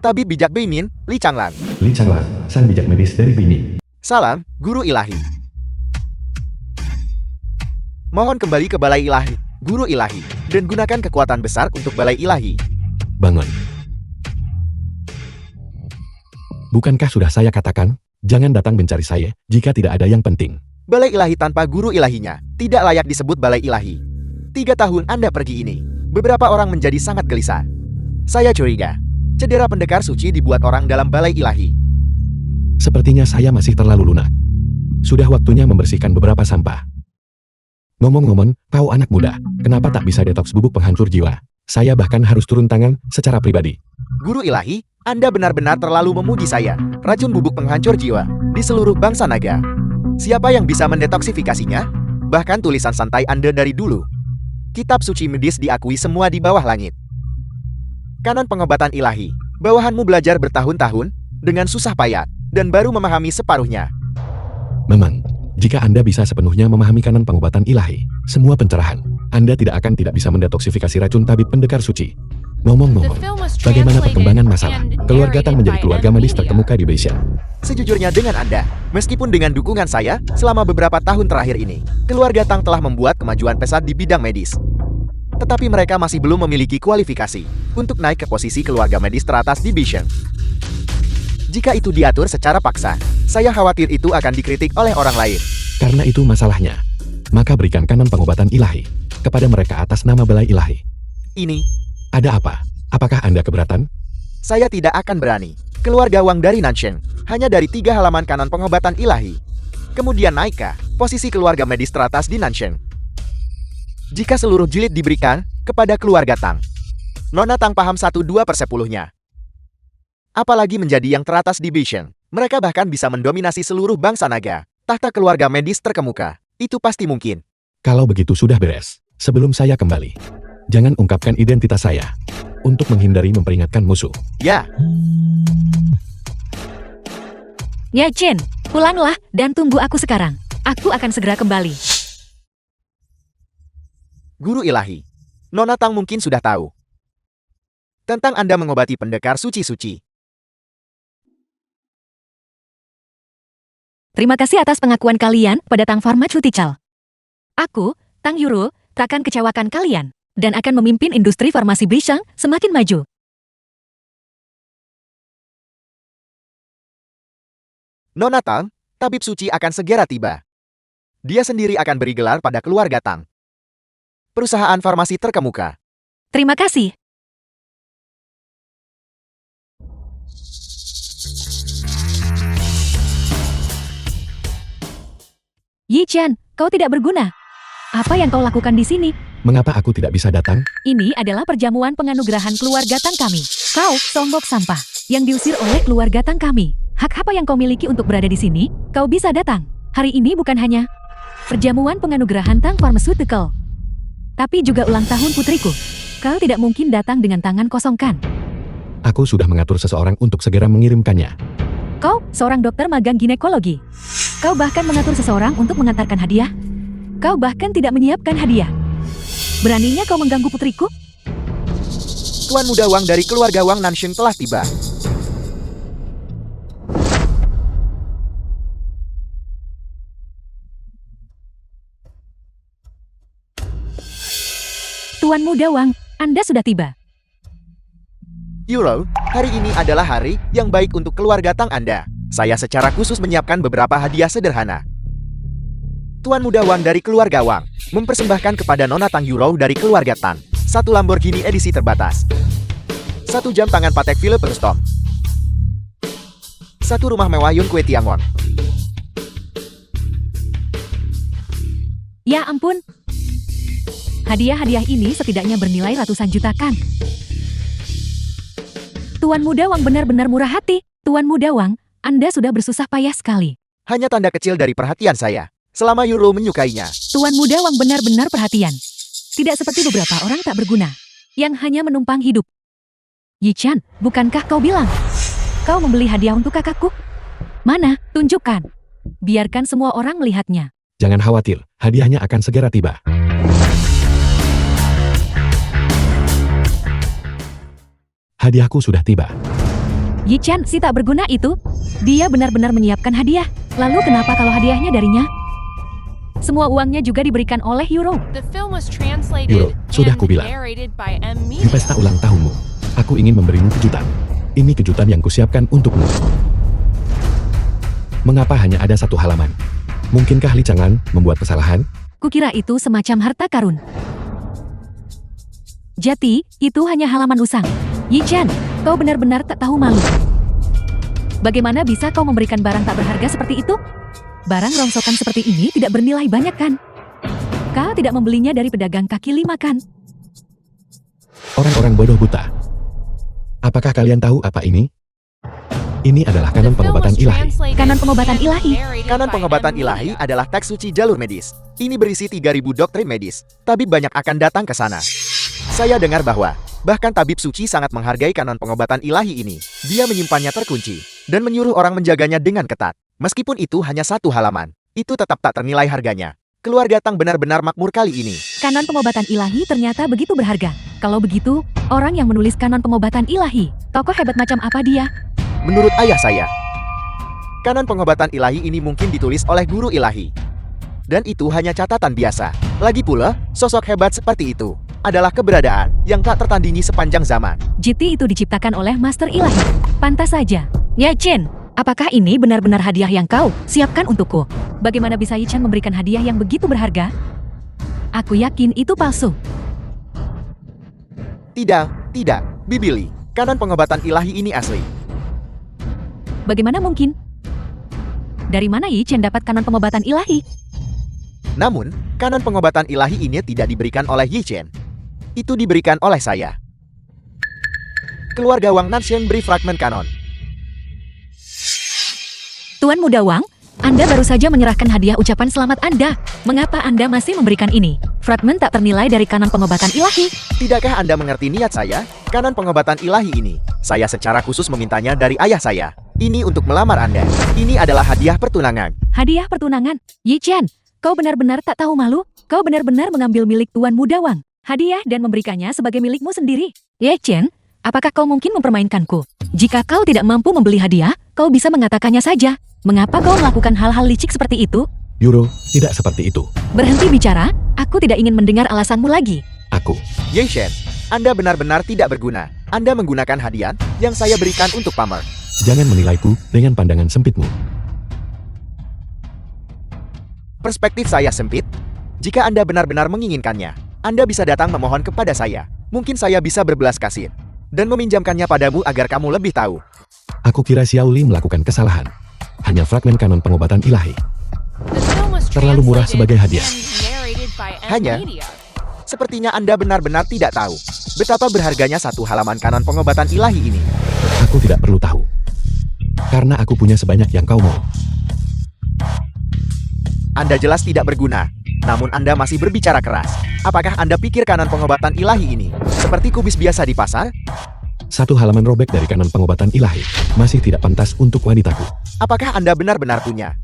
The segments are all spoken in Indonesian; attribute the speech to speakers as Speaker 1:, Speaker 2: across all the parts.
Speaker 1: Tabib bijak Beimin, Li Changlan.
Speaker 2: Li Changlan, sang bijak medis dari Bini.
Speaker 1: Salam, Guru Ilahi. Mohon kembali ke Balai Ilahi, Guru Ilahi, dan gunakan kekuatan besar untuk Balai Ilahi.
Speaker 2: Bangun. Bukankah sudah saya katakan, jangan datang mencari saya jika tidak ada yang penting.
Speaker 1: Balai Ilahi tanpa Guru Ilahinya tidak layak disebut Balai Ilahi. 3 tahun Anda pergi ini, beberapa orang menjadi sangat gelisah. Saya curiga, cedera pendekar suci dibuat orang dalam Balai Ilahi.
Speaker 2: Sepertinya saya masih terlalu lunak. Sudah waktunya membersihkan beberapa sampah. Ngomong-ngomong, kau anak muda, kenapa tak bisa detoks bubuk penghancur jiwa? Saya bahkan harus turun tangan secara pribadi.
Speaker 1: Guru Ilahi, Anda benar-benar terlalu memuji saya. Racun bubuk penghancur jiwa di seluruh bangsa naga. Siapa yang bisa mendetoksifikasinya? Bahkan tulisan santai Anda dari dulu. Kitab suci medis diakui semua di bawah langit. Kanon pengobatan ilahi. Bawahanmu belajar bertahun-tahun dengan susah payah dan baru memahami separuhnya.
Speaker 2: Memang, jika Anda bisa sepenuhnya memahami kanon pengobatan ilahi, semua pencerahan, Anda tidak bisa mendetoksifikasi racun tabib pendekar suci. Ngomong-ngomong, bagaimana perkembangan masalah? Keluarga Tang menjadi keluarga medis terkemuka di Beijing.
Speaker 1: Sejujurnya dengan Anda, meskipun dengan dukungan saya, selama beberapa tahun terakhir ini, keluarga Tang telah membuat kemajuan pesat di bidang medis. Tetapi mereka masih belum memiliki kualifikasi untuk naik ke posisi keluarga medis teratas di Beijing. Jika itu diatur secara paksa, saya khawatir itu akan dikritik oleh orang lain.
Speaker 2: Karena itu masalahnya, maka berikan kanon pengobatan ilahi kepada mereka atas nama Balai Ilahi.
Speaker 1: Ini
Speaker 2: ada apa? Apakah Anda keberatan?
Speaker 1: Saya tidak akan berani. Keluarga Wang dari Nansheng, hanya dari 3 halaman kanon pengobatan ilahi. Kemudian naik ke posisi keluarga medis teratas di Nansheng. Jika seluruh jilid diberikan kepada keluarga Tang, Nona Tang paham 1/2/10-nya. Apalagi menjadi yang teratas di Beijing, mereka bahkan bisa mendominasi seluruh bangsa naga. Tahta keluarga medis terkemuka, itu pasti mungkin.
Speaker 2: Kalau begitu sudah beres. Sebelum saya kembali, jangan ungkapkan identitas saya untuk menghindari memperingatkan musuh.
Speaker 1: Ya.
Speaker 3: Ya Chen, pulanglah dan tunggu aku sekarang. Aku akan segera kembali.
Speaker 1: Guru Ilahi, Nona Tang mungkin sudah tahu tentang Anda mengobati pendekar suci-suci.
Speaker 3: Terima kasih atas pengakuan kalian pada Tang Pharmaceutical. Aku, Tang Yuro, takkan kecewakan kalian dan akan memimpin industri farmasi Beijing semakin maju.
Speaker 1: Nona Tang, tabib suci akan segera tiba. Dia sendiri akan beri gelar pada keluarga Tang, perusahaan farmasi terkemuka.
Speaker 3: Terima kasih. Yi Chen, kau tidak berguna. Apa yang kau lakukan di sini?
Speaker 2: Mengapa aku tidak bisa datang?
Speaker 3: Ini adalah perjamuan penganugerahan keluarga Tang kami. Kau, songgok sampah, yang diusir oleh keluarga Tang kami. Hak apa yang kau miliki untuk berada di sini? Kau bisa datang. Hari ini bukan hanya perjamuan penganugerahan Tang Pharmaceutical, tapi juga ulang tahun putriku. Kau tidak mungkin datang dengan tangan kosong kan?
Speaker 2: Aku sudah mengatur seseorang untuk segera mengirimkannya.
Speaker 3: Kau, seorang dokter magang ginekologi. Kau bahkan mengatur seseorang untuk mengantarkan hadiah. Kau bahkan tidak menyiapkan hadiah. Beraninya kau mengganggu putriku?
Speaker 1: Tuan muda Wang dari keluarga Wang Nansheng telah tiba.
Speaker 3: Tuan muda Wang, Anda sudah tiba.
Speaker 1: Yuro, hari ini adalah hari yang baik untuk keluarga Tang Anda. Saya secara khusus menyiapkan beberapa hadiah sederhana. Tuan muda Wang dari keluarga Wang mempersembahkan kepada Nona Tang Yuro dari keluarga Tang 1 Lamborghini edisi terbatas, 1 jam tangan Patek Philippe Rustom, 1 rumah mewah Yun Kue Tiangwon.
Speaker 3: Ya ampun. Hadiah-hadiah ini setidaknya bernilai ratusan juta kan? Tuan muda Wang benar-benar murah hati. Tuan muda Wang, Anda sudah bersusah payah sekali.
Speaker 1: Hanya tanda kecil dari perhatian saya, selama Yuro menyukainya.
Speaker 3: Tuan muda Wang benar-benar perhatian. Tidak seperti beberapa orang tak berguna, yang hanya menumpang hidup. Yi Chen, bukankah kau bilang kau membeli hadiah untuk kakakku? Mana? Tunjukkan. Biarkan semua orang melihatnya.
Speaker 2: Jangan khawatir, hadiahnya akan segera tiba. Hadiahku sudah tiba.
Speaker 3: Yi-chan, si tak berguna itu, dia benar-benar menyiapkan hadiah. Lalu kenapa kalau hadiahnya darinya? Semua uangnya juga diberikan oleh Euro.
Speaker 2: Euro, sudah kubilang. Di pesta ulang tahunmu, aku ingin memberimu kejutan. Ini kejutan yang kusiapkan untukmu. Mengapa hanya ada satu halaman? Mungkinkah Li Chang'an membuat kesalahan?
Speaker 3: Kukira itu semacam harta karun. Jati, itu hanya halaman usang. Yi-chan, kau benar-benar tak tahu malu. Bagaimana bisa kau memberikan barang tak berharga seperti itu? Barang rongsokan seperti ini tidak bernilai banyak kan? Kau tidak membelinya dari pedagang kaki lima kan?
Speaker 2: Orang-orang bodoh buta. Apakah kalian tahu apa ini? Ini adalah kanon pengobatan ilahi.
Speaker 3: Kanon pengobatan ilahi.
Speaker 1: Kanon pengobatan ilahi adalah teks suci jalur medis. Ini berisi 3.000 doktrin medis. Tabib banyak akan datang ke sana. Saya dengar bahwa bahkan tabib suci sangat menghargai kanon pengobatan ilahi ini. Dia menyimpannya terkunci dan menyuruh orang menjaganya dengan ketat. Meskipun itu hanya satu halaman, itu tetap tak ternilai harganya. Keluarga Tang benar-benar makmur kali ini.
Speaker 3: Kanon pengobatan ilahi ternyata begitu berharga. Kalau begitu, orang yang menulis kanon pengobatan ilahi, tokoh hebat macam apa dia?
Speaker 1: Menurut ayah saya, kanon pengobatan ilahi ini mungkin ditulis oleh guru ilahi. Dan itu hanya catatan biasa. Lagi pula, sosok hebat seperti itu adalah keberadaan yang tak tertandingi sepanjang zaman.
Speaker 3: GT itu diciptakan oleh Master Ilahi. Pantas saja. Yi-chan, apakah ini benar-benar hadiah yang kau siapkan untukku? Bagaimana bisa Yi-chan memberikan hadiah yang begitu berharga? Aku yakin itu palsu.
Speaker 1: Tidak, Bibili. Kanon pengobatan ilahi ini asli.
Speaker 3: Bagaimana mungkin? Dari mana Yi-chan dapat kanon pengobatan ilahi?
Speaker 1: Namun, kanon pengobatan ilahi ini tidak diberikan oleh Yi-chan. Itu diberikan oleh saya. Keluarga Wang Nanshen beri fragmen kanon.
Speaker 3: Tuan Muda Wang, Anda baru saja menyerahkan hadiah ucapan selamat Anda. Mengapa Anda masih memberikan ini? Fragmen tak ternilai dari kanon pengobatan ilahi.
Speaker 1: Tidakkah Anda mengerti niat saya? Kanon pengobatan ilahi ini, saya secara khusus memintanya dari ayah saya. Ini untuk melamar Anda. Ini adalah hadiah pertunangan.
Speaker 3: Hadiah pertunangan? Yi-chan, kau benar-benar tak tahu malu? Kau benar-benar mengambil milik Tuan Muda Wang, hadiah dan memberikannya sebagai milikmu sendiri. Yi-chan, apakah kau mungkin mempermainkanku? Jika kau tidak mampu membeli hadiah, kau bisa mengatakannya saja. Mengapa kau melakukan hal-hal licik seperti itu?
Speaker 2: Euro, tidak seperti itu.
Speaker 3: Berhenti bicara, aku tidak ingin mendengar alasanmu lagi.
Speaker 2: Aku.
Speaker 1: Yi-shen, Anda benar-benar tidak berguna. Anda menggunakan hadiah yang saya berikan untuk pamer.
Speaker 2: Jangan menilaiku dengan pandangan sempitmu.
Speaker 1: Perspektif saya sempit. Jika Anda benar-benar menginginkannya, Anda bisa datang memohon kepada saya. Mungkin saya bisa berbelas kasih dan meminjamkannya padamu agar kamu lebih tahu.
Speaker 2: Aku kira Xiao Li melakukan kesalahan. Hanya fragmen kanon pengobatan ilahi. Terlalu murah sebagai hadiah.
Speaker 1: Hanya, sepertinya Anda benar-benar tidak tahu betapa berharganya satu halaman kanon pengobatan ilahi ini.
Speaker 2: Aku tidak perlu tahu. Karena aku punya sebanyak yang kau mau.
Speaker 1: Anda jelas tidak berguna, namun Anda masih berbicara keras. Apakah Anda pikir kanon pengobatan ilahi ini seperti kubis biasa di pasar?
Speaker 2: Satu halaman robek dari kanon pengobatan ilahi masih tidak pantas untuk wanitaku.
Speaker 1: Apakah Anda benar-benar punya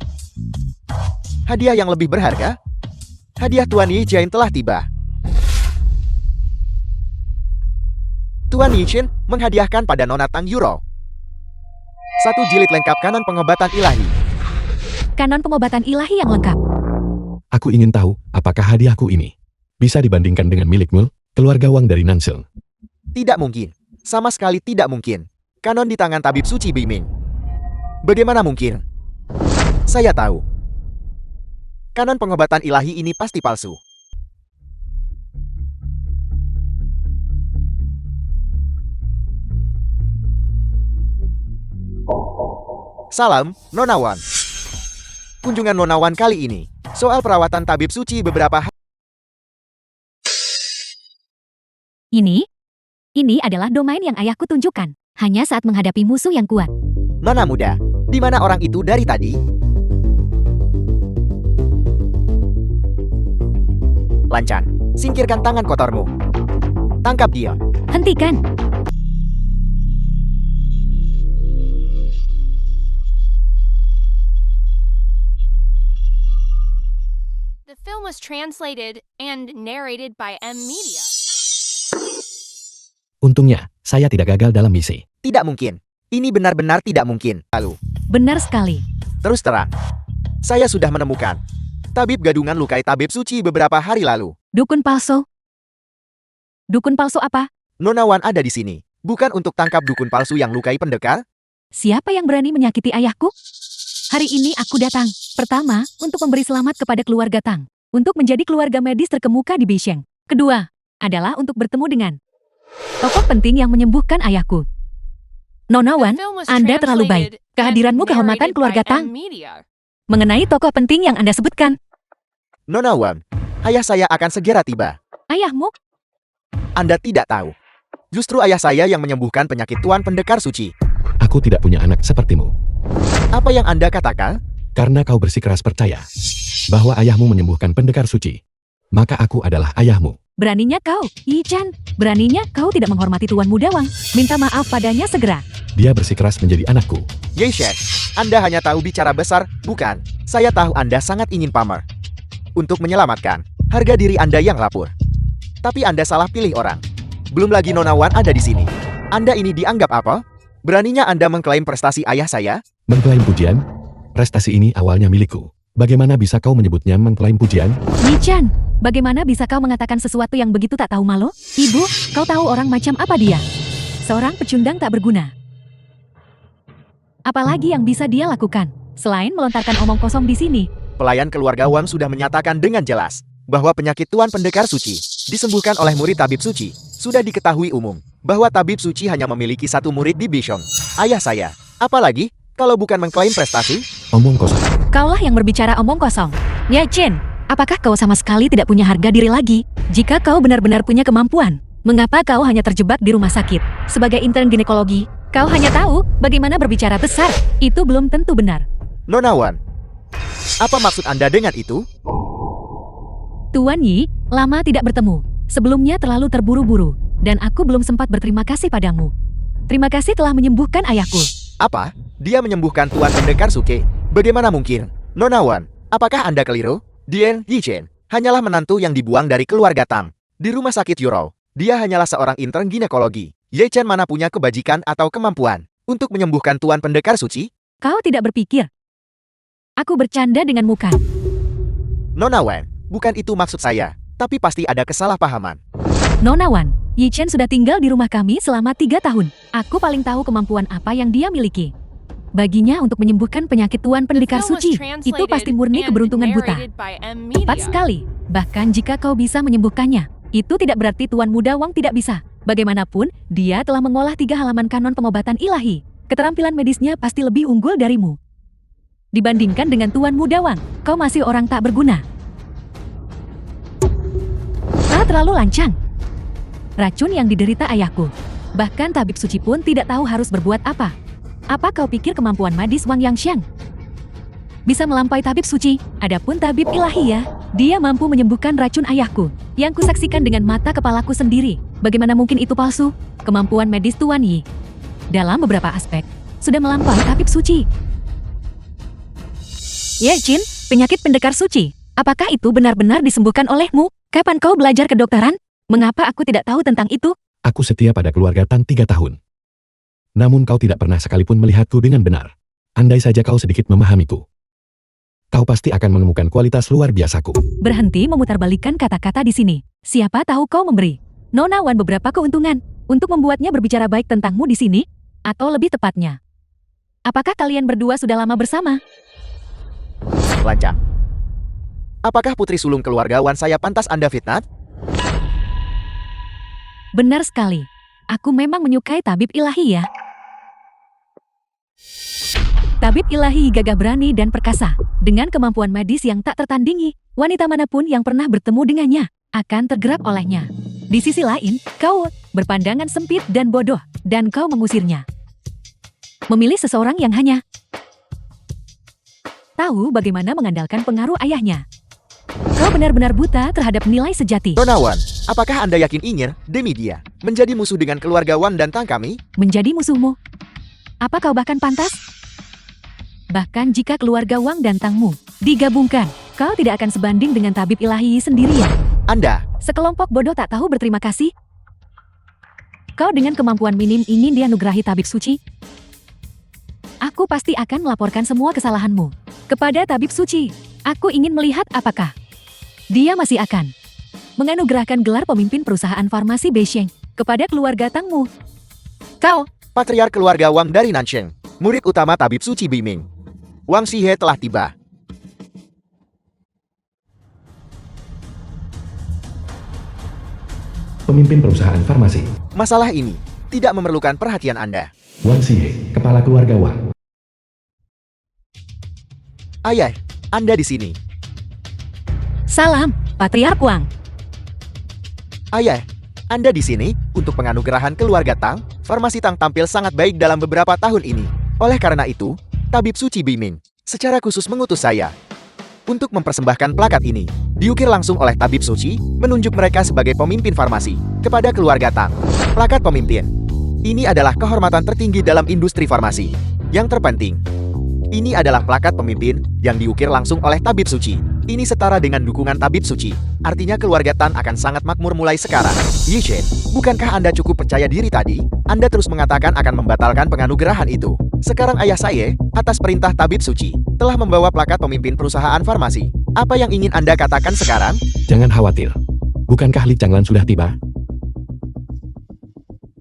Speaker 1: hadiah yang lebih berharga? Hadiah Tuan Yi-chan telah tiba. Tuan Yi-chan menghadiahkan pada Nona Tang Euro satu jilid lengkap kanon pengobatan ilahi.
Speaker 3: Kanon pengobatan ilahi yang lengkap.
Speaker 2: Aku ingin tahu apakah hadiahku ini bisa dibandingkan dengan milikmu, keluarga Wang dari Nansel.
Speaker 1: Tidak mungkin. Sama sekali tidak mungkin. Kanon di tangan tabib suci Biming. Bagaimana mungkin? Saya tahu. Kanon pengobatan ilahi ini pasti palsu. Salam, Nona Wan. Kunjungan Nona Wan kali ini soal perawatan tabib suci beberapa hari.
Speaker 3: Ini adalah domain yang ayahku tunjukkan. Hanya saat menghadapi musuh yang kuat.
Speaker 1: Nona muda, di mana orang itu dari tadi? Lancan, singkirkan tangan kotormu. Tangkap dia.
Speaker 3: Hentikan.
Speaker 4: The film was translated and narrated by M Media.
Speaker 2: Untungnya, saya tidak gagal dalam misi.
Speaker 1: Tidak mungkin. Ini benar-benar tidak mungkin. Lalu,
Speaker 3: Benar sekali.
Speaker 1: terus terang. Saya sudah menemukan. Tabib gadungan lukai tabib suci beberapa hari lalu.
Speaker 3: Dukun palsu? Dukun palsu apa?
Speaker 1: Nona Wan ada di sini. Bukan untuk tangkap dukun palsu yang lukai pendekar.
Speaker 3: Siapa yang berani menyakiti ayahku? Hari ini aku datang. Pertama, untuk memberi selamat kepada keluarga Tang. Untuk menjadi keluarga medis terkemuka di Beisheng. Kedua, adalah untuk bertemu dengan tokoh penting yang menyembuhkan ayahku. Nona Wan, Anda terlalu baik. Kehadiranmu kehormatan keluarga Tang. Mengenai tokoh penting yang Anda sebutkan,
Speaker 1: Nona Wan, ayah saya akan segera tiba.
Speaker 3: ayahmu?
Speaker 1: Anda tidak tahu. Justru ayah saya yang menyembuhkan penyakit Tuan Pendekar Suci.
Speaker 2: Aku tidak punya anak sepertimu.
Speaker 1: Apa yang Anda katakan?
Speaker 2: Karena kau bersikeras percaya bahwa ayahmu menyembuhkan pendekar suci, maka aku adalah ayahmu.
Speaker 3: Beraninya kau, Yi Chen. Beraninya kau tidak menghormati Tuan Mudawang. Minta maaf padanya segera.
Speaker 2: Dia bersikeras menjadi anakku.
Speaker 1: Ye Shen, Anda hanya tahu bicara besar, bukan? Saya tahu Anda sangat ingin pamer. Untuk menyelamatkan harga diri Anda yang lapor. Tapi Anda salah pilih orang. Belum lagi Nona Wan ada di sini. Anda ini dianggap apa? Beraninya Anda mengklaim prestasi ayah saya?
Speaker 2: Mengklaim pujian? Prestasi ini awalnya milikku. Bagaimana bisa kau menyebutnya mengklaim pujian?
Speaker 3: Yi Chen, bagaimana bisa kau mengatakan sesuatu yang begitu tak tahu malu? Ibu, kau tahu orang macam apa dia? Seorang pecundang tak berguna. Apalagi yang bisa dia lakukan, selain melontarkan omong kosong di sini?
Speaker 1: Pelayan keluarga Wang sudah menyatakan dengan jelas bahwa penyakit Tuan Pendekar Suci disembuhkan oleh murid tabib suci. Sudah diketahui umum bahwa tabib suci hanya memiliki satu murid di Beisheng. Ayah saya. Apalagi kalau bukan mengklaim prestasi?
Speaker 2: Omong kosong.
Speaker 3: Kaulah yang berbicara omong kosong. Ye Chen, apakah kau sama sekali tidak punya harga diri lagi? Jika kau benar-benar punya kemampuan, mengapa kau hanya terjebak di rumah sakit? Sebagai intern ginekologi, kau hanya tahu bagaimana berbicara besar. Itu belum tentu benar.
Speaker 1: Nona Wan, apa maksud Anda dengan itu?
Speaker 3: Tuan Yi, lama tidak bertemu. Sebelumnya terlalu terburu-buru, dan aku belum sempat berterima kasih padamu. Terima kasih telah menyembuhkan ayahku.
Speaker 1: Apa? Dia menyembuhkan Tuan Pendekar Suke? Bagaimana mungkin? Nona Wan, apakah Anda keliru? Dian Yi Chen hanyalah menantu yang dibuang dari keluarga Tang. Di rumah sakit Yurou, dia hanyalah seorang intern ginekologi. Ye Chen mana punya kebajikan atau kemampuan untuk menyembuhkan Tuan Pendekar Suci?
Speaker 3: Kau tidak berpikir. Aku bercanda denganmu kan?
Speaker 1: Nona Wan, bukan itu maksud saya. Tapi pasti ada kesalahpahaman.
Speaker 3: Nona Wan, Yi Chen sudah tinggal di rumah kami selama 3 tahun. Aku paling tahu kemampuan apa yang dia miliki. Baginya untuk menyembuhkan penyakit Tuan Pendekar Suci, itu pasti murni keberuntungan buta. Tepat sekali. Bahkan jika kau bisa menyembuhkannya, itu tidak berarti Tuan Mudawang tidak bisa. Bagaimanapun, dia telah mengolah 3 halaman kanon pengobatan ilahi. Keterampilan medisnya pasti lebih unggul darimu. Dibandingkan dengan Tuan Mudawang, kau masih orang tak berguna. Kau terlalu lancang. Racun yang diderita ayahku. Bahkan tabib suci pun tidak tahu harus berbuat apa. Apa kau pikir kemampuan medis Wang Yangxiang bisa melampaui tabib suci? Adapun tabib ilahi ya, dia mampu menyembuhkan racun ayahku yang kusaksikan dengan mata kepalaku sendiri. Bagaimana mungkin itu palsu? Kemampuan medis Tuan Yi dalam beberapa aspek sudah melampaui tabib suci. Ye Jin, penyakit pendekar suci. Apakah itu benar-benar disembuhkan olehmu? Kapan kau belajar kedokteran? Mengapa aku tidak tahu tentang itu?
Speaker 2: Aku setia pada keluarga Tang 3 tahun. Namun kau tidak pernah sekalipun melihatku dengan benar. Andai saja kau sedikit memahamiku, kau pasti akan menemukan kualitas luar biasaku.
Speaker 3: Berhenti memutarbalikkan kata-kata di sini. Siapa tahu kau memberi Nona Wan beberapa keuntungan untuk membuatnya berbicara baik tentangmu di sini? Atau lebih tepatnya, apakah kalian berdua sudah lama bersama?
Speaker 1: Lancang. Apakah putri sulung keluarga Wan saya pantas Anda fitnah?
Speaker 3: Benar sekali. Aku memang menyukai tabib ilahi ya. Tabib ilahi gagah berani dan perkasa. Dengan kemampuan medis yang tak tertandingi, wanita manapun yang pernah bertemu dengannya akan tergerak olehnya. Di sisi lain, kau berpandangan sempit dan bodoh, dan kau mengusirnya. Memilih seseorang yang hanya tahu bagaimana mengandalkan pengaruh ayahnya. Kau benar-benar buta terhadap nilai sejati.
Speaker 1: Nona Wan, apakah Anda yakin ingin, demi dia, menjadi musuh dengan keluarga Wan dan Tang kami?
Speaker 3: Menjadi musuhmu? Apa kau bahkan pantas? Bahkan jika keluarga Wang dan Tangmu digabungkan, kau tidak akan sebanding dengan tabib ilahi sendirian.
Speaker 1: Anda,
Speaker 3: Sekelompok bodoh tak tahu berterima kasih. Kau dengan kemampuan minim ingin dianugerahi tabib suci? Aku pasti akan melaporkan semua kesalahanmu kepada tabib suci. Aku ingin melihat apakah dia masih akan menganugerahkan gelar pemimpin perusahaan farmasi Beisheng kepada keluarga Tangmu. Kau,
Speaker 1: Patriark keluarga Wang dari Nansheng, murid utama tabib suci Biming. Wang Shihe telah tiba.
Speaker 2: Pemimpin perusahaan farmasi.
Speaker 1: Masalah ini tidak memerlukan perhatian Anda.
Speaker 2: Wang Xie, kepala keluarga Wang.
Speaker 1: Ayah, Anda di sini.
Speaker 3: salam, Patriark Wang.
Speaker 1: Ayah, Anda di sini untuk penganugerahan keluarga Tang. Farmasi Tang tampil sangat baik dalam beberapa tahun ini. Oleh karena itu, tabib suci Biming secara khusus mengutus saya untuk mempersembahkan plakat ini. Diukir langsung oleh tabib suci, menunjuk mereka sebagai pemimpin farmasi kepada keluarga Tang. Plakat pemimpin. Ini adalah kehormatan tertinggi dalam industri farmasi. Yang terpenting, ini adalah plakat pemimpin yang diukir langsung oleh tabib suci. Ini setara dengan dukungan tabib suci. Artinya keluarga Tan akan sangat makmur mulai sekarang. Yi Shen, bukankah Anda cukup percaya diri tadi? Anda terus mengatakan akan membatalkan penganugerahan itu. Sekarang ayah saya, atas perintah tabib suci, telah membawa plakat pemimpin perusahaan farmasi. Apa yang ingin Anda katakan sekarang?
Speaker 2: Jangan khawatir. Bukankah Li Changlan sudah tiba?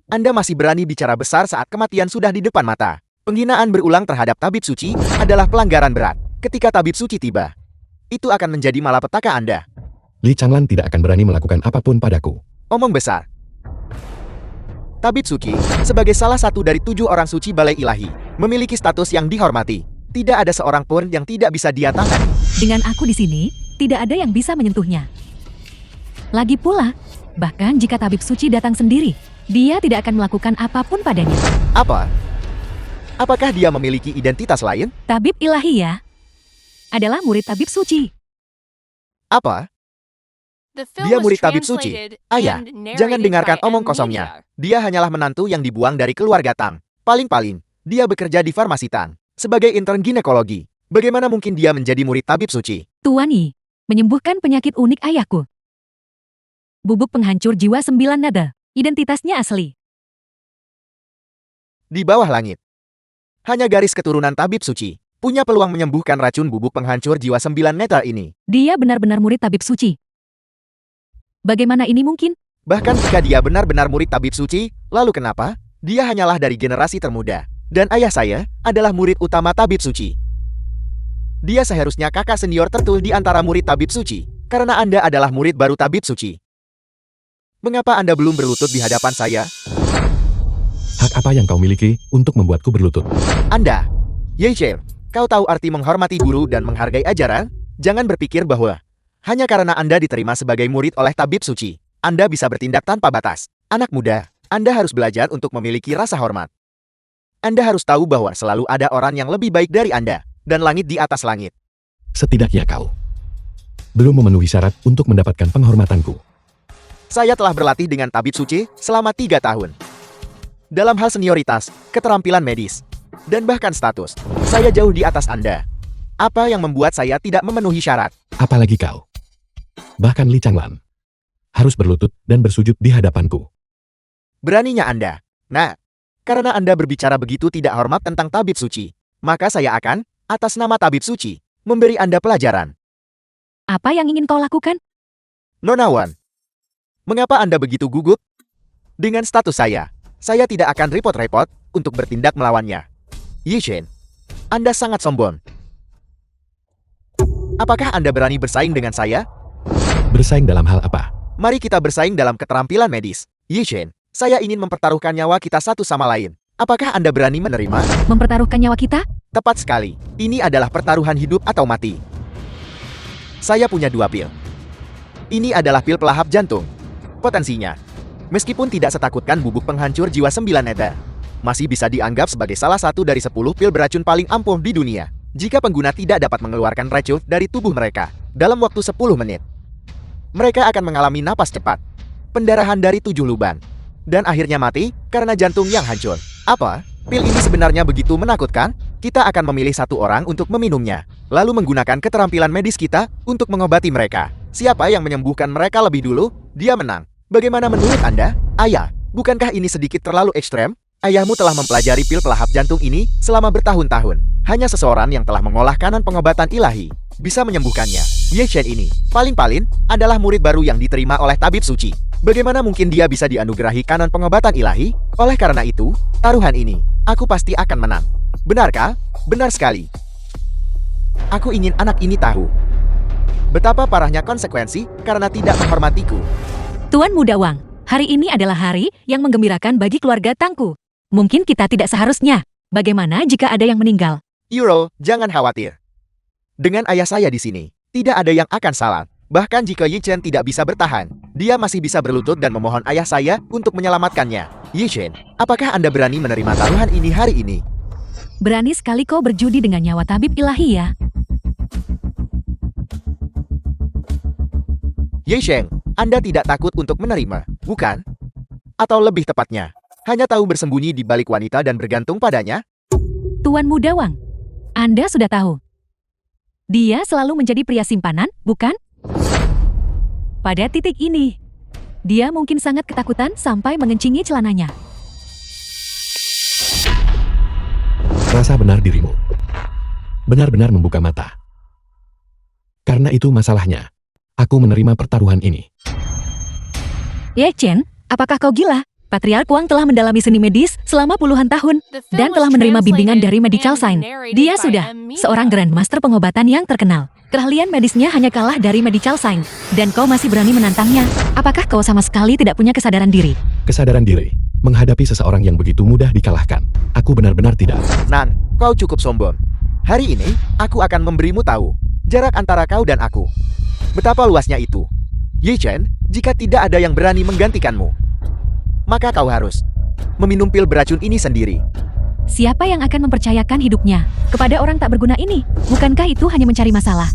Speaker 1: Anda masih berani bicara besar saat kematian sudah di depan mata. Penghinaan berulang terhadap tabib suci adalah pelanggaran berat. Ketika tabib suci tiba, itu akan menjadi malapetaka Anda.
Speaker 2: Li Changlan tidak akan berani melakukan apapun padaku.
Speaker 1: Omong besar. Tabib suci, sebagai salah satu dari 7 orang suci Balai Ilahi, memiliki status yang dihormati. Tidak ada seorang pun yang tidak bisa dia tangani.
Speaker 3: Dengan aku di sini, tidak ada yang bisa menyentuhnya. Lagi pula, bahkan jika tabib suci datang sendiri, dia tidak akan melakukan apapun padanya.
Speaker 1: Apa? Apakah dia memiliki identitas lain?
Speaker 3: Tabib ilahi ya, adalah murid tabib suci.
Speaker 1: Apa?
Speaker 4: The film
Speaker 1: Dia
Speaker 4: was
Speaker 1: murid tabib suci.
Speaker 4: translated
Speaker 1: Ayah,
Speaker 4: and narrated
Speaker 1: jangan dengarkan
Speaker 4: by
Speaker 1: omong
Speaker 4: M.
Speaker 1: kosongnya.
Speaker 4: Media.
Speaker 1: Dia hanyalah menantu yang dibuang dari keluarga Tang. Paling-paling, dia bekerja di farmasi Tang sebagai intern ginekologi. Bagaimana mungkin dia menjadi murid tabib suci?
Speaker 3: Tuan Yi, menyembuhkan penyakit unik ayahku. Bubuk penghancur jiwa 9 nada, identitasnya asli.
Speaker 1: Di bawah langit. Hanya garis keturunan tabib suci punya peluang menyembuhkan racun bubuk penghancur jiwa 9 netra ini.
Speaker 3: Dia benar-benar murid tabib suci. Bagaimana ini mungkin?
Speaker 1: Bahkan jika dia benar-benar murid tabib suci, lalu kenapa? Dia hanyalah dari generasi termuda. Dan ayah saya adalah murid utama tabib suci. Dia seharusnya kakak senior tertul di antara murid tabib suci, karena Anda adalah murid baru tabib suci. Mengapa Anda belum berlutut di hadapan saya?
Speaker 2: Hak apa yang kau miliki untuk membuatku berlutut?
Speaker 1: Anda, Ye Chen, kau tahu arti menghormati guru dan menghargai ajaran? Jangan berpikir bahwa hanya karena Anda diterima sebagai murid oleh tabib suci, Anda bisa bertindak tanpa batas. Anak muda, Anda harus belajar untuk memiliki rasa hormat. Anda harus tahu bahwa selalu ada orang yang lebih baik dari Anda, dan langit di atas langit.
Speaker 2: Setidaknya kau belum memenuhi syarat untuk mendapatkan penghormatanku.
Speaker 1: Saya telah berlatih dengan tabib suci selama 3 tahun. Dalam hal senioritas, keterampilan medis, dan bahkan status, saya jauh di atas Anda. Apa yang membuat saya tidak memenuhi syarat?
Speaker 2: Apalagi kau. Bahkan Li Changlan harus berlutut dan bersujud di hadapanku.
Speaker 1: Beraninya Anda. Nah, karena Anda berbicara begitu tidak hormat tentang tabib suci, maka saya akan, atas nama tabib suci, memberi Anda pelajaran.
Speaker 3: Apa yang ingin kau lakukan?
Speaker 1: Nona Wan, mengapa Anda begitu gugup? Dengan status saya tidak akan repot-repot untuk bertindak melawannya. Yi Shen, Anda sangat sombong. Apakah Anda berani bersaing dengan saya?
Speaker 2: Bersaing dalam hal apa?
Speaker 1: Mari kita bersaing dalam keterampilan medis. Yi Shen, saya ingin mempertaruhkan nyawa kita satu sama lain. Apakah Anda berani menerima?
Speaker 3: Mempertaruhkan nyawa kita?
Speaker 1: Tepat sekali. Ini adalah pertaruhan hidup atau mati. Saya punya 2 pil. Ini adalah pil pelahap jantung. Potensinya, meskipun tidak setakutkan bubuk penghancur jiwa 9 netra, masih bisa dianggap sebagai salah satu dari 10 pil beracun paling ampuh di dunia. Jika pengguna tidak dapat mengeluarkan racun dari tubuh mereka dalam waktu 10 menit, mereka akan mengalami napas cepat, pendarahan dari 7 lubang, dan akhirnya mati karena jantung yang hancur. Apa? Pil ini sebenarnya begitu menakutkan? Kita akan memilih 1 orang untuk meminumnya, lalu menggunakan keterampilan medis kita untuk mengobati mereka. Siapa yang menyembuhkan mereka lebih dulu, dia menang. Bagaimana menurut Anda? Ayah, bukankah ini sedikit terlalu ekstrem? Ayahmu telah mempelajari pil pelahap jantung ini selama bertahun-tahun. Hanya seseorang yang telah mengolah kanon pengobatan ilahi bisa menyembuhkannya. Ye Chen ini, paling-paling, adalah murid baru yang diterima oleh tabib suci. Bagaimana mungkin dia bisa dianugerahi kanon pengobatan ilahi? Oleh karena itu, taruhan ini, aku pasti akan menang. Benarkah? Benar sekali. Aku ingin anak ini tahu betapa parahnya konsekuensi karena tidak menghormatiku.
Speaker 3: Tuan Muda Wang, hari ini adalah hari yang menggembirakan bagi keluarga Tangku. Mungkin kita tidak seharusnya. Bagaimana jika ada yang meninggal?
Speaker 1: Euro, jangan khawatir. Dengan ayah saya di sini, tidak ada yang akan salah. Bahkan jika Yi Chen tidak bisa bertahan, dia masih bisa berlutut dan memohon ayah saya untuk menyelamatkannya. Yi Chen, apakah Anda berani menerima taruhan ini hari ini?
Speaker 3: Berani sekali kau berjudi dengan nyawa tabib ilahi ya.
Speaker 1: Ye Chen, Anda tidak takut untuk menerima, bukan? Atau lebih tepatnya, hanya tahu bersembunyi di balik wanita dan bergantung padanya?
Speaker 3: Tuan Muda Wang, Anda sudah tahu. Dia selalu menjadi pria simpanan, bukan? Pada titik ini, dia mungkin sangat ketakutan sampai mengencingi celananya.
Speaker 2: Rasa benar dirimu. Benar-benar membuka mata. Karena itu masalahnya. Aku menerima pertaruhan ini.
Speaker 3: Ye Chen, apakah kau gila? Patriark Wang telah mendalami seni medis selama puluhan tahun dan telah menerima bimbingan dari medical science. Dia sudah seorang grandmaster pengobatan yang terkenal. Keahlian medisnya hanya kalah dari medical science. Dan kau masih berani menantangnya. Apakah kau sama sekali tidak punya kesadaran diri?
Speaker 2: Kesadaran diri. Menghadapi seseorang yang begitu mudah dikalahkan. Aku benar-benar tidak.
Speaker 1: Nan, kau cukup sombong. Hari ini, aku akan memberimu tahu jarak antara kau dan aku. Betapa luasnya itu. Ye Chen, jika tidak ada yang berani menggantikanmu, maka kau harus meminum pil beracun ini sendiri.
Speaker 3: Siapa yang akan mempercayakan hidupnya kepada orang tak berguna ini? Bukankah itu hanya mencari masalah?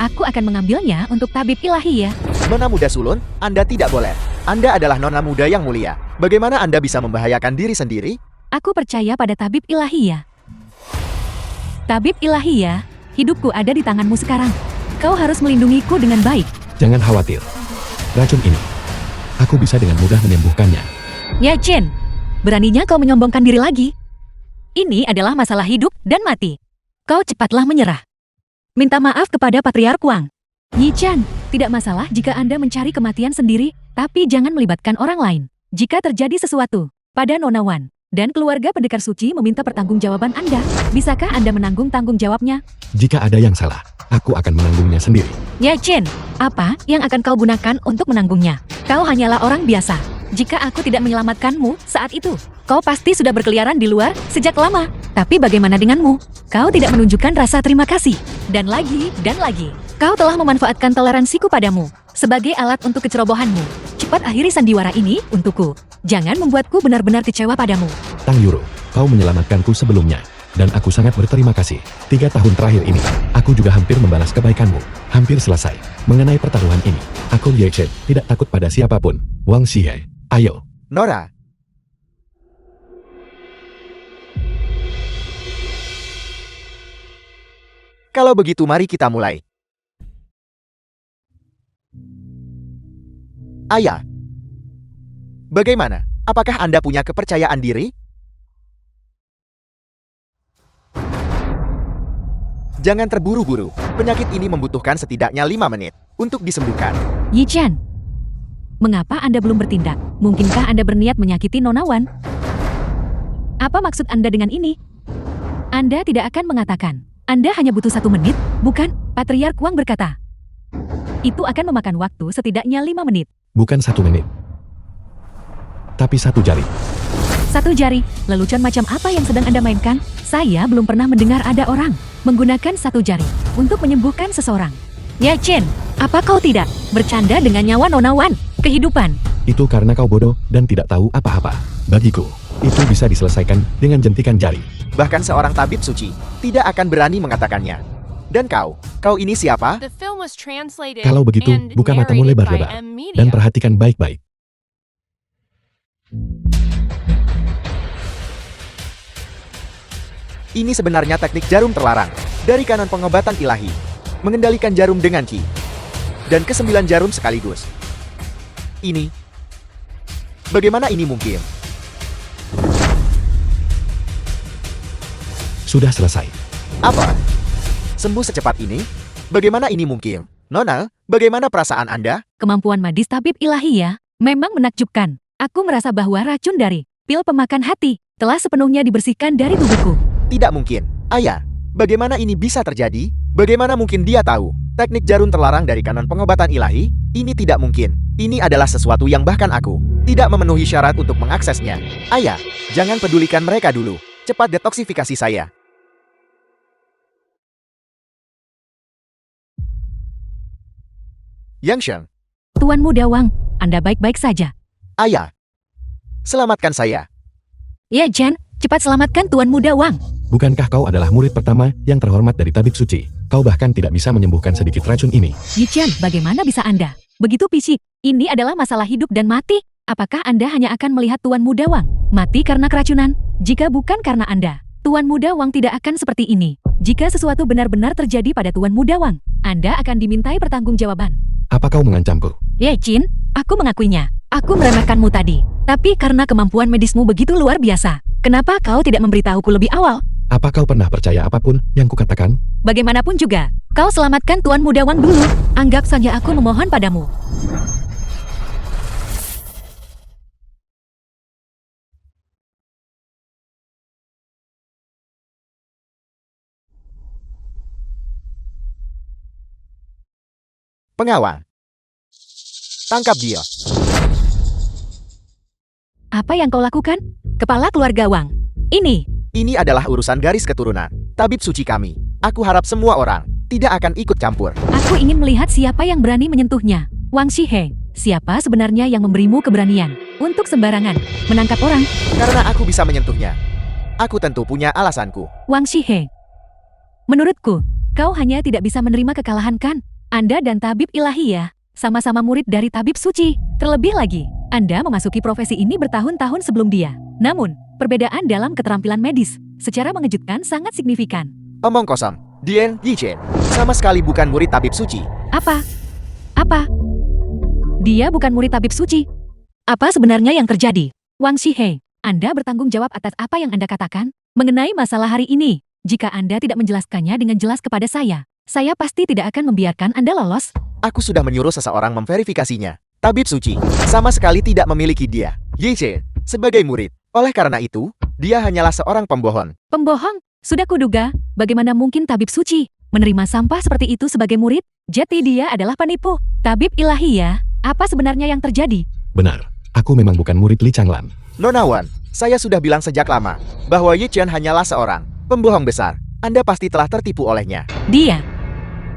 Speaker 3: Aku akan mengambilnya untuk tabib ilahi ya.
Speaker 1: Nona muda sulun, Anda tidak boleh. Anda adalah nona muda yang mulia. Bagaimana Anda bisa membahayakan diri sendiri?
Speaker 3: Aku percaya pada tabib ilahi ya. Tabib ilahi ya, hidupku ada di tanganmu sekarang. Kau harus melindungiku dengan baik.
Speaker 2: Jangan khawatir. Racun ini, aku bisa dengan mudah menyembuhkannya.
Speaker 3: Ya Chen, beraninya kau menyombongkan diri lagi. Ini adalah masalah hidup dan mati. Kau cepatlah menyerah. Minta maaf kepada Patriark Wang. Yi Chen, tidak masalah jika Anda mencari kematian sendiri, tapi jangan melibatkan orang lain. Jika terjadi sesuatu pada Nona Wan dan keluarga pendekar suci meminta pertanggungjawaban Anda, bisakah Anda menanggung tanggung jawabnya?
Speaker 2: Jika ada yang salah, aku akan menanggungnya sendiri.
Speaker 3: Ya Chen, apa yang akan kau gunakan untuk menanggungnya? Kau hanyalah orang biasa. Jika aku tidak menyelamatkanmu saat itu, kau pasti sudah berkeliaran di luar sejak lama. Tapi bagaimana denganmu? Kau tidak menunjukkan rasa terima kasih. Dan lagi, kau telah memanfaatkan toleransiku padamu sebagai alat untuk kecerobohanmu. Cepat akhiri sandiwara ini untukku. Jangan membuatku benar-benar kecewa padamu.
Speaker 2: Tang Yuro, kau menyelamatkanku sebelumnya. Dan aku sangat berterima kasih. 3 tahun terakhir ini, aku juga hampir membalas kebaikanmu. Hampir selesai. Mengenai pertaruhan ini, aku Ye Chen tidak takut pada siapapun. Wang Xie, ayo.
Speaker 1: Nora. Kalau begitu mari kita mulai. Ayah. Bagaimana? Apakah Anda punya kepercayaan diri? Jangan terburu-buru. Penyakit ini membutuhkan setidaknya 5 menit untuk disembuhkan.
Speaker 3: Yi Chen, mengapa Anda belum bertindak? Mungkinkah Anda berniat menyakiti Nona Wan? Apa maksud Anda dengan ini? Anda tidak akan mengatakan. Anda hanya butuh 1 menit, bukan? Patriark Wang berkata. Itu akan memakan waktu setidaknya 5 menit.
Speaker 2: Bukan 1 menit. Tapi 1 jari.
Speaker 3: 1 jari, lelucon macam apa yang sedang Anda mainkan? Saya belum pernah mendengar ada orang menggunakan 1 jari untuk menyembuhkan seseorang. Ya Chen, apa kau tidak bercanda dengan nyawa Nona Wan? Kehidupan.
Speaker 2: Itu karena kau bodoh dan tidak tahu apa-apa. Bagiku, itu bisa diselesaikan dengan jentikan jari.
Speaker 1: Bahkan seorang tabib suci tidak akan berani mengatakannya. Dan kau ini siapa?
Speaker 4: The film was translated
Speaker 2: Kalau begitu,
Speaker 4: and
Speaker 2: buka matamu
Speaker 4: narrated by
Speaker 2: lebar-lebar
Speaker 4: M Media.
Speaker 2: dan perhatikan baik-baik.
Speaker 1: Ini sebenarnya teknik jarum terlarang dari kanon pengobatan ilahi. Mengendalikan jarum dengan ki. Dan ke-9 jarum sekaligus. Ini Bagaimana ini mungkin?
Speaker 2: Sudah selesai.
Speaker 1: Apa? Sembuh secepat ini? Bagaimana ini mungkin? Nona, bagaimana perasaan Anda?
Speaker 3: Kemampuan medis tabib ilahi ya, memang menakjubkan. Aku merasa bahwa racun dari pil pemakan hati telah sepenuhnya dibersihkan dari tubuhku.
Speaker 1: Tidak mungkin. Ayah, bagaimana ini bisa terjadi? Bagaimana mungkin dia tahu? Teknik jarum terlarang dari kanon pengobatan ilahi? Ini tidak mungkin. Ini adalah sesuatu yang bahkan aku tidak memenuhi syarat untuk mengaksesnya. Ayah, jangan pedulikan mereka dulu. Cepat detoksifikasi saya. Yang Sheng,
Speaker 3: Tuan Muda Wang, Anda baik-baik saja.
Speaker 1: ayah, selamatkan saya.
Speaker 3: Ya Chen, cepat selamatkan Tuan Muda Wang.
Speaker 2: Bukankah kau adalah murid pertama yang terhormat dari tabib suci? Kau bahkan tidak bisa menyembuhkan sedikit racun ini.
Speaker 3: Yi Chen, bagaimana bisa Anda begitu pisik? Ini adalah masalah hidup dan mati. Apakah Anda hanya akan melihat Tuan Muda Wang mati karena keracunan? Jika bukan karena Anda, Tuan Muda Wang tidak akan seperti ini. Jika sesuatu benar-benar terjadi pada Tuan Muda Wang, Anda akan dimintai pertanggungjawaban.
Speaker 2: Apa kau mengancamku?
Speaker 3: Ye Jin, aku mengakuinya. Aku meremehkanmu tadi. Tapi karena kemampuan medismu begitu luar biasa, kenapa kau tidak memberitahuku lebih awal?
Speaker 2: Apa kau pernah percaya apapun yang kukatakan?
Speaker 3: Bagaimanapun juga, kau selamatkan Tuan Muda Wang dulu. Anggap saja aku memohon padamu.
Speaker 1: Pengawal, tangkap dia.
Speaker 3: Apa yang kau lakukan? Kepala keluarga Wang.
Speaker 1: Ini adalah urusan garis keturunan. Tabib suci kami. Aku harap semua orang tidak akan ikut campur.
Speaker 3: Aku ingin melihat siapa yang berani menyentuhnya. Wang Shiheng, siapa sebenarnya yang memberimu keberanian untuk sembarangan menangkap orang?
Speaker 1: Karena aku bisa menyentuhnya. Aku tentu punya alasanku.
Speaker 3: Wang Shiheng, menurutku, kau hanya tidak bisa menerima kekalahan kan? Anda dan tabib ilahi ya, sama-sama murid dari tabib suci. Terlebih lagi, Anda memasuki profesi ini bertahun-tahun sebelum dia. Namun, perbedaan dalam keterampilan medis secara mengejutkan sangat signifikan.
Speaker 1: Omong kosong. Dian Yichen sama sekali bukan murid tabib suci.
Speaker 3: Apa? Dia bukan murid tabib suci. Apa sebenarnya yang terjadi? Wang Shiheng, Anda bertanggung jawab atas apa yang Anda katakan mengenai masalah hari ini. Jika Anda tidak menjelaskannya dengan jelas kepada saya pasti tidak akan membiarkan Anda lolos.
Speaker 1: Aku sudah menyuruh seseorang memverifikasinya. Tabib suci sama sekali tidak memiliki dia, Yichen, sebagai murid. Oleh karena itu, dia hanyalah seorang pembohong.
Speaker 3: Pembohong? Sudah kuduga, bagaimana mungkin tabib suci menerima sampah seperti itu sebagai murid? Jadi dia adalah penipu. Tabib ilahi ya, apa sebenarnya yang terjadi?
Speaker 2: Benar, aku memang bukan murid Li Changlan.
Speaker 1: Nona Wan, saya sudah bilang sejak lama bahwa Yichen hanyalah seorang pembohong besar. Anda pasti telah tertipu olehnya.
Speaker 3: Dia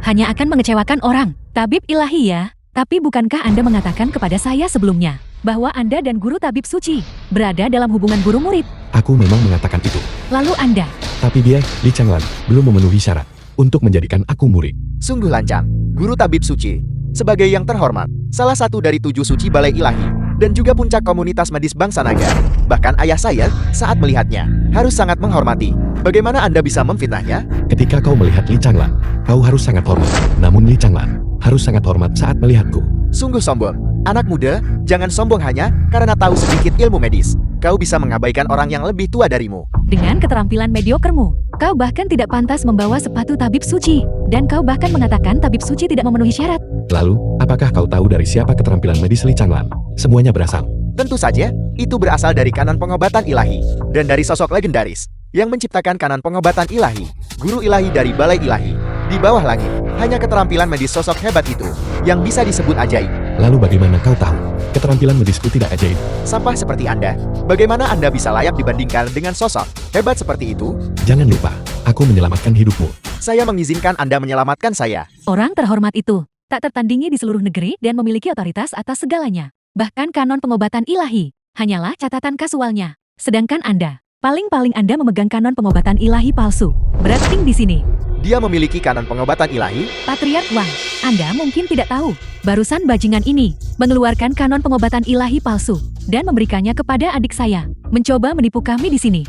Speaker 3: hanya akan mengecewakan orang. Tabib ilahi ya, tapi bukankah Anda mengatakan kepada saya sebelumnya bahwa Anda dan guru tabib suci berada dalam hubungan guru-murid?
Speaker 2: Aku memang mengatakan itu.
Speaker 3: Lalu Anda,
Speaker 2: Tapi dia, Li Changlan, belum memenuhi syarat untuk menjadikan aku murid.
Speaker 1: Sungguh lancang, guru tabib suci. Sebagai yang terhormat, salah satu dari 7 suci balai ilahi, dan juga puncak komunitas medis bangsa naga. Bahkan ayah saya, saat melihatnya, harus sangat menghormati. Bagaimana Anda bisa memfitnahnya?
Speaker 2: Ketika kau melihat Li Changlan, kau harus sangat hormat. Namun Li Changlan harus sangat hormat saat melihatku.
Speaker 1: Sungguh sombong. Anak muda, jangan sombong hanya karena tahu sedikit ilmu medis. Kau bisa mengabaikan orang yang lebih tua darimu.
Speaker 3: dengan keterampilan mediokermu, kau bahkan tidak pantas membawa sepatu tabib suci. Dan kau bahkan mengatakan tabib suci tidak memenuhi syarat.
Speaker 2: Lalu, apakah kau tahu dari siapa keterampilan medis Li Changlan? Semuanya berasal.
Speaker 1: Tentu saja, itu berasal dari kanon pengobatan ilahi. Dan dari sosok legendaris yang menciptakan kanon pengobatan ilahi. Guru ilahi dari balai ilahi. Di bawah langit, hanya keterampilan medis sosok hebat itu yang bisa disebut ajaib.
Speaker 2: Lalu bagaimana kau tahu keterampilan medisku tidak ajaib?
Speaker 1: Sampah seperti Anda, bagaimana Anda bisa layak dibandingkan dengan sosok hebat seperti itu?
Speaker 2: Jangan lupa, aku menyelamatkan hidupmu.
Speaker 1: Saya mengizinkan Anda menyelamatkan saya.
Speaker 3: Orang terhormat itu tak tertandingi di seluruh negeri dan memiliki otoritas atas segalanya. Bahkan kanon pengobatan ilahi hanyalah catatan kasualnya. Sedangkan Anda, paling-paling Anda memegang kanon pengobatan ilahi palsu. Berarti di sini.
Speaker 1: Dia memiliki kanon pengobatan ilahi.
Speaker 3: Patriark Wang, Anda mungkin tidak tahu. Barusan bajingan ini mengeluarkan kanon pengobatan ilahi palsu dan memberikannya kepada adik saya. Mencoba menipu kami di sini.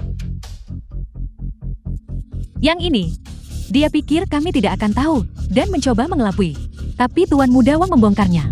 Speaker 3: Yang ini, dia pikir kami tidak akan tahu dan mencoba mengelabui. Tapi Tuan Muda Wang membongkarnya.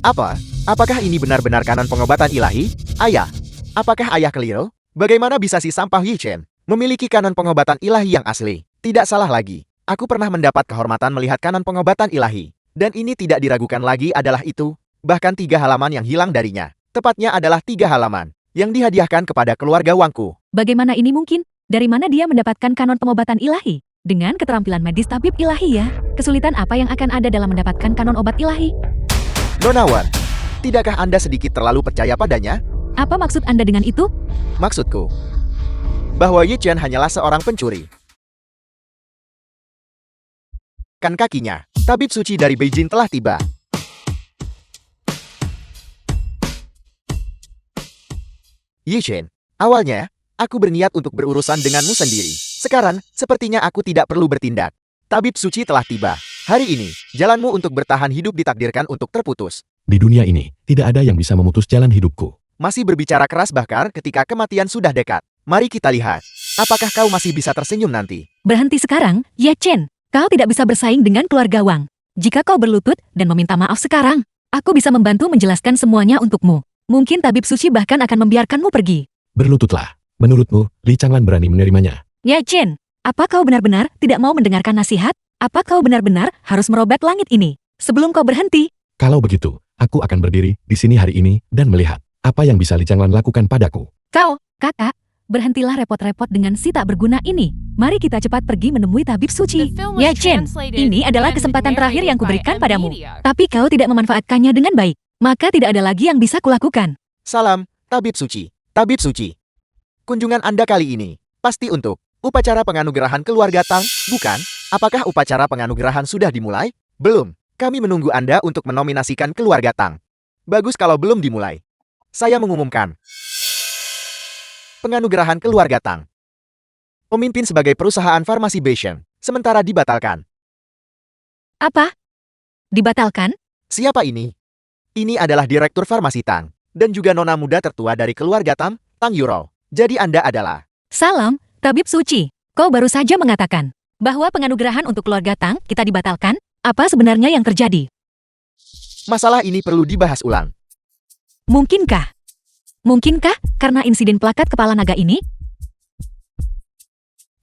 Speaker 1: Apa? Apakah ini benar-benar kanon pengobatan ilahi? Ayah. Apakah ayah keliru? Bagaimana bisa si sampah Yi Chen memiliki kanon pengobatan ilahi yang asli? Tidak salah lagi. Aku pernah mendapat kehormatan melihat kanon pengobatan ilahi. Dan ini tidak diragukan lagi adalah itu. Bahkan 3 halaman yang hilang darinya. Tepatnya adalah 3 halaman yang dihadiahkan kepada keluarga Wangku.
Speaker 3: Bagaimana ini mungkin? Dari mana dia mendapatkan kanon pengobatan ilahi? Dengan keterampilan medis tabib ilahi ya. Kesulitan apa yang akan ada dalam mendapatkan kanon obat ilahi?
Speaker 1: Nona Wan, tidakkah Anda sedikit terlalu percaya padanya?
Speaker 3: Apa maksud Anda dengan itu?
Speaker 1: Maksudku, bahwa Yi Chen hanyalah seorang pencuri. Kan kakinya, tabib suci dari Beijing telah tiba. Yi Chen, awalnya, aku berniat untuk berurusan denganmu sendiri. Sekarang, sepertinya aku tidak perlu bertindak. Tabib suci telah tiba. Hari ini, jalanmu untuk bertahan hidup ditakdirkan untuk terputus.
Speaker 2: Di dunia ini, tidak ada yang bisa memutus jalan hidupku.
Speaker 1: Masih berbicara keras bahkan ketika kematian sudah dekat. Mari kita lihat. Apakah kau masih bisa tersenyum nanti?
Speaker 3: Berhenti sekarang, Ye Chen. Kau tidak bisa bersaing dengan keluarga Wang. Jika kau berlutut dan meminta maaf sekarang, aku bisa membantu menjelaskan semuanya untukmu. Mungkin tabib suci bahkan akan membiarkanmu pergi.
Speaker 2: Berlututlah. Menurutmu, Li Changlan berani menerimanya?
Speaker 3: Ye Chen, apa kau benar-benar tidak mau mendengarkan nasihat? Apa kau benar-benar harus merobek langit ini? Sebelum kau berhenti.
Speaker 2: Kalau begitu, aku akan berdiri di sini hari ini dan melihat apa yang bisa Li Changlan lakukan padaku.
Speaker 3: Kau, kakak, berhentilah repot-repot dengan si tak berguna ini. Mari kita cepat pergi menemui tabib suci. Ye Chen, ini adalah kesempatan terakhir yang kuberikan padamu. Tapi kau tidak memanfaatkannya dengan baik. Maka tidak ada lagi yang bisa kulakukan.
Speaker 1: Salam, tabib suci. Tabib suci. Kunjungan Anda kali ini pasti untuk upacara penganugerahan keluarga Tang, bukan? Apakah upacara penganugerahan sudah dimulai? Belum. Kami menunggu Anda untuk menominasikan keluarga Tang. Bagus kalau belum dimulai. Saya mengumumkan. Penganugerahan keluarga Tang. Pemimpin sebagai perusahaan farmasi Beisheng, sementara dibatalkan.
Speaker 3: Apa? Dibatalkan?
Speaker 1: Siapa ini? Ini adalah Direktur Farmasi Tang, dan juga nona muda tertua dari keluarga Tang, Tang Yuro. Jadi Anda adalah...
Speaker 3: Salam, tabib suci. Kau baru saja mengatakan bahwa penganugerahan untuk keluarga Tang kita dibatalkan. Apa sebenarnya yang terjadi?
Speaker 1: Masalah ini perlu dibahas ulang.
Speaker 3: Mungkinkah? Mungkinkah karena insiden plakat kepala naga ini?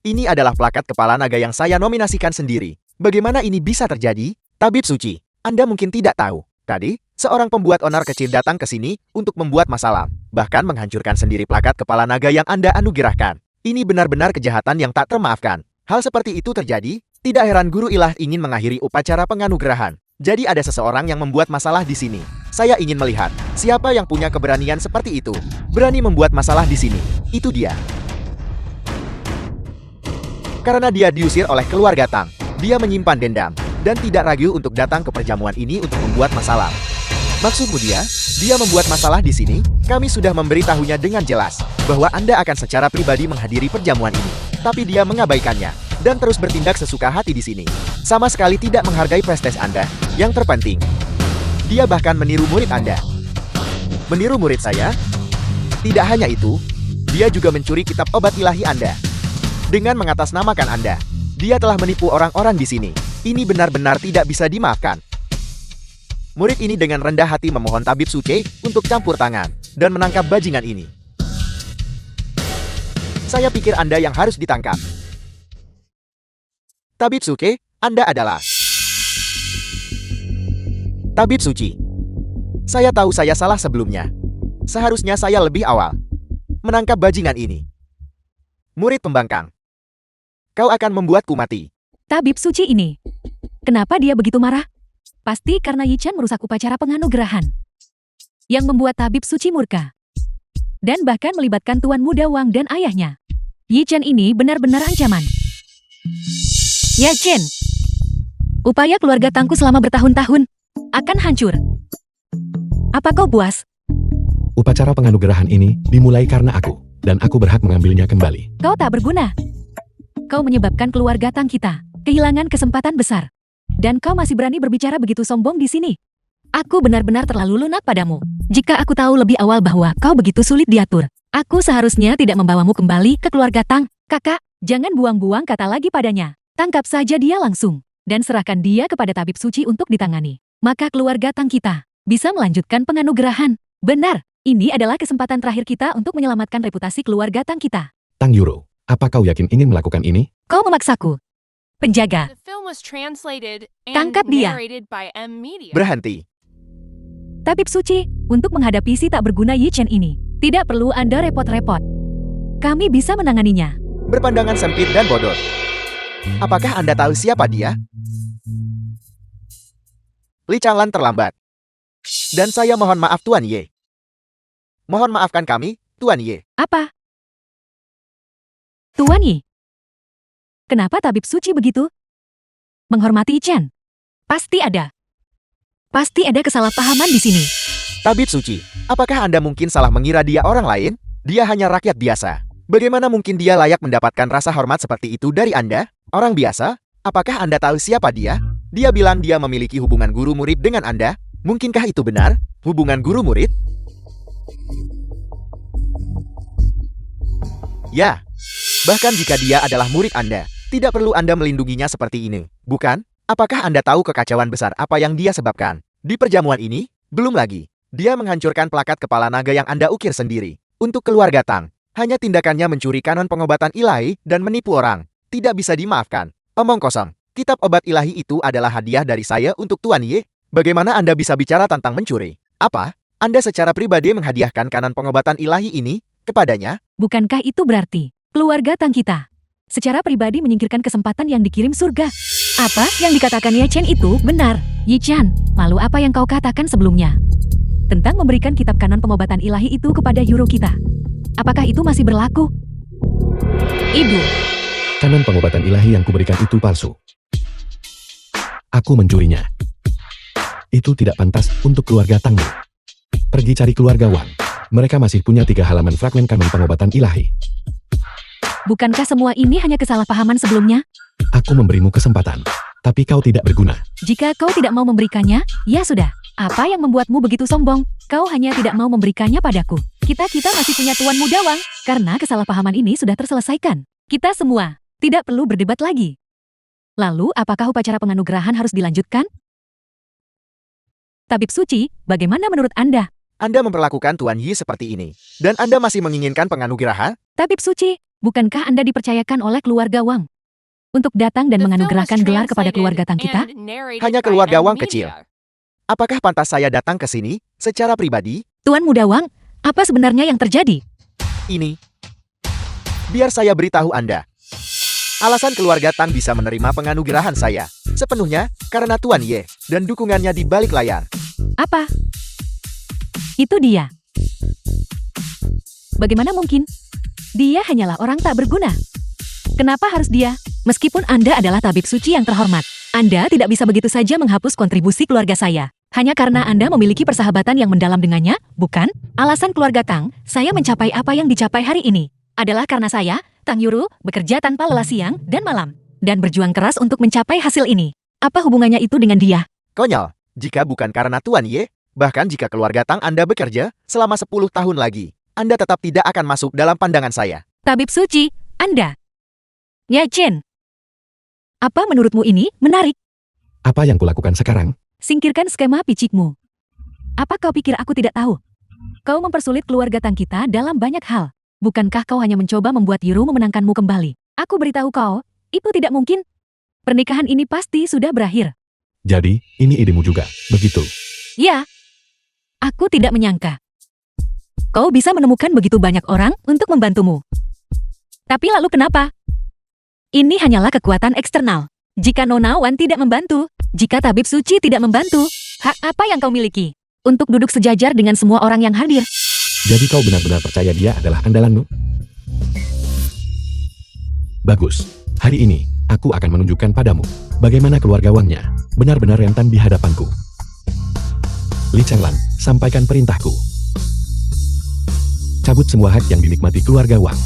Speaker 1: Ini adalah plakat kepala naga yang saya nominasikan sendiri. Bagaimana ini bisa terjadi? Tabib suci, Anda mungkin tidak tahu. Tadi, seorang pembuat onar kecil datang ke sini untuk membuat masalah. Bahkan menghancurkan sendiri plakat kepala naga yang Anda anugerahkan. Ini benar-benar kejahatan yang tak termaafkan. Hal seperti itu terjadi, tidak heran guru ilah ingin mengakhiri upacara penganugerahan. Jadi ada seseorang yang membuat masalah di sini. Saya ingin melihat siapa yang punya keberanian seperti itu. Berani membuat masalah di sini. Itu dia. Karena dia diusir oleh keluarga Tang, dia menyimpan dendam dan tidak ragu untuk datang ke perjamuan ini untuk membuat masalah. Maksudmu dia membuat masalah di sini? Kami sudah memberitahunya dengan jelas bahwa Anda akan secara pribadi menghadiri perjamuan ini. Tapi dia mengabaikannya dan terus bertindak sesuka hati di sini. Sama sekali tidak menghargai prestis Anda. Yang terpenting, dia bahkan meniru murid Anda. Meniru murid saya? Tidak hanya itu, dia juga mencuri kitab obat ilahi Anda. Dengan mengatasnamakan Anda, dia telah menipu orang-orang di sini. Ini benar-benar tidak bisa dimaafkan. Murid ini dengan rendah hati memohon tabib suci untuk campur tangan dan menangkap bajingan ini. Saya pikir Anda yang harus ditangkap. Tabib suci, Anda adalah tabib suci. Saya tahu saya salah sebelumnya. Seharusnya saya lebih awal menangkap bajingan ini. Murid pembangkang. Kau akan membuatku mati.
Speaker 3: Tabib suci ini. Kenapa dia begitu marah? Pasti karena Yi Chen merusak upacara penganugerahan. Yang membuat tabib suci murka. Dan bahkan melibatkan tuan muda Wang dan ayahnya. Yi Chen ini benar-benar ancaman. Ye Chen. Upaya keluarga Tangku selama bertahun-tahun akan hancur. Apa kau puas?
Speaker 2: Upacara penganugerahan ini dimulai karena aku, dan aku berhak mengambilnya kembali.
Speaker 3: Kau tak berguna. Kau menyebabkan keluarga Tang kita kehilangan kesempatan besar. Dan kau masih berani berbicara begitu sombong di sini. Aku benar-benar terlalu lunak padamu. Jika aku tahu lebih awal bahwa kau begitu sulit diatur, aku seharusnya tidak membawamu kembali ke keluarga Tang. Kakak, jangan buang-buang kata lagi padanya. Tangkap saja dia langsung, dan serahkan dia kepada tabib suci untuk ditangani. Maka keluarga Tang kita bisa melanjutkan penganugerahan. Benar, ini adalah kesempatan terakhir kita untuk menyelamatkan reputasi keluarga Tang kita.
Speaker 2: Tang Yuro, apa kau yakin ingin melakukan ini?
Speaker 3: Kau memaksaku. Penjaga,
Speaker 4: The film was translated and
Speaker 3: Tangkap dia.
Speaker 4: narrated by M Media.
Speaker 1: Berhenti.
Speaker 3: tabib suci, untuk menghadapi si tak berguna Yi Chen ini, tidak perlu Anda repot-repot. Kami bisa menanganinya.
Speaker 1: Berpandangan sempit dan bodoh. Apakah Anda tahu siapa dia? Li Changlan terlambat. Dan saya mohon maaf Tuan Ye. Mohon maafkan kami, Tuan Ye.
Speaker 3: Apa? Tuan Yi. Kenapa tabib suci begitu? Menghormati Yi Chen. Pasti ada kesalahpahaman di sini.
Speaker 1: Tabib Suci, apakah Anda mungkin salah mengira dia orang lain? Dia hanya rakyat biasa. Bagaimana mungkin dia layak mendapatkan rasa hormat seperti itu dari Anda? Orang biasa? Apakah Anda tahu siapa dia? Dia bilang dia memiliki hubungan guru-murid dengan Anda. Mungkinkah itu benar? Hubungan guru-murid? Ya. Bahkan jika dia adalah murid Anda, tidak perlu Anda melindunginya seperti ini, bukan? Apakah Anda tahu kekacauan besar apa yang dia sebabkan? Di perjamuan ini, belum lagi, dia menghancurkan plakat kepala naga yang Anda ukir sendiri. Untuk keluarga Tang, hanya tindakannya mencuri kanon pengobatan ilahi dan menipu orang. Tidak bisa dimaafkan. Omong kosong. Kitab obat ilahi itu adalah hadiah dari saya untuk Tuan Ye. Bagaimana Anda bisa bicara tentang mencuri? Apa? Anda secara pribadi menghadiahkan kanon pengobatan ilahi ini kepadanya?
Speaker 3: Bukankah itu berarti keluarga Tang kita secara pribadi menyingkirkan kesempatan yang dikirim surga? Apa yang dikatakan Ye Chen itu benar. Yi Chen, lalu apa yang kau katakan sebelumnya tentang memberikan kitab kanon pengobatan ilahi itu kepada Yuro kita? Apakah itu masih berlaku? Ibu,
Speaker 2: Kanon pengobatan ilahi yang kuberikan itu palsu. Aku mencurinya. Itu tidak pantas untuk keluarga Tangmu. Pergi cari keluarga Wang. Mereka masih punya 3 halaman fragmen kanon pengobatan ilahi.
Speaker 3: bukankah semua ini hanya kesalahpahaman sebelumnya?
Speaker 2: Aku memberimu kesempatan, tapi kau tidak berguna.
Speaker 3: Jika kau tidak mau memberikannya, ya sudah. Apa yang membuatmu begitu sombong? Kau hanya tidak mau memberikannya padaku. Kita masih punya Tuan Muda Wang. Karena kesalahpahaman ini sudah terselesaikan. Kita semua tidak perlu berdebat lagi. Lalu, apakah upacara penganugerahan harus dilanjutkan? Tabib Suci, bagaimana menurut Anda?
Speaker 1: Anda memperlakukan Tuan Yi seperti ini. Dan Anda masih menginginkan penganugerahan?
Speaker 3: Tabib Suci, bukankah Anda dipercayakan oleh keluarga Wang untuk datang dan
Speaker 4: The film was
Speaker 3: menganugerahkan gelar kepada
Speaker 4: translated
Speaker 3: keluarga Tang kita?
Speaker 4: and narrated
Speaker 1: Hanya
Speaker 4: by
Speaker 1: keluarga
Speaker 4: M
Speaker 1: Wang
Speaker 4: Media.
Speaker 1: kecil. Apakah pantas saya datang ke sini secara pribadi?
Speaker 3: Tuan Muda Wang, apa sebenarnya yang terjadi?
Speaker 1: Ini. Biar saya beritahu Anda. Alasan keluarga Tang bisa menerima penganugerahan saya sepenuhnya karena Tuan Ye dan dukungannya di balik layar.
Speaker 3: Apa? Itu dia. Bagaimana mungkin? Dia hanyalah orang tak berguna. Kenapa harus dia? Meskipun Anda adalah tabib suci yang terhormat, Anda tidak bisa begitu saja menghapus kontribusi keluarga saya. Hanya karena Anda memiliki persahabatan yang mendalam dengannya, bukan? Alasan keluarga Tang, saya mencapai apa yang dicapai hari ini, adalah karena saya, Tang Yuru, bekerja tanpa lelah siang dan malam, dan berjuang keras untuk mencapai hasil ini. Apa hubungannya itu dengan dia?
Speaker 1: Konyol, jika bukan karena Tuan Ye, bahkan jika keluarga Tang Anda bekerja selama 10 tahun lagi, Anda tetap tidak akan masuk dalam pandangan saya.
Speaker 3: Tabib suci, Anda. Ya Chen. Apa menurutmu ini menarik?
Speaker 2: Apa yang kulakukan sekarang?
Speaker 3: Singkirkan skema picikmu. Apa kau pikir aku tidak tahu? Kau mempersulit keluarga Tang kita dalam banyak hal. Bukankah kau hanya mencoba membuat Yuru memenangkanmu kembali? Aku beritahu kau, itu tidak mungkin. Pernikahan ini pasti sudah berakhir.
Speaker 2: Jadi, ini idemu juga, begitu?
Speaker 3: Ya. Aku tidak menyangka. Kau bisa menemukan begitu banyak orang untuk membantumu. Tapi lalu kenapa? Ini hanyalah kekuatan eksternal. Jika Nona Wan tidak membantu, jika tabib suci tidak membantu, hak apa yang kau miliki? Untuk duduk sejajar dengan semua orang yang hadir.
Speaker 2: Jadi kau benar-benar percaya dia adalah andalanmu? Bagus. Hari ini, aku akan menunjukkan padamu bagaimana keluarga Wangnya benar-benar rentan di hadapanku. Li Changlan, sampaikan perintahku. Cabut semua hak yang dinikmati keluarga Wang.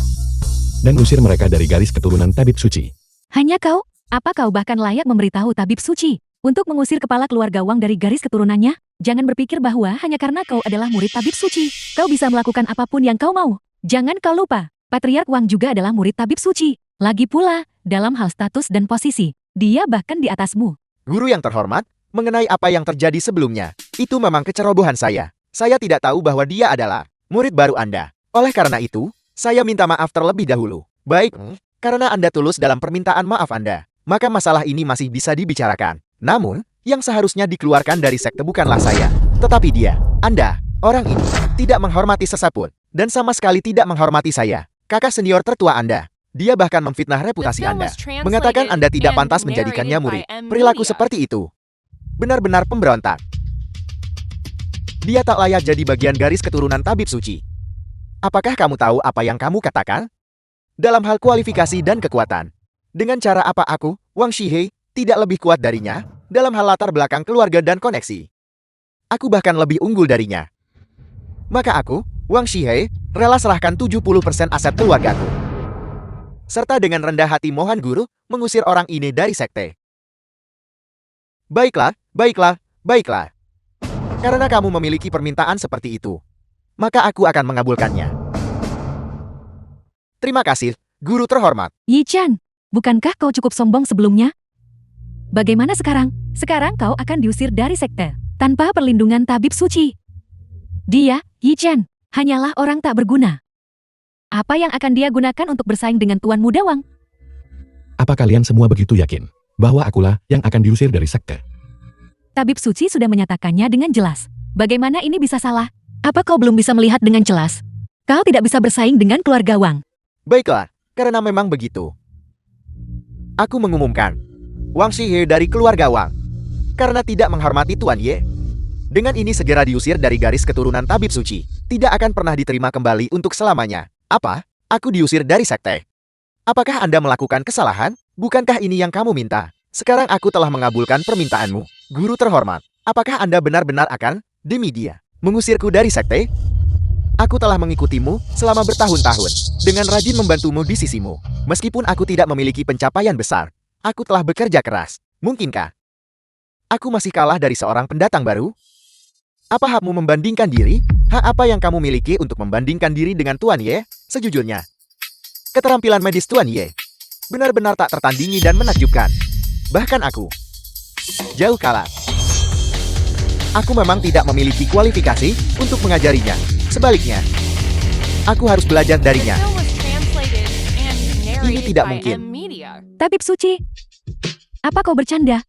Speaker 2: Dan usir mereka dari garis keturunan tabib suci.
Speaker 3: Hanya kau? Apa kau bahkan layak memberitahu tabib suci untuk mengusir kepala keluarga Wang dari garis keturunannya? Jangan berpikir bahwa hanya karena kau adalah murid tabib suci, kau bisa melakukan apapun yang kau mau. Jangan kau lupa, Patriark Wang juga adalah murid tabib suci. Lagi pula, dalam hal status dan posisi, dia bahkan di atasmu.
Speaker 1: Guru yang terhormat, Mengenai apa yang terjadi sebelumnya, itu memang kecerobohan saya. Saya tidak tahu bahwa dia adalah murid baru Anda. Oleh karena itu, saya minta maaf terlebih dahulu. Baik, karena Anda tulus dalam permintaan maaf Anda, maka masalah ini masih bisa dibicarakan. Namun, yang seharusnya dikeluarkan dari sekte bukanlah saya, tetapi dia, Anda, orang ini, tidak menghormati sesapun, dan sama sekali tidak menghormati saya, kakak senior tertua Anda. Dia bahkan memfitnah reputasi Anda, mengatakan Anda tidak pantas menjadikannya murid. Perilaku seperti itu benar-benar pemberontak. Dia tak layak jadi bagian garis keturunan tabib suci. Apakah kamu tahu apa yang kamu katakan? Dalam hal kualifikasi dan kekuatan. Dengan cara apa aku, Wang Shihei, tidak lebih kuat darinya, dalam hal latar belakang keluarga dan koneksi. Aku bahkan lebih unggul darinya. Maka aku, Wang Shihei, rela serahkan 70% aset keluargaku. Serta dengan rendah hati mohon guru, mengusir orang ini dari sekte. Baiklah, baiklah, baiklah. Karena kamu memiliki permintaan seperti itu, maka aku akan mengabulkannya. Terima kasih, guru terhormat.
Speaker 3: Yi Chan, bukankah kau cukup sombong sebelumnya? Bagaimana sekarang? Sekarang kau akan diusir dari sekte, tanpa perlindungan tabib suci. Dia, Yi Chan, hanyalah orang tak berguna. Apa yang akan dia gunakan untuk bersaing dengan Tuan Muda Wang?
Speaker 2: Apa kalian semua begitu yakin bahwa akulah yang akan diusir dari sekte?
Speaker 3: Tabib suci sudah menyatakannya dengan jelas. Bagaimana ini bisa salah? Apa kau belum bisa melihat dengan jelas? Kau tidak bisa bersaing dengan keluarga Wang.
Speaker 1: Baiklah, karena memang begitu. Aku mengumumkan, Wang Shihei dari keluarga Wang, karena tidak menghormati Tuan Ye. Dengan ini segera diusir dari garis keturunan tabib suci, tidak akan pernah diterima kembali untuk selamanya. Apa? Aku diusir dari sekte. Apakah Anda melakukan kesalahan? Bukankah ini yang kamu minta? Sekarang aku telah mengabulkan permintaanmu. Guru terhormat, apakah Anda benar-benar akan, demi dia, mengusirku dari sekte? Aku telah mengikutimu selama bertahun-tahun, dengan rajin membantumu di sisimu. Meskipun aku tidak memiliki pencapaian besar, aku telah bekerja keras. Mungkinkah aku masih kalah dari seorang pendatang baru? Apa hakmu membandingkan diri? Hak apa yang kamu miliki untuk membandingkan diri dengan Tuan Ye? Sejujurnya, keterampilan medis Tuan Ye benar-benar tak tertandingi dan menakjubkan. Bahkan aku jauh kalah. Aku memang tidak memiliki kualifikasi untuk mengajarinya. Sebaliknya, aku harus belajar darinya. Ini tidak mungkin.
Speaker 3: Tabib suci, apa kau bercanda?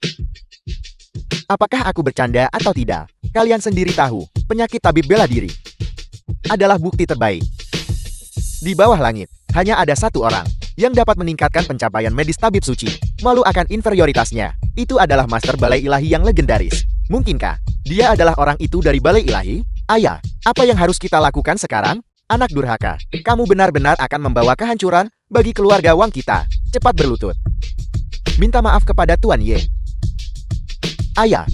Speaker 1: Apakah aku bercanda atau tidak? Kalian sendiri tahu, penyakit tabib bela diri adalah bukti terbaik. Di bawah langit, hanya ada satu orang yang dapat meningkatkan pencapaian medis tabib suci. Malu akan inferioritasnya. Itu adalah master balai ilahi yang legendaris. Mungkinkah dia adalah orang itu dari balai ilahi? Ayah, apa yang harus kita lakukan sekarang? Anak durhaka, kamu benar-benar akan membawa kehancuran bagi keluarga Wang kita. Cepat berlutut. Minta maaf kepada Tuan Ye. Ayah,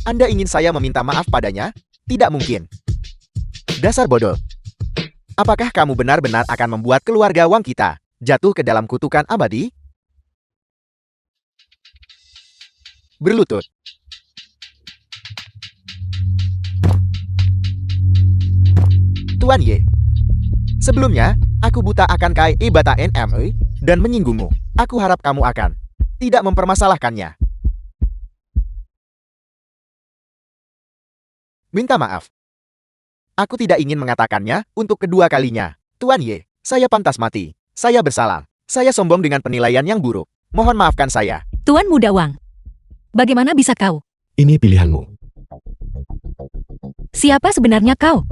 Speaker 1: Anda ingin saya meminta maaf padanya? Tidak mungkin. Dasar bodoh. Apakah kamu benar-benar akan membuat keluarga Wang kita jatuh ke dalam kutukan abadi? Berlutut. Tuan Ye. Sebelumnya, aku buta akan Kai Bata NME dan menyinggungmu. Aku harap kamu akan tidak mempermasalahkannya. Minta maaf. Aku tidak ingin mengatakannya untuk kedua kalinya. Tuan Ye, saya pantas mati. Saya bersalah. Saya sombong dengan penilaian yang buruk. Mohon maafkan saya.
Speaker 3: Tuan Muda Wang, bagaimana bisa kau?
Speaker 2: Ini pilihanmu.
Speaker 3: Siapa sebenarnya kau?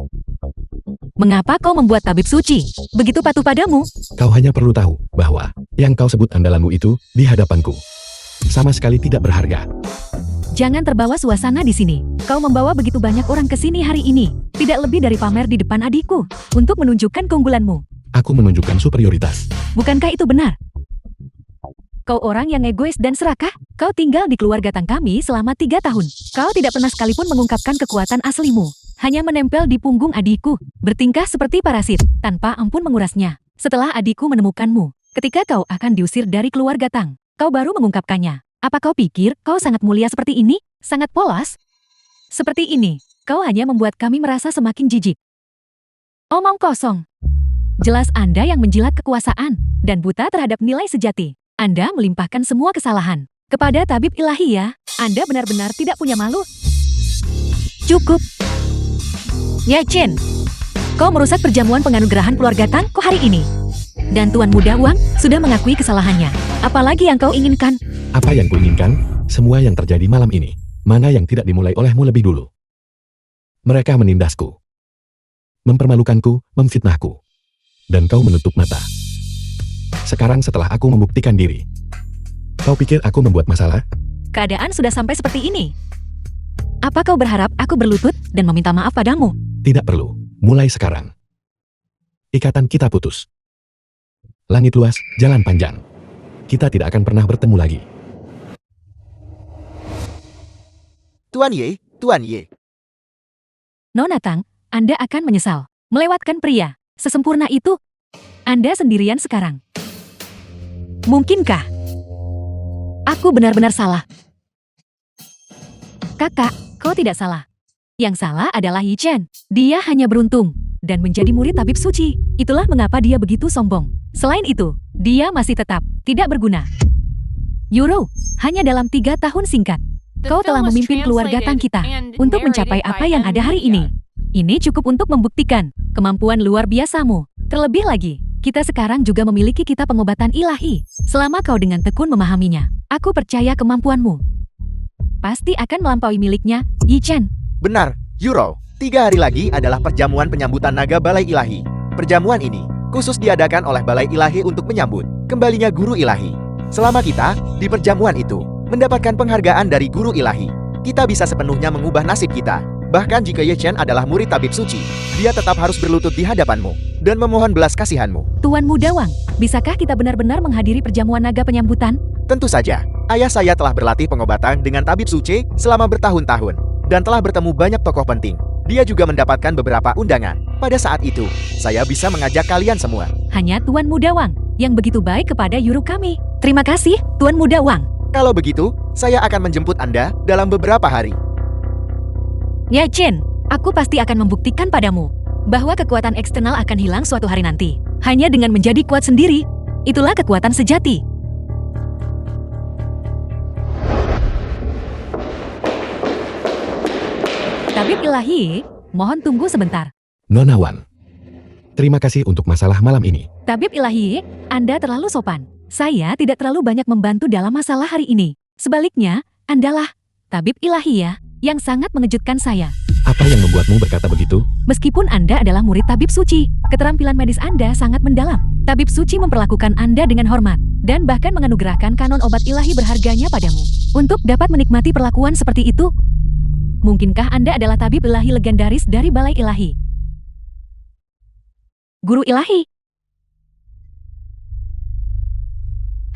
Speaker 3: Mengapa kau membuat tabib suci begitu patuh padamu?
Speaker 2: Kau hanya perlu tahu bahwa yang kau sebut andalanmu itu di hadapanku sama sekali tidak berharga.
Speaker 3: Jangan terbawa suasana di sini. Kau membawa begitu banyak orang ke sini hari ini. Tidak lebih dari pamer di depan adikku untuk menunjukkan keunggulanmu.
Speaker 2: Aku menunjukkan superioritas.
Speaker 3: Bukankah itu benar? Kau orang yang egois dan serakah. Kau tinggal di keluarga Tang kami selama 3 tahun. Kau tidak pernah sekalipun mengungkapkan kekuatan aslimu. Hanya menempel di punggung adikku. Bertingkah seperti parasit, tanpa ampun mengurasnya. Setelah adikku menemukanmu, ketika kau akan diusir dari keluarga Tang, kau baru mengungkapkannya. Apa kau pikir kau sangat mulia seperti ini? Sangat polos? Seperti ini, kau hanya membuat kami merasa semakin jijik. Omong kosong. Jelas Anda yang menjilat kekuasaan dan buta terhadap nilai sejati. Anda melimpahkan semua kesalahan kepada tabib ilahi ya. Anda benar-benar tidak punya malu. Cukup. Ye Chen, kau merusak perjamuan penganugerahan keluarga Tangko hari ini. Dan Tuan Muda Wang sudah mengakui kesalahannya. Apalagi yang kau inginkan?
Speaker 2: Apa yang kuinginkan? Semua yang terjadi malam ini. Mana yang tidak dimulai olehmu lebih dulu? Mereka menindasku, mempermalukanku, memfitnahku. Dan kau menutup mata. Sekarang setelah aku membuktikan diri, kau pikir aku membuat masalah?
Speaker 3: Keadaan sudah sampai seperti ini. Apa kau berharap aku berlutut dan meminta maaf padamu?
Speaker 2: Tidak perlu. Mulai sekarang, ikatan kita putus. Langit luas, jalan panjang. Kita tidak akan pernah bertemu lagi.
Speaker 1: Tuan Ye, Tuan Ye.
Speaker 3: Nona Tang, Anda akan menyesal. Melewatkan pria sesempurna itu. Anda sendirian sekarang. Mungkinkah aku benar-benar salah? Kakak, kau tidak salah. Yang salah adalah Yi Chen. Dia hanya beruntung dan menjadi murid tabib suci. Itulah mengapa dia begitu sombong. Selain itu, dia masih tetap tidak berguna. Yuro, hanya dalam 3 tahun singkat, kau telah memimpin keluarga Tang kita untuk mencapai apa yang ada hari ini. Ini cukup untuk membuktikan kemampuan luar biasamu. Terlebih lagi, kita sekarang juga memiliki kitab pengobatan ilahi. Selama kau dengan tekun memahaminya, aku percaya kemampuanmu pasti akan melampaui miliknya, Yi Chen.
Speaker 1: Benar, Yuro. 3 hari lagi adalah perjamuan penyambutan naga Balai Ilahi. Perjamuan ini khusus diadakan oleh Balai Ilahi untuk menyambut kembalinya Guru Ilahi. Selama kita di perjamuan itu mendapatkan penghargaan dari Guru Ilahi, kita bisa sepenuhnya mengubah nasib kita. Bahkan jika Ye Chen adalah murid tabib suci, dia tetap harus berlutut di hadapanmu dan memohon belas kasihanmu.
Speaker 3: Tuan Muda Wang, bisakah kita benar-benar menghadiri perjamuan naga penyambutan?
Speaker 1: Tentu saja, ayah saya telah berlatih pengobatan dengan tabib suci selama bertahun-tahun dan telah bertemu banyak tokoh penting. Dia juga mendapatkan beberapa undangan. Pada saat itu, saya bisa mengajak kalian semua.
Speaker 3: Hanya Tuan Muda Wang yang begitu baik kepada Yuru kami. Terima kasih, Tuan Muda Wang.
Speaker 1: Kalau begitu, saya akan menjemput Anda dalam beberapa hari.
Speaker 3: Ye Chen, aku pasti akan membuktikan padamu bahwa kekuatan eksternal akan hilang suatu hari nanti. Hanya dengan menjadi kuat sendiri, itulah kekuatan sejati. Tabib Ilahi, mohon tunggu sebentar.
Speaker 2: Nona Wan, terima kasih untuk masalah malam ini.
Speaker 3: Tabib Ilahi, Anda terlalu sopan. Saya tidak terlalu banyak membantu dalam masalah hari ini. Sebaliknya, Andalah Tabib Ilahi ya, yang sangat mengejutkan saya.
Speaker 2: Apa yang membuatmu berkata begitu?
Speaker 3: Meskipun Anda adalah murid tabib suci, keterampilan medis Anda sangat mendalam. Tabib suci memperlakukan Anda dengan hormat, dan bahkan menganugerahkan kanon obat ilahi berharganya padamu. Untuk dapat menikmati perlakuan seperti itu, mungkinkah Anda adalah tabib ilahi legendaris dari Balai Ilahi? Guru Ilahi?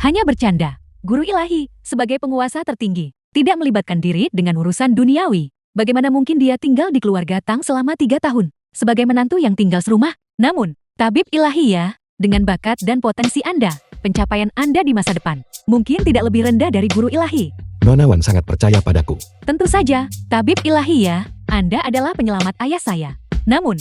Speaker 3: Hanya bercanda. Guru Ilahi, sebagai penguasa tertinggi, tidak melibatkan diri dengan urusan duniawi. Bagaimana mungkin dia tinggal di keluarga Tang selama 3 tahun, sebagai menantu yang tinggal serumah? Namun, Tabib Ilahi ya, dengan bakat dan potensi Anda, pencapaian Anda di masa depan, mungkin tidak lebih rendah dari Guru Ilahi.
Speaker 2: Nona Wan sangat percaya padaku.
Speaker 3: Tentu saja, Tabib Ilahi ya, Anda adalah penyelamat ayah saya. Namun,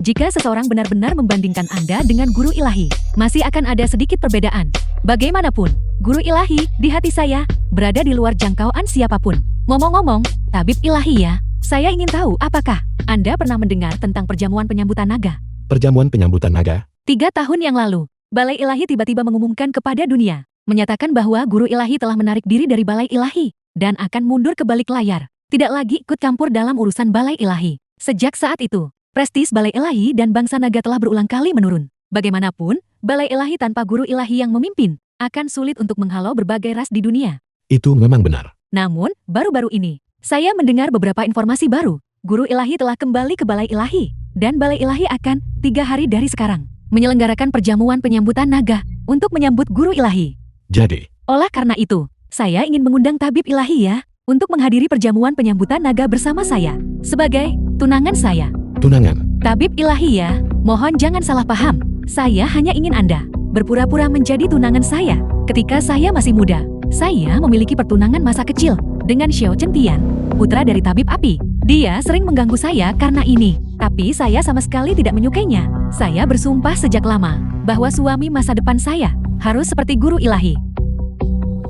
Speaker 3: jika seseorang benar-benar membandingkan Anda dengan Guru Ilahi, masih akan ada sedikit perbedaan. Bagaimanapun, Guru Ilahi di hati saya berada di luar jangkauan siapapun. Ngomong-ngomong, Tabib Ilahi ya, saya ingin tahu apakah Anda pernah mendengar tentang perjamuan penyambutan naga?
Speaker 2: Perjamuan penyambutan naga?
Speaker 3: 3 tahun yang lalu, Balai Ilahi tiba-tiba mengumumkan kepada dunia, menyatakan bahwa Guru Ilahi telah menarik diri dari Balai Ilahi dan akan mundur ke balik layar, tidak lagi ikut campur dalam urusan Balai Ilahi. Sejak saat itu, prestis Balai Ilahi dan bangsa naga telah berulang kali menurun. Bagaimanapun, Balai Ilahi tanpa Guru Ilahi yang memimpin akan sulit untuk menghalau berbagai ras di dunia.
Speaker 2: Itu memang benar.
Speaker 3: Namun, baru-baru ini, saya mendengar beberapa informasi baru. Guru Ilahi telah kembali ke Balai Ilahi, dan Balai Ilahi akan 3 hari dari sekarang menyelenggarakan perjamuan penyambutan naga untuk menyambut Guru Ilahi.
Speaker 2: Jadi,
Speaker 3: Oleh karena itu, saya ingin mengundang Tabib Ilahi ya, untuk menghadiri perjamuan penyambutan naga bersama saya, sebagai tunangan saya.
Speaker 2: tunangan.
Speaker 3: Tabib Ilahi ya, mohon jangan salah paham. Saya hanya ingin Anda berpura-pura menjadi tunangan saya. Ketika saya masih muda, saya memiliki pertunangan masa kecil dengan Xiao Chentian, putra dari Tabib Api. Dia sering mengganggu saya karena ini, tapi saya sama sekali tidak menyukainya. Saya bersumpah sejak lama bahwa suami masa depan saya harus seperti Guru Ilahi,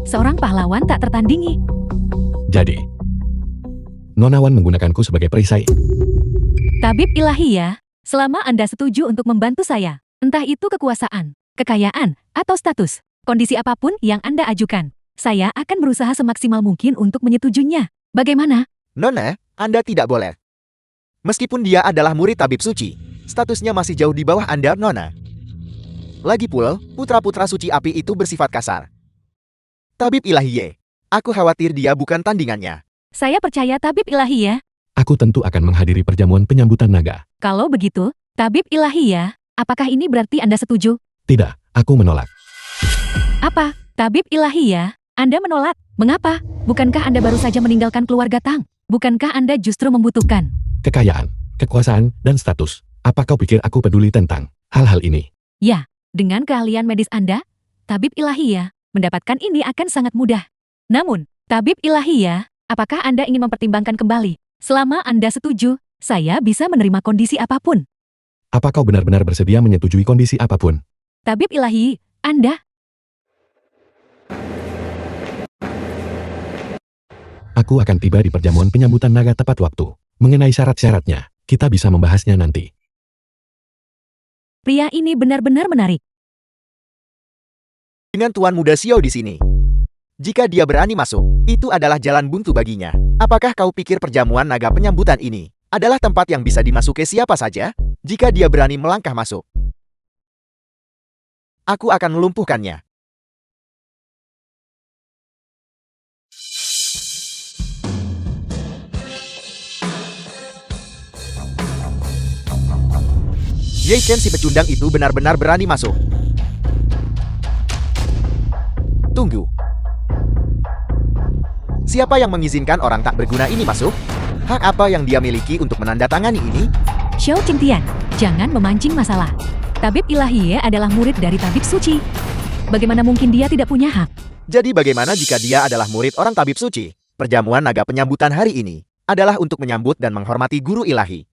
Speaker 3: seorang pahlawan tak tertandingi.
Speaker 2: Jadi, Nonawan menggunakanku sebagai perisai.
Speaker 3: Tabib ilahi ya, selama Anda setuju untuk membantu saya, entah itu kekuasaan, kekayaan, atau status, kondisi apapun yang Anda ajukan, saya akan berusaha semaksimal mungkin untuk menyetujuinya. Bagaimana?
Speaker 1: Nona, Anda tidak boleh. Meskipun dia adalah murid tabib suci, statusnya masih jauh di bawah Anda, Nona. Lagi pula, putra-putra suci api itu bersifat kasar. Tabib ilahi ye, aku khawatir dia bukan tandingannya.
Speaker 3: Saya percaya tabib ilahi ya.
Speaker 2: Aku tentu akan menghadiri perjamuan penyambutan naga.
Speaker 3: Kalau begitu, tabib ilahi ya, apakah ini berarti Anda setuju?
Speaker 2: Tidak, aku menolak.
Speaker 3: Apa? Tabib ilahi ya, Anda menolak? Mengapa? Bukankah Anda baru saja meninggalkan keluarga Tang? Bukankah Anda justru membutuhkan
Speaker 2: Kekayaan, kekuasaan, dan status. Apa kau pikir aku peduli tentang hal-hal ini?
Speaker 3: Ya, dengan keahlian medis Anda, tabib ilahi ya, mendapatkan ini akan sangat mudah. Namun, tabib ilahi ya, apakah Anda ingin mempertimbangkan kembali? Selama Anda setuju, saya bisa menerima kondisi apapun.
Speaker 2: Apa kau benar-benar bersedia menyetujui kondisi apapun?
Speaker 3: Tabib ilahi, Anda,
Speaker 2: Aku akan tiba di perjamuan penyambutan naga tepat waktu. Mengenai syarat-syaratnya, kita bisa membahasnya nanti.
Speaker 3: pria ini benar-benar menarik.
Speaker 1: Dengan Tuan Muda Xiao di sini. Jika dia berani masuk, itu adalah jalan buntu baginya. Apakah kau pikir perjamuan naga penyambutan ini adalah tempat yang bisa dimasuki siapa saja? Jika dia berani melangkah masuk, aku akan melumpuhkannya. Ye Chen si pecundang itu benar-benar berani masuk. Tunggu. Siapa yang mengizinkan orang tak berguna ini masuk? Hak apa yang dia miliki untuk menandatangani ini?
Speaker 3: Xiao Qingtian, jangan memancing masalah. Tabib ilahi adalah murid dari tabib suci. Bagaimana mungkin dia tidak punya hak?
Speaker 1: Jadi bagaimana jika dia adalah murid orang tabib suci? Perjamuan naga penyambutan hari ini adalah untuk menyambut dan menghormati guru ilahi.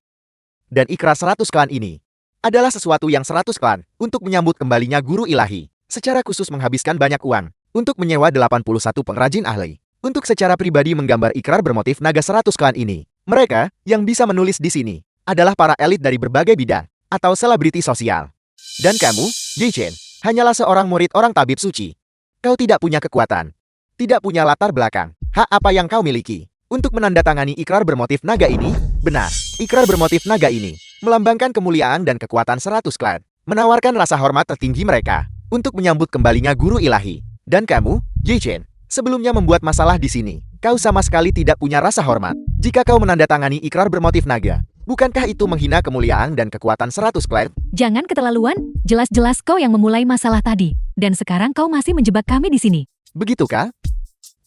Speaker 1: Dan ikrar 100 klan ini adalah sesuatu yang 100 klan untuk menyambut kembalinya guru ilahi. Secara khusus menghabiskan banyak uang untuk menyewa 81 pengrajin ahli. Untuk secara pribadi menggambar ikrar bermotif naga 100 klan ini. Mereka yang bisa menulis di sini adalah para elit dari berbagai bidang atau selebriti sosial. Dan kamu, Ye Chen, hanyalah seorang murid orang tabib suci. Kau tidak punya kekuatan, tidak punya latar belakang. Hak apa yang kau miliki untuk menandatangani ikrar bermotif naga ini? Benar, ikrar bermotif naga ini melambangkan kemuliaan dan kekuatan 100 klan, menawarkan rasa hormat tertinggi mereka untuk menyambut kembalinya guru ilahi. Dan kamu, Ye Chen, sebelumnya membuat masalah di sini. Kau sama sekali tidak punya rasa hormat jika kau menandatangani ikrar bermotif naga. Bukankah itu menghina kemuliaan dan kekuatan 100 klan?
Speaker 3: Jangan keterlaluan, jelas-jelas kau yang memulai masalah tadi. Dan sekarang kau masih menjebak kami di sini.
Speaker 1: Begitukah?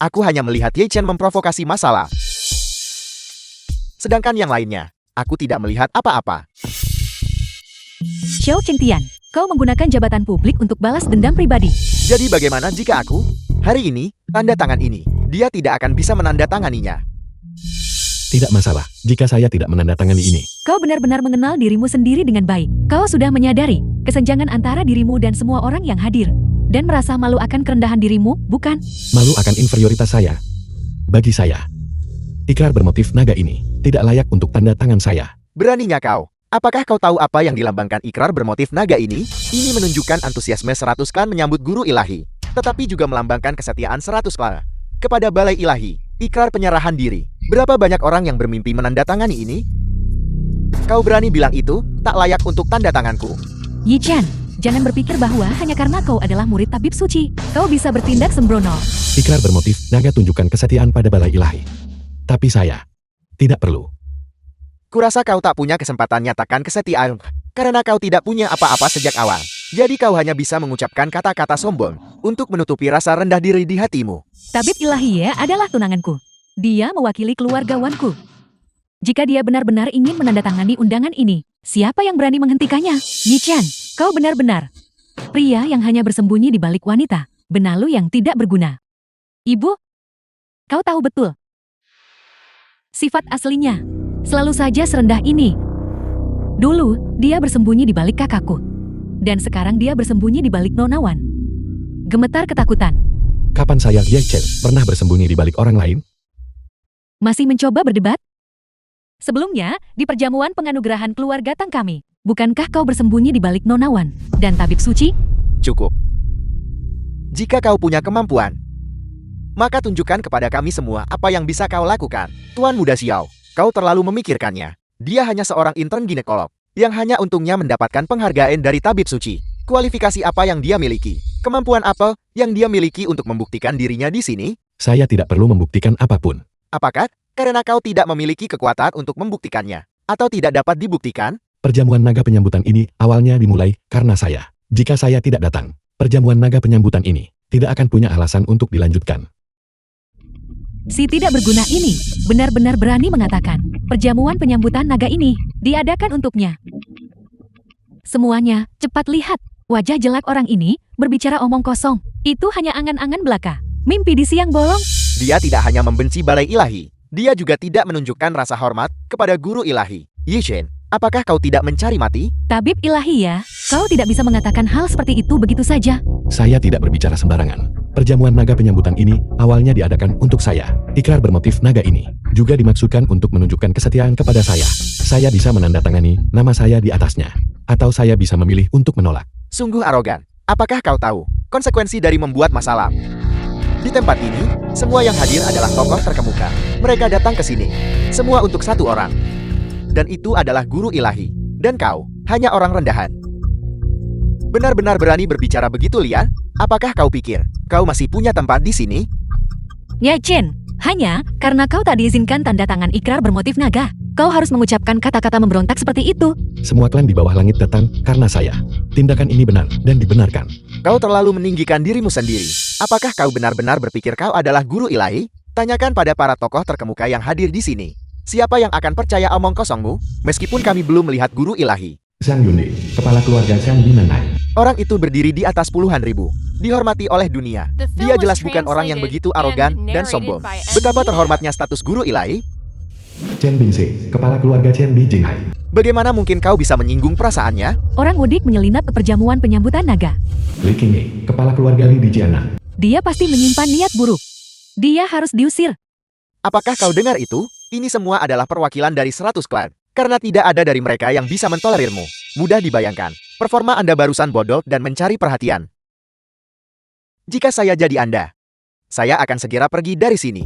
Speaker 1: Aku hanya melihat Ye Chen memprovokasi masalah. Sedangkan yang lainnya, aku tidak melihat apa-apa.
Speaker 3: Xiao Qingtian, kau menggunakan jabatan publik untuk balas dendam pribadi.
Speaker 1: Jadi bagaimana jika aku, hari ini, tanda tangan ini, dia tidak akan bisa menandatanganinya.
Speaker 2: Tidak masalah, jika saya tidak menandatangani ini.
Speaker 3: Kau benar-benar mengenal dirimu sendiri dengan baik. Kau sudah menyadari kesenjangan antara dirimu dan semua orang yang hadir. Dan merasa malu akan kerendahan dirimu, bukan?
Speaker 2: Malu akan inferioritas saya. Bagi saya, ikrar bermotif naga ini tidak layak untuk tanda tangan saya.
Speaker 1: Beraninya kau. Apakah kau tahu apa yang dilambangkan ikrar bermotif naga ini? Ini menunjukkan antusiasme 100 klan menyambut guru ilahi. Tetapi juga melambangkan kesetiaan 100 klan kepada balai ilahi. Ikrar penyerahan diri. Berapa banyak orang yang bermimpi menandatangani ini? Kau berani bilang itu tak layak untuk tanda tanganku.
Speaker 3: Ye Chen, jangan berpikir bahwa hanya karena kau adalah murid tabib suci, kau bisa bertindak sembrono.
Speaker 2: Ikrar bermotif naga tunjukkan kesetiaan pada balai ilahi. Tapi saya tidak perlu.
Speaker 1: Kurasa kau tak punya kesempatan nyatakan kesetiaan karena kau tidak punya apa-apa sejak awal. Jadi kau hanya bisa mengucapkan kata-kata sombong untuk menutupi rasa rendah diri di hatimu.
Speaker 3: Tabib ilahi adalah tunanganku. Dia mewakili keluargawanku. Jika dia benar-benar ingin menandatangani undangan ini, siapa yang berani menghentikannya? Ye Chen, kau benar-benar pria yang hanya bersembunyi di balik wanita, benalu yang tidak berguna. Ibu, kau tahu betul sifat aslinya selalu saja serendah ini. Dulu, dia bersembunyi di balik kakakku. Dan sekarang dia bersembunyi di balik Nonawan. Gemetar ketakutan.
Speaker 2: Kapan saya, Ye Chen, pernah bersembunyi di balik orang lain?
Speaker 3: Masih mencoba berdebat? Sebelumnya, di perjamuan penganugerahan keluarga Tang kami, bukankah kau bersembunyi di balik Nona Wan dan tabib suci?
Speaker 1: Cukup. Jika kau punya kemampuan, maka tunjukkan kepada kami semua apa yang bisa kau lakukan. Tuan Muda Xiao, kau terlalu memikirkannya. Dia hanya seorang intern ginekolog, yang hanya untungnya mendapatkan penghargaan dari tabib suci. Kualifikasi apa yang dia miliki? Kemampuan apa yang dia miliki untuk membuktikan dirinya di sini?
Speaker 2: Saya tidak perlu membuktikan apapun.
Speaker 1: Apakah karena kau tidak memiliki kekuatan untuk membuktikannya? Atau tidak dapat dibuktikan?
Speaker 2: Perjamuan naga penyambutan ini awalnya dimulai karena saya. Jika saya tidak datang, perjamuan naga penyambutan ini tidak akan punya alasan untuk dilanjutkan.
Speaker 3: Si tidak berguna ini benar-benar berani mengatakan perjamuan penyambutan naga ini diadakan untuknya. Semuanya, cepat lihat. Wajah jelek orang ini berbicara omong kosong. Itu hanya angan-angan belaka. Mimpi di siang bolong.
Speaker 1: Dia tidak hanya membenci balai ilahi, dia juga tidak menunjukkan rasa hormat kepada guru ilahi. Yi Shen, apakah kau tidak mencari mati?
Speaker 3: Tabib ilahi ya, kau tidak bisa mengatakan hal seperti itu begitu saja.
Speaker 2: Saya tidak berbicara sembarangan. Perjamuan naga penyambutan ini awalnya diadakan untuk saya. Ikrar bermotif naga ini juga dimaksudkan untuk menunjukkan kesetiaan kepada saya. Saya bisa menandatangani nama saya di atasnya. Atau saya bisa memilih untuk menolak.
Speaker 1: Sungguh arogan. Apakah kau tahu konsekuensi dari membuat masalah? Di tempat ini, semua yang hadir adalah tokoh terkemuka. Mereka datang ke sini, semua untuk satu orang. Dan itu adalah guru ilahi. Dan kau, hanya orang rendahan. Benar-benar berani berbicara begitu, Lian? Apakah kau pikir kau masih punya tempat di sini?
Speaker 3: Ya Chen, hanya karena kau tak diizinkan tanda tangan ikrar bermotif naga, kau harus mengucapkan kata-kata memberontak seperti itu.
Speaker 2: Semua klan di bawah langit datang karena saya. Tindakan ini benar dan dibenarkan.
Speaker 1: Kau terlalu meninggikan dirimu sendiri. Apakah kau benar-benar berpikir kau adalah guru ilahi? Tanyakan pada para tokoh terkemuka yang hadir di sini. Siapa yang akan percaya omong kosongmu? Meskipun kami belum melihat guru ilahi.
Speaker 2: Zhang Yunde, kepala keluarga Zhang Binanai.
Speaker 1: Orang itu berdiri di atas puluhan ribu. Dihormati oleh dunia. Dia jelas bukan orang yang begitu arogan dan sombong. Betapa terhormatnya status guru ilahi.
Speaker 2: Chen Bingse, kepala keluarga Chen Bi Jinghai.
Speaker 1: Bagaimana mungkin kau bisa menyinggung perasaannya?
Speaker 3: Orang mudik menyelinap ke perjamuan penyambutan naga.
Speaker 2: Li Qingye, kepala keluarga Li Dijianan.
Speaker 3: Dia pasti menyimpan niat buruk. Dia harus diusir.
Speaker 1: Apakah kau dengar itu? Ini semua adalah perwakilan dari 100 klan. Karena tidak ada dari mereka yang bisa mentolerirmu. Mudah dibayangkan. Performa Anda barusan bodoh dan mencari perhatian. Jika saya jadi Anda, saya akan segera pergi dari sini.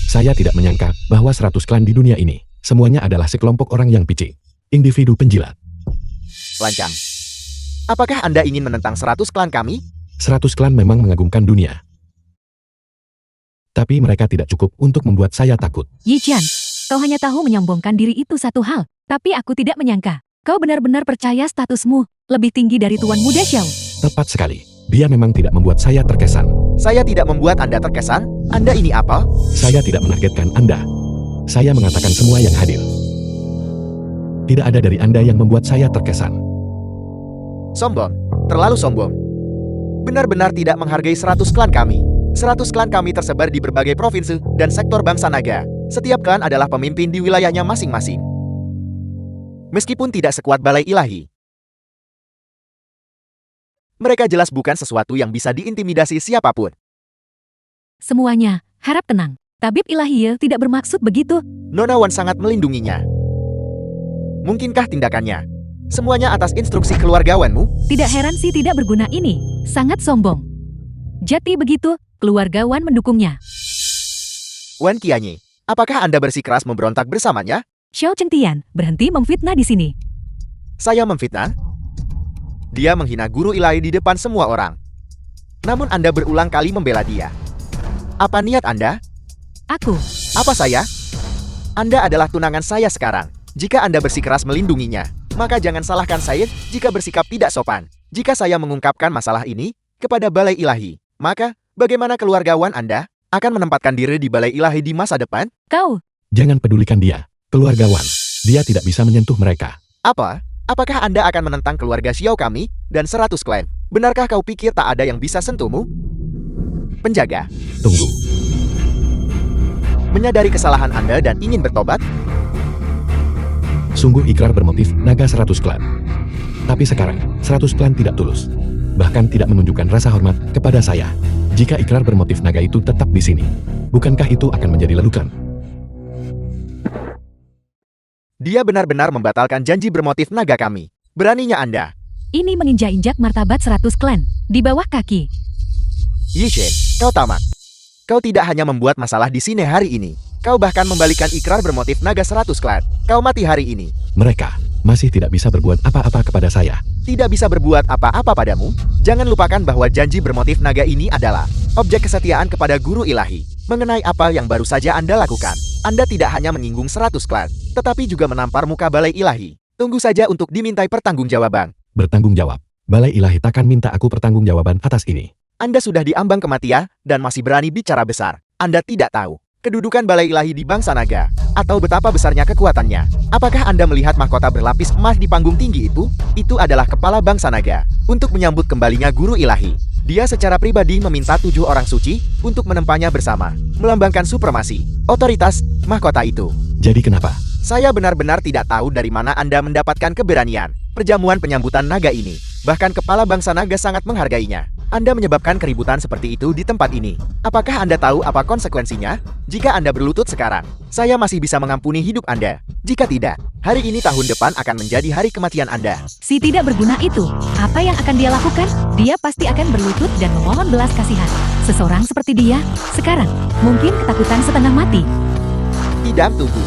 Speaker 2: Saya tidak menyangka bahwa 100 klan di dunia ini semuanya adalah sekelompok orang yang picik. Individu penjilat.
Speaker 1: Lancang. Apakah Anda ingin menentang 100 klan kami?
Speaker 2: 100 klan memang mengagumkan dunia. Tapi mereka tidak cukup untuk membuat saya takut.
Speaker 3: Yi Qian, kau hanya tahu menyombongkan diri itu satu hal. Tapi aku tidak menyangka. Kau benar-benar percaya statusmu lebih tinggi dari Tuan Muda Xiao.
Speaker 2: Tepat sekali. Dia memang tidak membuat saya terkesan.
Speaker 1: Saya tidak membuat Anda terkesan? Anda ini apa?
Speaker 2: Saya tidak menargetkan Anda. Saya mengatakan semua yang hadir. Tidak ada dari Anda yang membuat saya terkesan.
Speaker 1: Sombong. Terlalu sombong. Benar-benar tidak menghargai 100 klan kami. 100 klan kami tersebar di berbagai provinsi dan sektor bangsa naga. Setiap klan adalah pemimpin di wilayahnya masing-masing. Meskipun tidak sekuat balai ilahi, mereka jelas bukan sesuatu yang bisa diintimidasi siapapun.
Speaker 3: Semuanya, harap tenang. Tabib ilahi tidak bermaksud begitu.
Speaker 1: Nona Wan sangat melindunginya. Mungkinkah tindakannya semuanya atas instruksi keluargawanmu?
Speaker 3: Tidak heran si tidak berguna ini. Sangat sombong. Jati begitu, keluargawan mendukungnya.
Speaker 1: Wan Qianye, apakah Anda bersikeras memberontak bersamanya?
Speaker 3: Xiao Chengtian, berhenti memfitnah di sini.
Speaker 1: Saya memfitnah? Dia menghina guru ilahi di depan semua orang. Namun Anda berulang kali membela dia. Apa niat Anda?
Speaker 3: Aku.
Speaker 1: Apa saya? Anda adalah tunangan saya sekarang. Jika Anda bersikeras melindunginya, maka jangan salahkan saya jika bersikap tidak sopan. Jika saya mengungkapkan masalah ini kepada balai ilahi, maka bagaimana keluargawan Anda akan menempatkan diri di balai ilahi di masa depan?
Speaker 3: Kau.
Speaker 2: Jangan pedulikan dia, keluargawan. Dia tidak bisa menyentuh mereka.
Speaker 1: Apa? Apakah Anda akan menentang keluarga Xiao kami dan 100 klan? Benarkah kau pikir tak ada yang bisa sentuhmu? Penjaga.
Speaker 2: Tunggu.
Speaker 1: Menyadari kesalahan Anda dan ingin bertobat?
Speaker 2: Sungguh ikrar bermotif naga 100 klan. Tapi sekarang, 100 klan tidak tulus. Bahkan tidak menunjukkan rasa hormat kepada saya. Jika ikrar bermotif naga itu tetap di sini, bukankah itu akan menjadi lelukan?
Speaker 1: Dia benar-benar membatalkan janji bermotif naga kami. Beraninya Anda.
Speaker 3: Ini menginjak-injak martabat 100 klan. Di bawah kaki.
Speaker 1: Yi Shen, kau tamak. Kau tidak hanya membuat masalah di sini hari ini. Kau bahkan membalikan ikrar bermotif naga 100 klan. Kau mati hari ini.
Speaker 2: Mereka masih tidak bisa berbuat apa-apa kepada saya.
Speaker 1: Tidak bisa berbuat apa-apa padamu? Jangan lupakan bahwa janji bermotif naga ini adalah objek kesetiaan kepada guru ilahi. Mengenai apa yang baru saja Anda lakukan, Anda tidak hanya menyinggung 100 klan, tetapi juga menampar muka balai ilahi. Tunggu saja untuk dimintai pertanggungjawaban.
Speaker 2: Bertanggung jawab. Balai ilahi takkan minta aku pertanggungjawaban atas ini.
Speaker 1: Anda sudah diambang kematian dan masih berani bicara besar. Anda tidak tahu kedudukan balai ilahi di bangsa naga, atau betapa besarnya kekuatannya. Apakah Anda melihat mahkota berlapis emas di panggung tinggi itu? Itu adalah kepala bangsa naga. Untuk menyambut kembalinya guru ilahi, dia secara pribadi meminta 7 orang suci untuk menempanya bersama, melambangkan supremasi, otoritas, mahkota itu.
Speaker 2: Jadi kenapa?
Speaker 1: Saya benar-benar tidak tahu dari mana Anda mendapatkan keberanian perjamuan penyambutan naga ini. Bahkan kepala bangsa naga sangat menghargainya. Anda menyebabkan keributan seperti itu di tempat ini. Apakah Anda tahu apa konsekuensinya? Jika Anda berlutut sekarang, saya masih bisa mengampuni hidup Anda. Jika tidak, hari ini tahun depan akan menjadi hari kematian Anda.
Speaker 3: Si tidak berguna itu, apa yang akan dia lakukan? Dia pasti akan berlutut dan memohon belas kasihan. Seseorang seperti dia, sekarang, mungkin ketakutan setengah mati.
Speaker 1: Tidak, tunggu.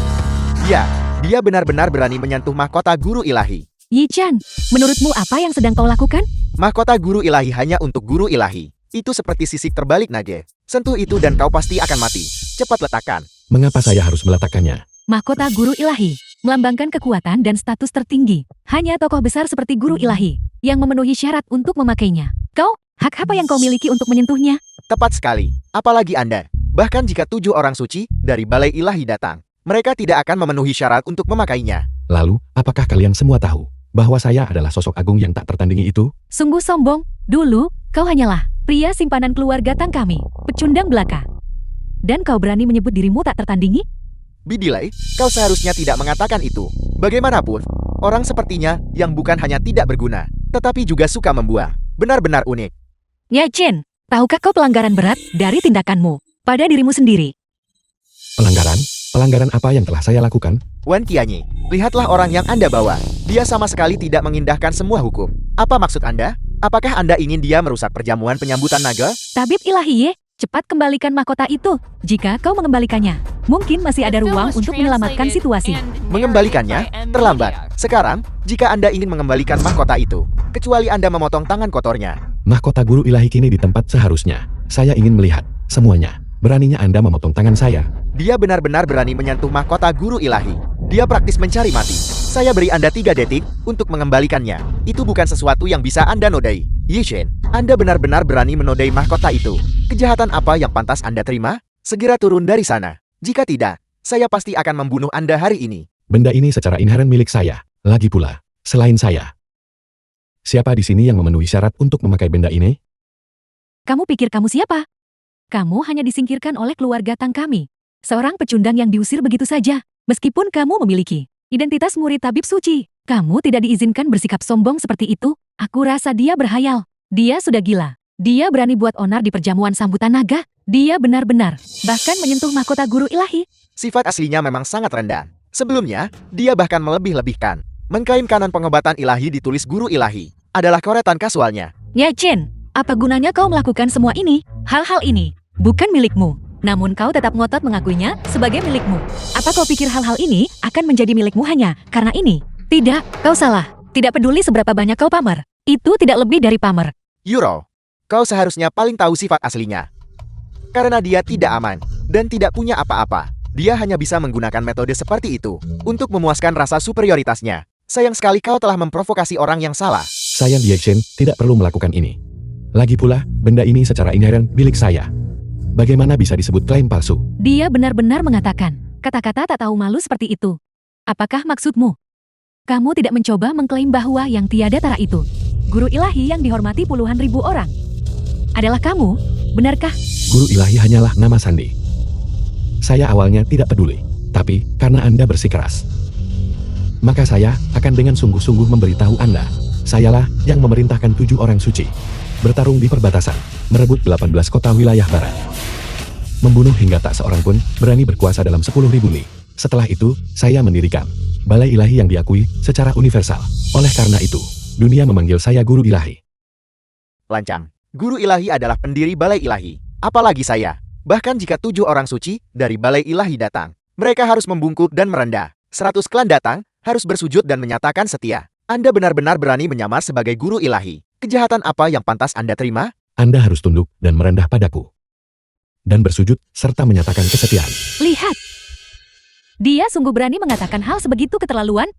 Speaker 1: Ya, dia benar-benar berani menyentuh mahkota guru ilahi.
Speaker 3: Yi Chan, menurutmu apa yang sedang kau lakukan?
Speaker 1: Mahkota guru ilahi hanya untuk guru ilahi. Itu seperti sisik terbalik naga. Sentuh itu dan kau pasti akan mati. Cepat letakkan.
Speaker 2: Mengapa saya harus meletakkannya?
Speaker 3: Mahkota guru ilahi, melambangkan kekuatan dan status tertinggi. Hanya tokoh besar seperti guru ilahi, yang memenuhi syarat untuk memakainya. Kau, hak apa yang kau miliki untuk menyentuhnya?
Speaker 1: Tepat sekali. Apalagi Anda. Bahkan jika 7 orang suci dari balai ilahi datang, mereka tidak akan memenuhi syarat untuk memakainya.
Speaker 2: Lalu, apakah kalian semua tahu bahwa saya adalah sosok agung yang tak tertandingi itu?
Speaker 3: Sungguh sombong. Dulu, kau hanyalah pria simpanan keluarga Tang kami, pecundang belaka. Dan kau berani menyebut dirimu tak tertandingi?
Speaker 1: Bidilai, kau seharusnya tidak mengatakan itu. Bagaimanapun, orang sepertinya yang bukan hanya tidak berguna, tetapi juga suka membuang. Benar-benar unik.
Speaker 3: Ya Chen, tahukah kau pelanggaran berat dari tindakanmu pada dirimu sendiri?
Speaker 2: Pelanggaran? Pelanggaran apa yang telah saya lakukan?
Speaker 1: Wan Qianyi, lihatlah orang yang Anda bawa. Dia sama sekali tidak mengindahkan semua hukum. Apa maksud Anda? Apakah Anda ingin dia merusak perjamuan penyambutan naga?
Speaker 3: Tabib ilahi, cepat kembalikan mahkota itu. Jika kau mengembalikannya, mungkin masih ada ruang untuk menyelamatkan situasi.
Speaker 1: Mengembalikannya? Terlambat. Sekarang, jika Anda ingin mengembalikan mahkota itu, kecuali Anda memotong tangan kotornya.
Speaker 2: Mahkota guru ilahi kini di tempat seharusnya. Saya ingin melihat semuanya. Beraninya Anda memotong tangan saya.
Speaker 1: Dia benar-benar berani menyentuh mahkota guru ilahi. Dia praktis mencari mati. Saya beri Anda 3 detik untuk mengembalikannya. Itu bukan sesuatu yang bisa Anda nodai. Yi Shen, Anda benar-benar berani menodai mahkota itu. Kejahatan apa yang pantas Anda terima? Segera turun dari sana. Jika tidak, saya pasti akan membunuh Anda hari ini.
Speaker 2: Benda ini secara inheren milik saya. Lagi pula, selain saya. Siapa di sini yang memenuhi syarat untuk memakai benda ini?
Speaker 3: Kamu pikir kamu siapa? Kamu hanya disingkirkan oleh keluarga Tang kami. Seorang pecundang yang diusir begitu saja. Meskipun kamu memiliki identitas murid tabib suci, kamu tidak diizinkan bersikap sombong seperti itu. Aku rasa dia berhayal. Dia sudah gila. Dia berani buat onar di perjamuan sambutan naga. Dia benar-benar bahkan menyentuh mahkota guru ilahi.
Speaker 1: Sifat aslinya memang sangat rendah. Sebelumnya, dia bahkan melebih-lebihkan. Mengklaim kanan pengobatan ilahi ditulis guru ilahi adalah coretan kasualnya.
Speaker 3: Ya Chen, apa gunanya kau melakukan semua ini? Hal-hal ini bukan milikmu. Namun kau tetap ngotot mengakuinya sebagai milikmu. Apa kau pikir hal-hal ini akan menjadi milikmu hanya karena ini? Tidak, kau salah. Tidak peduli seberapa banyak kau pamer. Itu tidak lebih dari pamer.
Speaker 1: Yuro, kau seharusnya paling tahu sifat aslinya. Karena dia tidak aman dan tidak punya apa-apa. Dia hanya bisa menggunakan metode seperti itu untuk memuaskan rasa superioritasnya. Sayang sekali kau telah memprovokasi orang yang salah.
Speaker 2: Saya Yi Shen tidak perlu melakukan ini. Lagi pula, benda ini secara inheren milik saya. Bagaimana bisa disebut klaim palsu?
Speaker 3: Dia benar-benar mengatakan kata-kata tak tahu malu seperti itu. Apakah maksudmu? Kamu tidak mencoba mengklaim bahwa yang tiada tara itu, guru ilahi yang dihormati puluhan ribu orang, adalah kamu? Benarkah?
Speaker 2: Guru ilahi hanyalah nama sandi. Saya awalnya tidak peduli, tapi karena Anda bersikeras, maka saya akan dengan sungguh-sungguh memberitahu Anda. Sayalah yang memerintahkan 7 orang suci bertarung di perbatasan, merebut 18 kota wilayah barat. Membunuh hingga tak seorang pun berani berkuasa dalam 10.000 li. Setelah itu, saya mendirikan balai ilahi yang diakui secara universal. Oleh karena itu, dunia memanggil saya guru ilahi.
Speaker 1: Lancang. Guru ilahi adalah pendiri balai ilahi. Apalagi saya. Bahkan jika 7 orang suci dari balai ilahi datang, mereka harus membungkuk dan merendah. 100 klan datang, harus bersujud dan menyatakan setia. Anda benar-benar berani menyamar sebagai guru ilahi. Kejahatan apa yang pantas Anda terima?
Speaker 2: Anda harus tunduk dan merendah padaku. Dan bersujud serta menyatakan kesetiaan.
Speaker 3: Lihat. Dia sungguh berani mengatakan hal sebegitu keterlaluan.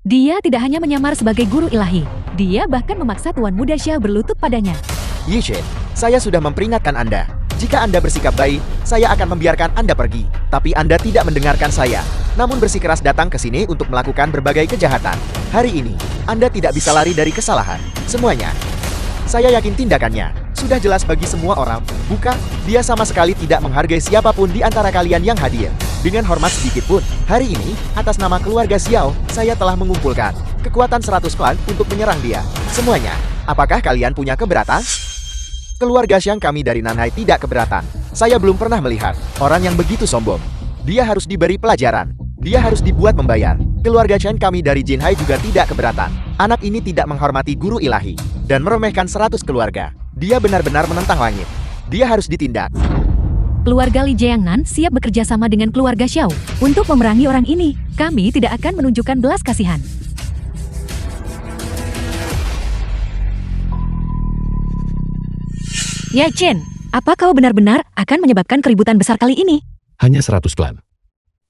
Speaker 3: Dia tidak hanya menyamar sebagai guru ilahi. Dia bahkan memaksa Tuan Muda Xiao berlutut padanya.
Speaker 1: Yi Shen, saya sudah memperingatkan Anda. Jika Anda bersikap baik, saya akan membiarkan Anda pergi. Tapi Anda tidak mendengarkan saya. Namun bersikeras datang ke sini untuk melakukan berbagai kejahatan. Hari ini, Anda tidak bisa lari dari kesalahan. Semuanya. Saya yakin tindakannya sudah jelas bagi semua orang, bukan? Dia sama sekali tidak menghargai siapapun di antara kalian yang hadir. Dengan hormat sedikit pun, hari ini, atas nama keluarga Xiao, saya telah mengumpulkan kekuatan 100 klan untuk menyerang dia. Semuanya, apakah kalian punya keberatan? Keluarga Xiang kami dari Nanhai tidak keberatan. Saya belum pernah melihat orang yang begitu sombong. Dia harus diberi pelajaran. Dia harus dibuat membayar. Keluarga Chen kami dari Jinhai juga tidak keberatan. Anak ini tidak menghormati guru ilahi dan meremehkan 100 keluarga. Dia benar-benar menentang langit. Dia harus ditindak.
Speaker 3: Keluarga Li Jiangnan siap bekerja sama dengan keluarga Xiao untuk memerangi orang ini. Kami tidak akan menunjukkan belas kasihan. Ya Chen, apa kau benar-benar akan menyebabkan keributan besar kali ini?
Speaker 2: Hanya 100 klan.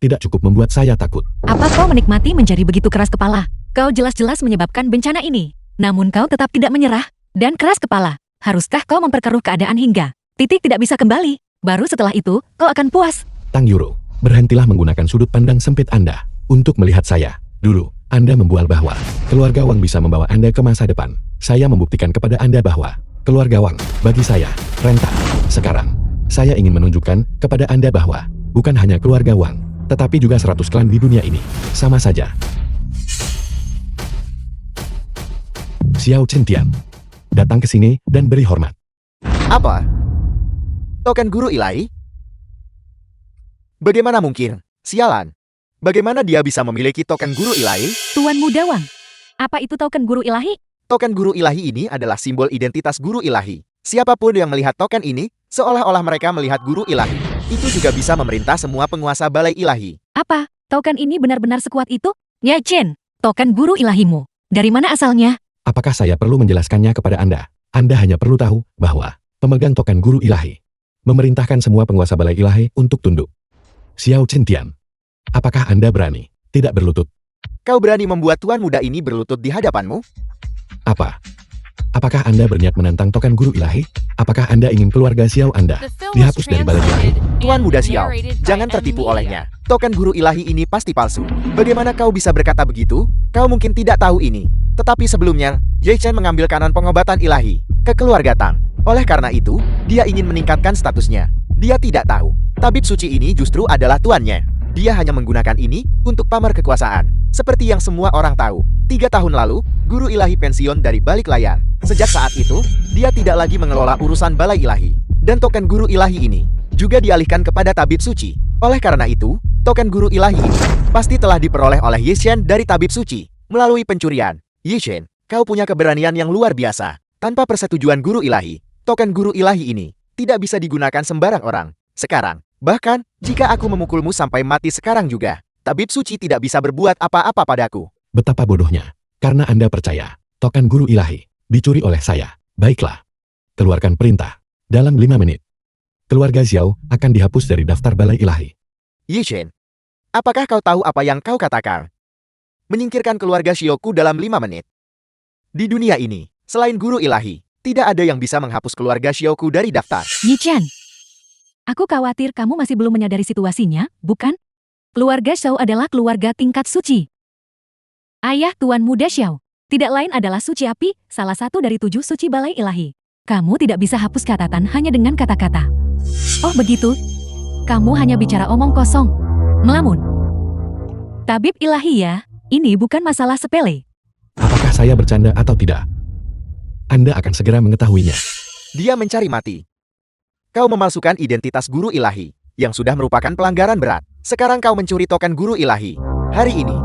Speaker 2: Tidak cukup membuat saya takut.
Speaker 3: Apa kau menikmati menjadi begitu keras kepala? Kau jelas-jelas menyebabkan bencana ini. Namun kau tetap tidak menyerah dan keras kepala. Haruskah kau memperkeruh keadaan hingga titik tidak bisa kembali? Baru setelah itu, kau akan puas.
Speaker 2: Tang Yuro, berhentilah menggunakan sudut pandang sempit Anda untuk melihat saya. Dulu, Anda membual bahwa keluarga Wang bisa membawa Anda ke masa depan. Saya membuktikan kepada Anda bahwa keluarga Wang, bagi saya, rentan. Sekarang, saya ingin menunjukkan kepada Anda bahwa bukan hanya keluarga Wang, tetapi juga 100 klan di dunia ini. Sama saja. Xiao Centian, datang ke sini dan beri hormat.
Speaker 1: Apa? Token guru ilahi? Bagaimana mungkin? Sialan. Bagaimana dia bisa memiliki token guru ilahi?
Speaker 3: Tuan Muda Wang, apa itu token guru ilahi?
Speaker 1: Token guru ilahi ini adalah simbol identitas guru ilahi. Siapapun yang melihat token ini, seolah-olah mereka melihat guru ilahi. Itu juga bisa memerintah semua penguasa balai ilahi.
Speaker 3: Apa? Token ini benar-benar sekuat itu? Ya Chen, token guru ilahimu. Dari mana asalnya?
Speaker 2: Apakah saya perlu menjelaskannya kepada Anda? Anda hanya perlu tahu bahwa pemegang token guru ilahi memerintahkan semua penguasa balai ilahi untuk tunduk. Xiao Centian, apakah Anda berani tidak berlutut?
Speaker 1: Kau berani membuat tuan muda ini berlutut di hadapanmu?
Speaker 2: Apa? Apakah Anda berniat menantang token guru ilahi? Apakah Anda ingin keluarga Xiao Anda
Speaker 4: The film was
Speaker 2: dihapus dari balai ilahi?
Speaker 4: translated
Speaker 1: Tuan
Speaker 4: and
Speaker 1: muda Xiao,
Speaker 4: narrated by
Speaker 1: jangan
Speaker 4: M.
Speaker 1: tertipu
Speaker 4: Media.
Speaker 1: olehnya. Token guru ilahi ini pasti palsu. Bagaimana kau bisa berkata begitu? Kau mungkin tidak tahu ini. Tetapi sebelumnya, Ye Chen mengambil kanan pengobatan ilahi ke keluarga Tang. Oleh karena itu, dia ingin meningkatkan statusnya. Dia tidak tahu, tabib suci ini justru adalah tuannya. Dia hanya menggunakan ini untuk pamer kekuasaan. Seperti yang semua orang tahu, 3 tahun lalu, guru ilahi pensiun dari balik layar. Sejak saat itu, dia tidak lagi mengelola urusan balai ilahi. Dan token guru ilahi ini juga dialihkan kepada tabib suci. Oleh karena itu, token guru ilahi ini pasti telah diperoleh oleh Ye Chen dari tabib suci melalui pencurian. Ye Chen, kau punya keberanian yang luar biasa. Tanpa persetujuan guru ilahi, token guru ilahi ini tidak bisa digunakan sembarang orang. Sekarang, bahkan jika aku memukulmu sampai mati sekarang juga, tabib suci tidak bisa berbuat apa-apa padaku.
Speaker 2: Betapa bodohnya. Karena Anda percaya, token guru ilahi dicuri oleh saya. Baiklah. Keluarkan perintah. Dalam 5 menit. Keluarga Xiao akan dihapus dari daftar balai ilahi.
Speaker 1: Ye Chen, apakah kau tahu apa yang kau katakan? Menyingkirkan keluarga Xiaoku dalam 5 menit. Di dunia ini, selain guru ilahi, tidak ada yang bisa menghapus keluarga Xiaoku dari daftar.
Speaker 3: Yi Chen, aku khawatir kamu masih belum menyadari situasinya, bukan? Keluarga Xiao adalah keluarga tingkat suci. Ayah Tuan Muda Xiao tidak lain adalah Suci Api, salah satu dari 7 suci balai ilahi. Kamu tidak bisa hapus catatan hanya dengan kata-kata. Oh begitu? Kamu hanya bicara omong kosong. Melamun. Tabib ilahi ya, ini bukan masalah sepele.
Speaker 2: Apakah saya bercanda atau tidak? Anda akan segera mengetahuinya.
Speaker 1: Dia mencari mati. Kau memalsukan identitas guru ilahi, yang sudah merupakan pelanggaran berat. Sekarang kau mencuri token guru ilahi. Hari ini.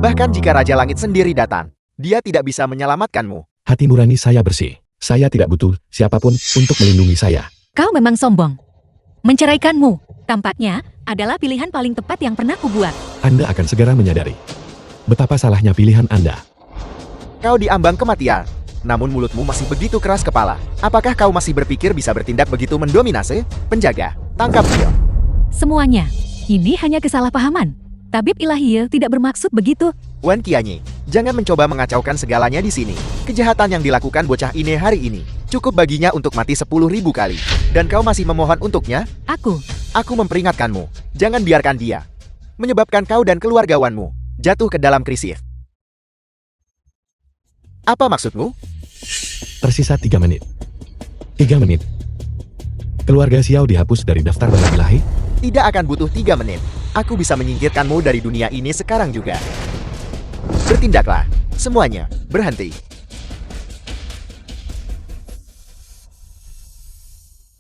Speaker 1: Bahkan jika Raja Langit sendiri datang, dia tidak bisa menyelamatkanmu.
Speaker 2: Hati nurani saya bersih. Saya tidak butuh siapapun untuk melindungi saya.
Speaker 3: Kau memang sombong. Menceraikanmu, tampaknya, adalah pilihan paling tepat yang pernah kubuat.
Speaker 2: Anda akan segera menyadari betapa salahnya pilihan Anda.
Speaker 1: Kau diambang kematian. Namun mulutmu masih begitu keras kepala. Apakah kau masih berpikir bisa bertindak begitu mendominasi? Penjaga, tangkap dia.
Speaker 3: Semuanya, ini hanya kesalahpahaman. Tabib Ilahi tidak bermaksud begitu.
Speaker 1: Wan Qianyi, jangan mencoba mengacaukan segalanya di sini. Kejahatan yang dilakukan bocah ini hari ini cukup baginya untuk mati 10.000 kali. Dan kau masih memohon untuknya? Aku memperingatkanmu, jangan biarkan dia menyebabkan kau dan keluargawanmu jatuh ke dalam krisis. Apa maksudmu?
Speaker 2: Tersisa 3 menit. 3 menit. Keluarga Xiao dihapus dari daftar bala ilahi?
Speaker 1: Tidak akan butuh 3 menit. Aku bisa menyingkirkanmu dari dunia ini sekarang juga. Bertindaklah. Semuanya, berhenti.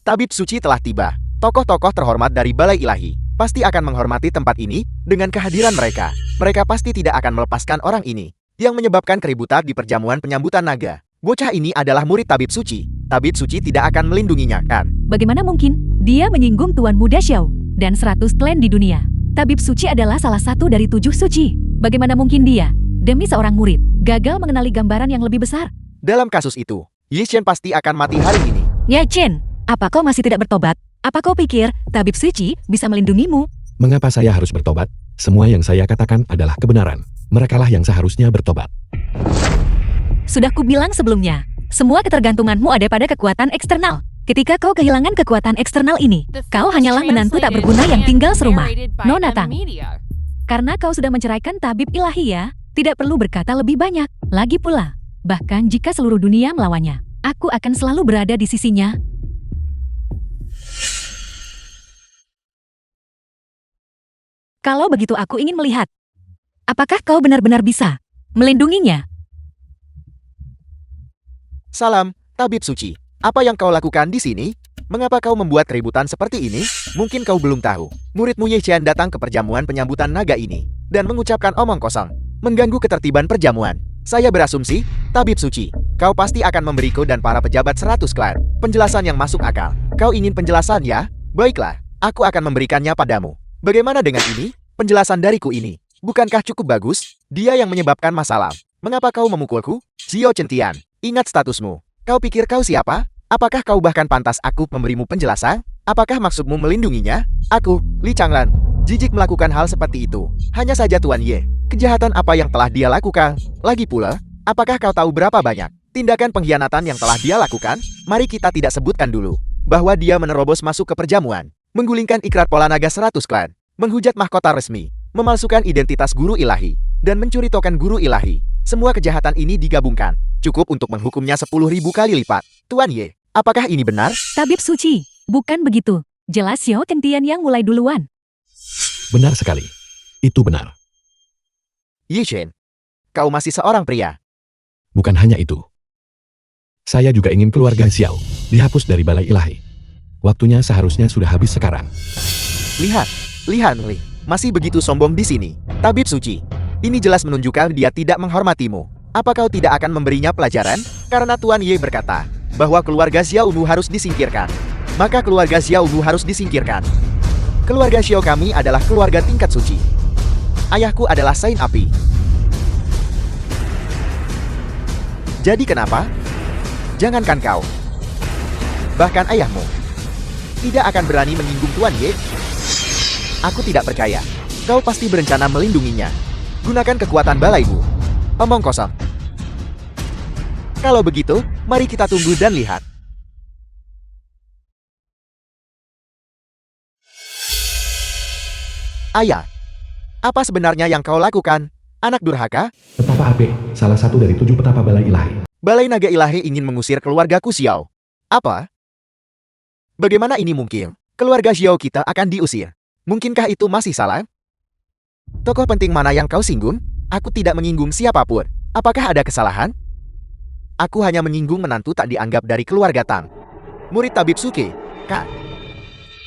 Speaker 1: Tabib suci telah tiba. Tokoh-tokoh terhormat dari Balai Ilahi pasti akan menghormati tempat ini dengan kehadiran mereka. Mereka pasti tidak akan melepaskan orang ini yang menyebabkan keributan di perjamuan penyambutan naga. Bocah ini adalah murid Tabib Suci. Tabib Suci tidak akan melindunginya, kan?
Speaker 3: Bagaimana mungkin? Dia menyinggung Tuan Muda Xiao dan 100 klan di dunia. Tabib Suci adalah salah satu dari 7 suci. Bagaimana mungkin dia, demi seorang murid, gagal mengenali gambaran yang lebih besar?
Speaker 1: Dalam kasus itu, Ye Chen pasti akan mati hari ini.
Speaker 3: Ye Chen, apa kau masih tidak bertobat? Apa kau pikir Tabib Suci bisa melindungimu?
Speaker 2: Mengapa saya harus bertobat? Semua yang saya katakan adalah kebenaran. Merekalah yang seharusnya bertobat.
Speaker 3: Sudah kubilang sebelumnya, semua ketergantunganmu ada pada kekuatan eksternal. Ketika kau kehilangan kekuatan eksternal ini, kau hanyalah menantu tak berguna yang tinggal serumah. Nona Tang, karena kau sudah menceraikan Tabib Ilahi ya, tidak perlu berkata lebih banyak. Lagi pula, bahkan jika seluruh dunia melawannya, aku akan selalu berada di sisinya. Kalau begitu aku ingin melihat, apakah kau benar-benar bisa melindunginya?
Speaker 1: Salam, Tabib Suci. Apa yang kau lakukan di sini? Mengapa kau membuat keributan seperti ini? Mungkin kau belum tahu. Muridmu Ye Chen datang ke perjamuan penyambutan naga ini dan mengucapkan omong kosong, mengganggu ketertiban perjamuan. Saya berasumsi, Tabib Suci, kau pasti akan memberiku dan para pejabat 100 klan penjelasan yang masuk akal. Kau ingin penjelasan ya? Baiklah, aku akan memberikannya padamu. Bagaimana dengan ini? Penjelasan dariku ini, bukankah cukup bagus? Dia yang menyebabkan masalah. Mengapa kau memukulku? Xiao Chentian, ingat statusmu. Kau pikir kau siapa? Apakah kau bahkan pantas aku memberimu penjelasan? Apakah maksudmu melindunginya? Aku, Li Changlan, jijik melakukan hal seperti itu. Hanya saja Tuan Ye, kejahatan apa yang telah dia lakukan? Lagi pula, apakah kau tahu berapa banyak tindakan pengkhianatan yang telah dia lakukan? Mari kita tidak sebutkan dulu bahwa dia menerobos masuk ke perjamuan, menggulingkan ikrar pola naga 100 klan, menghujat mahkota resmi, memalsukan identitas guru ilahi, dan mencuri token guru ilahi. Semua kejahatan ini digabungkan, cukup untuk menghukumnya 10.000 kali lipat. Tuan Ye, apakah ini benar?
Speaker 3: Tabib Suci, bukan begitu. Jelas Xiao Chentian yang mulai duluan.
Speaker 2: Benar sekali. Itu benar.
Speaker 1: Ye Chen, kau masih seorang pria.
Speaker 2: Bukan hanya itu. Saya juga ingin keluarga Xiao dihapus dari Balai Ilahi. Waktunya seharusnya sudah habis sekarang.
Speaker 1: Lihat, Li, masih begitu sombong di sini. Tabib Suci, ini jelas menunjukkan dia tidak menghormatimu. Apa kau tidak akan memberinya pelajaran? Karena Tuan Ye berkata bahwa keluarga Xiao Unu harus disingkirkan. Maka keluarga Xiao Unu harus disingkirkan. Keluarga Xiao kami adalah keluarga tingkat suci. Ayahku adalah Saint Api. Jadi kenapa? Jangankan kau, bahkan ayahmu tidak akan berani menyinggung Tuan Ye. Aku tidak percaya. Kau pasti berencana melindunginya. Gunakan kekuatan balaimu. Omong kosong. Kalau begitu, mari kita tunggu dan lihat. Ayah, apa sebenarnya yang kau lakukan, anak durhaka?
Speaker 2: Petapa Ape, salah satu dari 7 petapa Balai Ilahi.
Speaker 1: Balai Naga Ilahi ingin mengusir keluargaku Xiao. Apa? Bagaimana ini mungkin? Keluarga Xiao kita akan diusir. Mungkinkah itu masih salah? Tokoh penting mana yang kau singgung? Aku tidak menyinggung siapapun. Apakah ada kesalahan? Aku hanya menyinggung menantu tak dianggap dari keluarga Tang. Murid tabib Suke, Kak.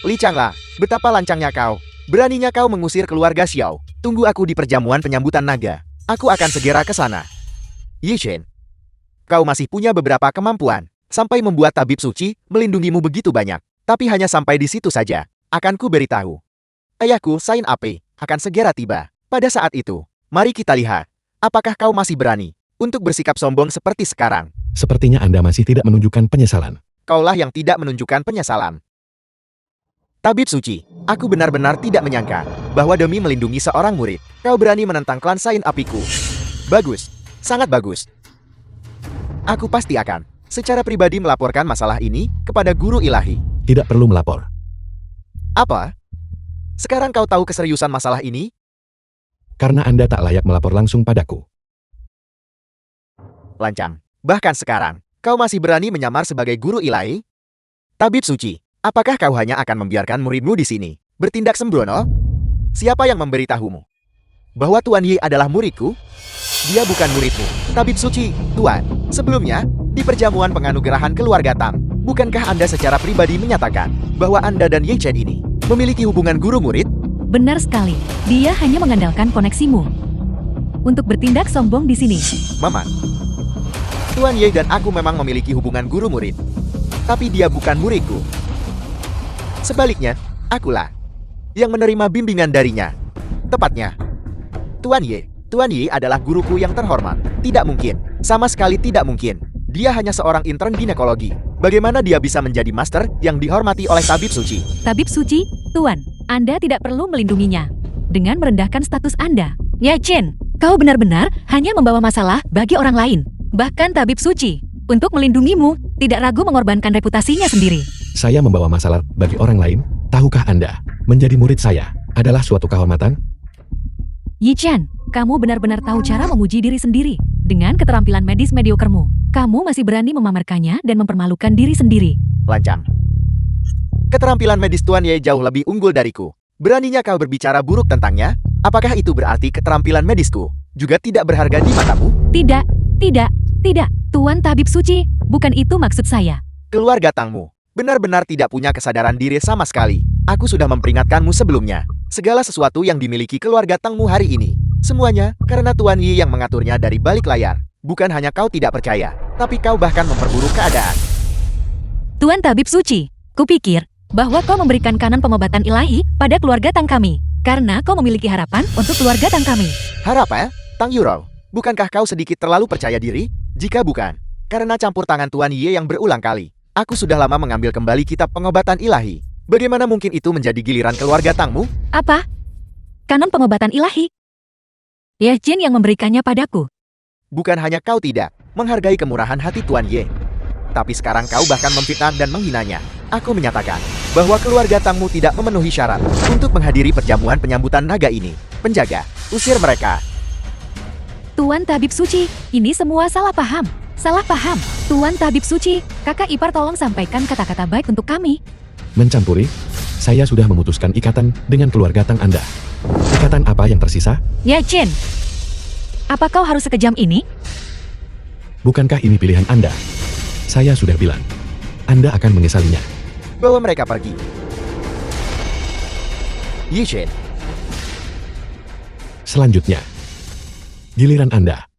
Speaker 1: Li Changla, betapa lancangnya kau. Beraninya kau mengusir keluarga Xiao. Tunggu aku di perjamuan penyambutan naga. Aku akan segera ke sana. Yi Shen, kau masih punya beberapa kemampuan. Sampai membuat tabib suci melindungimu begitu banyak. Tapi hanya sampai di situ saja. Akan ku beritahu. Ayahku, Sain Ape, akan segera tiba. Pada saat itu, mari kita lihat. Apakah kau masih berani untuk bersikap sombong seperti sekarang?
Speaker 2: Sepertinya Anda masih tidak menunjukkan penyesalan.
Speaker 1: Kaulah yang tidak menunjukkan penyesalan. Tabib suci, aku benar-benar tidak menyangka bahwa demi melindungi seorang murid, kau berani menentang klan Sain Apiku. Bagus, sangat bagus. Aku pasti akan secara pribadi melaporkan masalah ini kepada guru ilahi.
Speaker 2: Tidak perlu melapor.
Speaker 1: Apa? Sekarang kau tahu keseriusan masalah ini?
Speaker 2: Karena Anda tak layak melapor langsung padaku.
Speaker 1: Lancang. Bahkan sekarang, kau masih berani menyamar sebagai guru ilahi? Tabib suci, apakah kau hanya akan membiarkan muridmu di sini bertindak sembrono? Siapa yang memberitahumu bahwa Tuan Yi adalah muridku? Dia bukan muridmu, Tabib suci, Tuan. Sebelumnya, di perjamuan penganugerahan keluarga Tang, bukankah Anda secara pribadi menyatakan bahwa Anda dan Ye Chen ini memiliki hubungan guru-murid?
Speaker 3: Benar sekali. Dia hanya mengandalkan koneksimu untuk bertindak sombong di sini.
Speaker 1: Maman, Tuan Ye dan aku memang memiliki hubungan guru-murid. Tapi dia bukan muridku. Sebaliknya, akulah yang menerima bimbingan darinya. Tepatnya, Tuan Ye adalah guruku yang terhormat. Tidak mungkin, sama sekali tidak mungkin. Dia hanya seorang intern ginekologi. Bagaimana dia bisa menjadi master yang dihormati oleh tabib suci?
Speaker 3: Tabib suci, Tuan, Anda tidak perlu melindunginya dengan merendahkan status Anda. Ye Chen, kau benar-benar hanya membawa masalah bagi orang lain. Bahkan tabib suci, untuk melindungimu, tidak ragu mengorbankan reputasinya sendiri.
Speaker 2: Saya membawa masalah bagi orang lain. Tahukah Anda, menjadi murid saya adalah suatu kehormatan?
Speaker 3: Yi Chen, kamu benar-benar tahu cara memuji diri sendiri. Dengan keterampilan medis mediokermu, kamu masih berani memamerkannya dan mempermalukan diri sendiri.
Speaker 1: Lancang. Keterampilan medis Tuan Ye jauh lebih unggul dariku. Beraninya kau berbicara buruk tentangnya? Apakah itu berarti keterampilan medisku juga tidak berharga di matamu?
Speaker 3: Tidak, Tuan Tabib Suci, bukan itu maksud saya.
Speaker 1: Keluarga Tangmu benar-benar tidak punya kesadaran diri sama sekali. Aku sudah memperingatkanmu sebelumnya. Segala sesuatu yang dimiliki keluarga Tangmu hari ini, semuanya karena Tuan Yi yang mengaturnya dari balik layar. Bukan hanya kau tidak percaya, tapi kau bahkan memperburuk keadaan.
Speaker 3: Tuan Tabib Suci, kupikir bahwa kau memberikan kanan pengobatan ilahi pada keluarga Tang kami. Karena kau memiliki harapan untuk keluarga Tang kami.
Speaker 1: Harap Tang Yuro, bukankah kau sedikit terlalu percaya diri? Jika bukan, karena campur tangan Tuan Yi yang berulang kali, aku sudah lama mengambil kembali kitab pengobatan ilahi. Bagaimana mungkin itu menjadi giliran keluarga Tangmu?
Speaker 3: Apa? Kanan pengobatan ilahi? Ye Chen yang memberikannya padaku.
Speaker 1: Bukan hanya kau tidak menghargai kemurahan hati Tuan Ye, tapi sekarang kau bahkan memfitnah dan menghinanya. Aku menyatakan bahwa keluarga Tangmu tidak memenuhi syarat untuk menghadiri perjamuan penyambutan naga ini. Penjaga, usir mereka.
Speaker 3: Tuan Tabib Suci, ini semua salah paham. Salah paham. Tuan Tabib Suci, kakak ipar tolong sampaikan kata-kata baik untuk kami.
Speaker 2: Mencampuri? Saya sudah memutuskan ikatan dengan keluarga Tang Anda. Ikatan apa yang tersisa?
Speaker 3: Ye Chen, apa kau harus sekejam ini?
Speaker 2: Bukankah ini pilihan Anda? Saya sudah bilang, Anda akan menyesalinya.
Speaker 1: Bawa mereka pergi. Yi Shen,
Speaker 2: Selanjutnya, giliran Anda.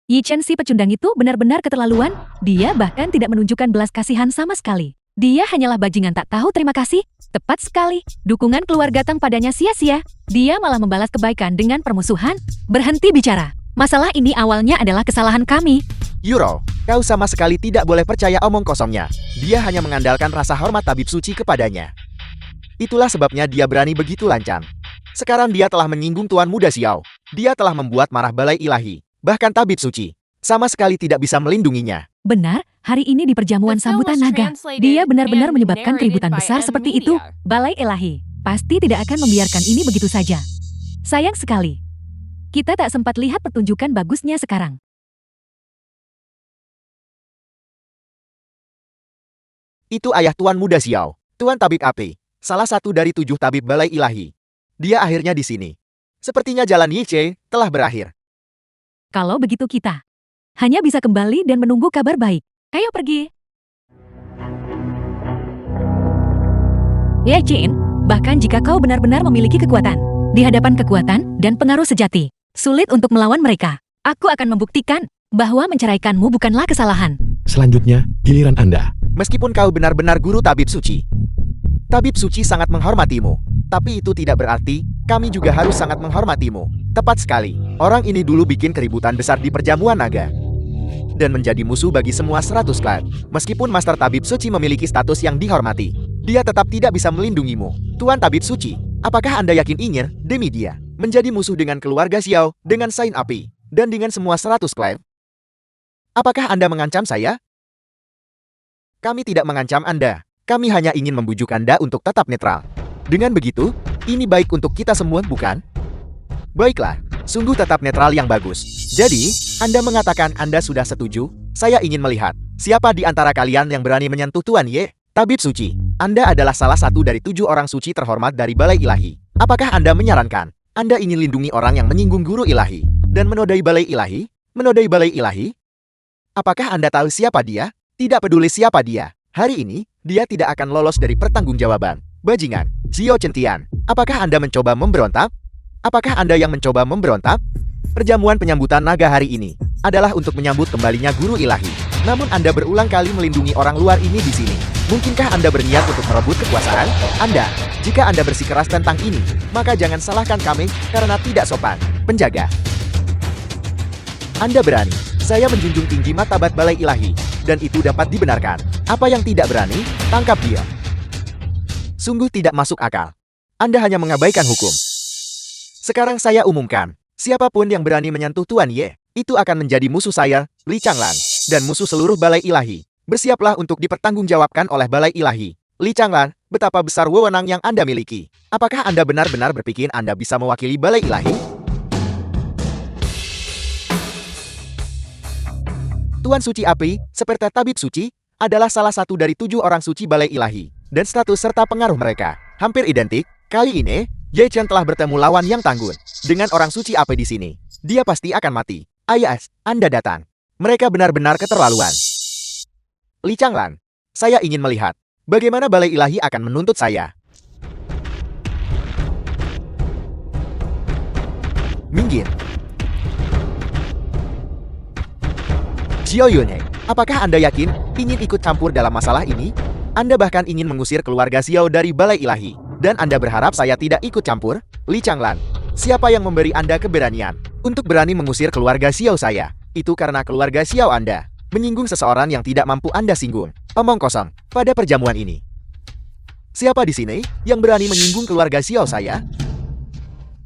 Speaker 3: Yi Chen si pecundang itu benar-benar keterlaluan. Dia bahkan tidak menunjukkan belas kasihan sama sekali. Dia hanyalah bajingan tak tahu terima kasih. Tepat sekali. Dukungan keluarga Tang padanya sia-sia. Dia malah membalas kebaikan dengan permusuhan. Berhenti bicara. Masalah ini awalnya adalah kesalahan kami.
Speaker 1: Yuro, kau sama sekali tidak boleh percaya omong kosongnya. Dia hanya mengandalkan rasa hormat tabib suci kepadanya. Itulah sebabnya dia berani begitu lancang. Sekarang dia telah menyinggung Tuan Muda Xiao. Dia telah membuat marah balai ilahi. Bahkan tabib suci sama sekali tidak bisa melindunginya.
Speaker 3: Benar, hari ini di perjamuan sambutan naga, dia benar-benar menyebabkan keributan besar seperti itu. Balai ilahi pasti tidak akan membiarkan ini begitu saja. Sayang sekali, kita tak sempat lihat pertunjukan bagusnya sekarang.
Speaker 1: Itu ayah Tuan Muda Xiao, Tuan Tabib Ape, salah satu dari 7 tabib balai ilahi. dia akhirnya di sini. Sepertinya jalan Yiche telah berakhir.
Speaker 3: Kalau begitu kita hanya bisa kembali dan menunggu kabar baik. Ayo pergi. Ye Jin, bahkan jika kau benar-benar memiliki kekuatan, di hadapan kekuatan dan pengaruh sejati, sulit untuk melawan mereka. Aku akan membuktikan bahwa menceraikanmu bukanlah kesalahan.
Speaker 2: Selanjutnya, giliran Anda.
Speaker 1: Meskipun kau benar-benar guru tabib suci, tabib suci sangat menghormatimu. Tapi itu tidak berarti kami juga harus sangat menghormatimu. Tepat sekali, orang ini dulu bikin keributan besar di perjamuan naga dan menjadi musuh bagi semua 100 klan. Meskipun Master Tabib Suci memiliki status yang dihormati, dia tetap tidak bisa melindungimu. Tuan Tabib Suci, apakah Anda yakin ingin, demi dia, menjadi musuh dengan keluarga Xiao, dengan Saint Api, dan dengan semua 100 klan? Apakah Anda mengancam saya? Kami tidak mengancam Anda. Kami hanya ingin membujuk Anda untuk tetap netral. Dengan begitu, ini baik untuk kita semua, bukan? Baiklah, sungguh tetap netral yang bagus. Jadi, Anda mengatakan Anda sudah setuju? Saya ingin melihat, siapa di antara kalian yang berani menyentuh Tuan Ye? Tabib Suci, Anda adalah salah satu dari 7 orang suci terhormat dari Balai Ilahi. Apakah Anda menyarankan Anda ingin lindungi orang yang menyinggung guru ilahi dan menodai Balai Ilahi? Menodai Balai Ilahi? Apakah Anda tahu siapa dia? Tidak peduli siapa dia. Hari ini, dia tidak akan lolos dari pertanggungjawaban. Bajingan, Xiao Centian, apakah Anda mencoba memberontak? Apakah Anda yang mencoba memberontak? Perjamuan penyambutan naga hari ini adalah untuk menyambut kembalinya guru ilahi. Namun Anda berulang kali melindungi orang luar ini di sini. Mungkinkah Anda berniat untuk merebut kekuasaan? Anda, jika Anda bersikeras tentang ini, maka jangan salahkan kami karena tidak sopan. Penjaga, Anda berani. Saya menjunjung tinggi martabat Balai Ilahi, dan itu dapat dibenarkan. Apa yang tidak berani, tangkap dia. Sungguh tidak masuk akal. Anda hanya mengabaikan hukum. Sekarang saya umumkan, siapapun yang berani menyentuh Tuan Ye, itu akan menjadi musuh saya, Li Changlan, dan musuh seluruh Balai Ilahi. Bersiaplah untuk dipertanggungjawabkan oleh Balai Ilahi. Li Changlan, betapa besar wewenang yang Anda miliki. Apakah Anda benar-benar berpikir Anda bisa mewakili Balai Ilahi? Tuan Suci Api, seperti Tabib Suci, adalah salah satu dari 7 orang suci Balai Ilahi, dan status serta pengaruh mereka hampir identik. Kali ini, Ye Chen telah bertemu lawan yang tangguh dengan orang suci Api di sini. Dia pasti akan mati. Ayas, Anda datang. Mereka benar-benar keterlaluan. Li Changlan, saya ingin melihat bagaimana Balai Ilahi akan menuntut saya. Minggir. Xiao Yunhe, apakah Anda yakin ingin ikut campur dalam masalah ini? Anda bahkan ingin mengusir keluarga Xiao dari Balai Ilahi. Dan Anda berharap saya tidak ikut campur? Li Changlan, siapa yang memberi Anda keberanian untuk berani mengusir keluarga Xiao saya? Itu karena keluarga Xiao Anda menyinggung seseorang yang tidak mampu Anda singgung. Omong kosong pada perjamuan ini. Siapa di sini yang berani menyinggung keluarga Xiao saya?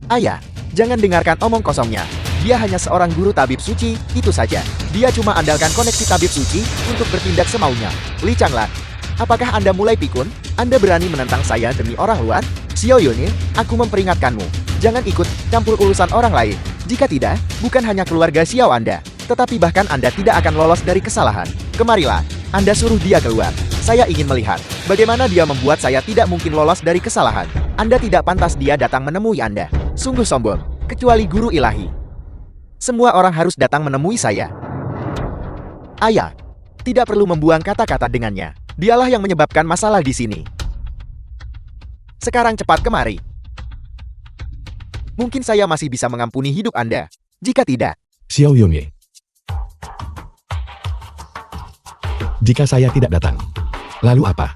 Speaker 1: Ayah, jangan dengarkan omong kosongnya. Dia hanya seorang guru tabib suci, itu saja. Dia cuma andalkan koneksi tabib suci untuk bertindak semaunya. Li Changlan, apakah Anda mulai pikun? Anda berani menentang saya demi orang luar? Xiao Yunhe, aku memperingatkanmu. Jangan ikut campur urusan orang lain. Jika tidak, bukan hanya keluarga Xiao Anda, tetapi bahkan Anda tidak akan lolos dari kesalahan. Kemarilah, Anda suruh dia keluar. Saya ingin melihat bagaimana dia membuat saya tidak mungkin lolos dari kesalahan. Anda tidak pantas dia datang menemui Anda. Sungguh sombong, kecuali guru ilahi. Semua orang harus datang menemui saya. Ayah, tidak perlu membuang kata-kata dengannya. Dialah yang menyebabkan masalah di sini. Sekarang cepat kemari. Mungkin saya masih bisa mengampuni hidup Anda. Jika tidak,
Speaker 2: Xiao Yunhe. Jika saya tidak datang, lalu apa?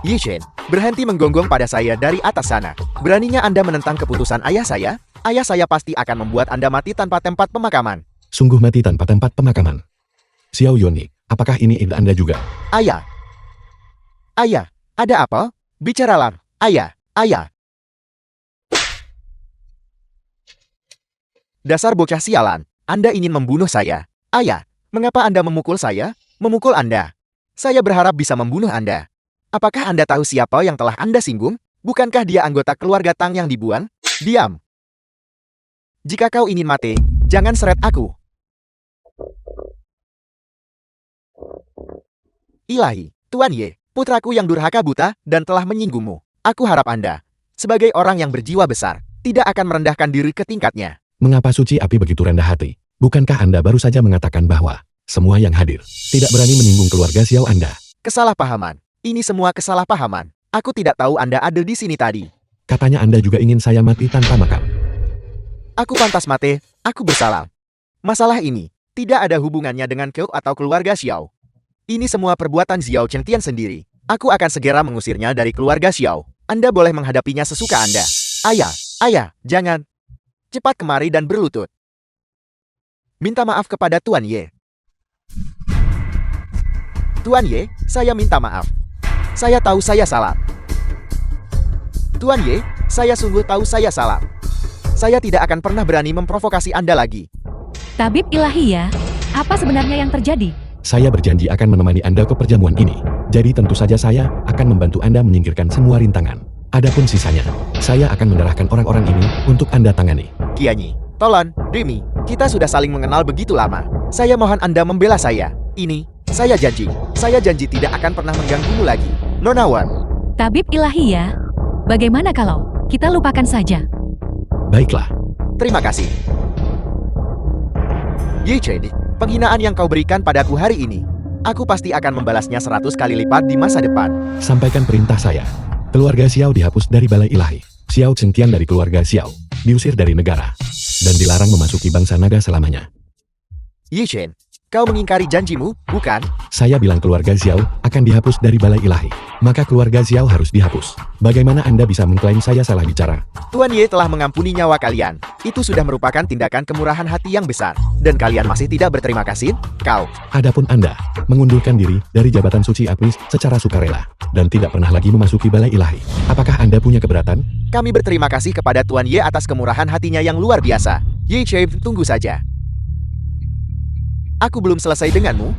Speaker 1: Ye Chen, berhenti menggonggong pada saya dari atas sana. Beraninya Anda menentang keputusan ayah saya? Ayah saya pasti akan membuat Anda mati tanpa tempat pemakaman.
Speaker 2: Sungguh mati tanpa tempat pemakaman. Xiao Yunhe, apakah ini ide Anda juga?
Speaker 1: Ayah. Ayah, ada apa? Bicaralah. Ayah, ayah. Dasar bocah sialan, Anda ingin membunuh saya. Ayah, mengapa Anda memukul saya? Memukul Anda. Saya berharap bisa membunuh Anda. Apakah Anda tahu siapa yang telah Anda singgung? Bukankah dia anggota keluarga Tang yang dibuang? Diam. Jika kau ingin mati, jangan seret aku. Ilahi, Tuan Ye, putraku yang durhaka buta dan telah menyinggungmu. Aku harap Anda Sebagai orang yang berjiwa besar, tidak akan merendahkan diri ke tingkatnya.
Speaker 2: Mengapa Suci Api begitu rendah hati? Bukankah Anda baru saja mengatakan bahwa semua yang hadir tidak berani menyinggung keluarga Xiao Anda?
Speaker 1: Kesalahpahaman. Ini semua kesalahpahaman. Aku tidak tahu Anda ada di sini tadi.
Speaker 2: Katanya Anda juga ingin saya mati tanpa makam.
Speaker 1: Aku pantas mati, aku bersalah. Masalah ini tidak ada hubungannya dengan Keu atau keluarga Xiao. Ini semua perbuatan Xiao Chengtian sendiri. Aku akan segera mengusirnya dari keluarga Xiao. Anda boleh menghadapinya sesuka Anda. Ayah, jangan. Cepat kemari dan berlutut. Minta maaf kepada Tuan Ye. Tuan Ye, saya minta maaf. Saya tahu saya salah. Tuan Ye, saya sungguh tahu saya salah. Saya tidak akan pernah berani memprovokasi Anda lagi.
Speaker 3: Tabib ilahi ya, apa sebenarnya yang terjadi?
Speaker 2: Saya berjanji akan menemani Anda ke perjamuan ini. Jadi tentu saja saya akan membantu Anda menyingkirkan semua rintangan. Adapun sisanya, saya akan mengerahkan orang-orang ini untuk Anda tangani.
Speaker 1: Kianyi, Tolon, Rimi, kita sudah saling mengenal begitu lama. Saya mohon Anda membela saya. Saya janji tidak akan pernah mengganggumu lagi. Nona Wan.
Speaker 3: Tabib ilahi ya, bagaimana kalau kita lupakan saja?
Speaker 2: Baiklah,
Speaker 1: Terima kasih. Ye Chen, penghinaan yang kau berikan padaku hari ini, aku pasti akan membalasnya 100 kali lipat di masa depan.
Speaker 2: sampaikan perintah saya. Keluarga Xiao dihapus dari Balai Ilahi. Xiao Chengtian dari keluarga Xiao diusir dari negara dan dilarang memasuki bangsa naga selamanya.
Speaker 1: Ye Chen, kau mengingkari janjimu, bukan?
Speaker 2: Saya bilang keluarga Xiao akan dihapus dari Balai Ilahi. Maka keluarga Xiao harus dihapus. Bagaimana Anda bisa mengklaim saya salah bicara?
Speaker 1: Tuan Ye telah mengampuni nyawa kalian. Itu sudah merupakan tindakan kemurahan hati yang besar. Dan kalian masih tidak berterima kasih? Kau.
Speaker 2: Adapun Anda mengundurkan diri dari jabatan Suci Api secara sukarela dan tidak pernah lagi memasuki Balai Ilahi. Apakah Anda punya keberatan?
Speaker 1: Kami berterima kasih kepada Tuan Ye atas kemurahan hatinya yang luar biasa. Ye Chen, tunggu saja. Aku belum selesai denganmu.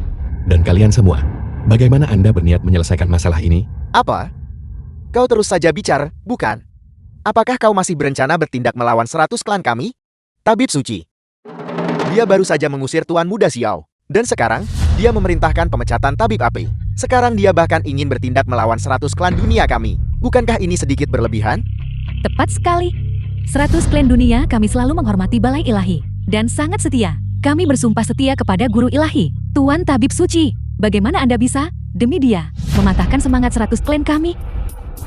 Speaker 2: Dan kalian semua, bagaimana Anda berniat menyelesaikan masalah ini?
Speaker 1: Apa? Kau terus saja bicara, bukan? Apakah kau masih berencana bertindak melawan 100 klan kami? Tabib Suci. Dia baru saja mengusir Tuan Muda Xiao. Dan sekarang, dia memerintahkan pemecatan Tabib Api. Sekarang dia bahkan ingin bertindak melawan 100 klan dunia kami. Bukankah ini sedikit berlebihan?
Speaker 3: Tepat sekali. 100 klan dunia kami selalu menghormati Balai Ilahi. Dan sangat setia. Kami bersumpah setia kepada Guru Ilahi, Tuan Tabib Suci. Bagaimana Anda bisa, demi dia, mematahkan semangat 100 klan kami?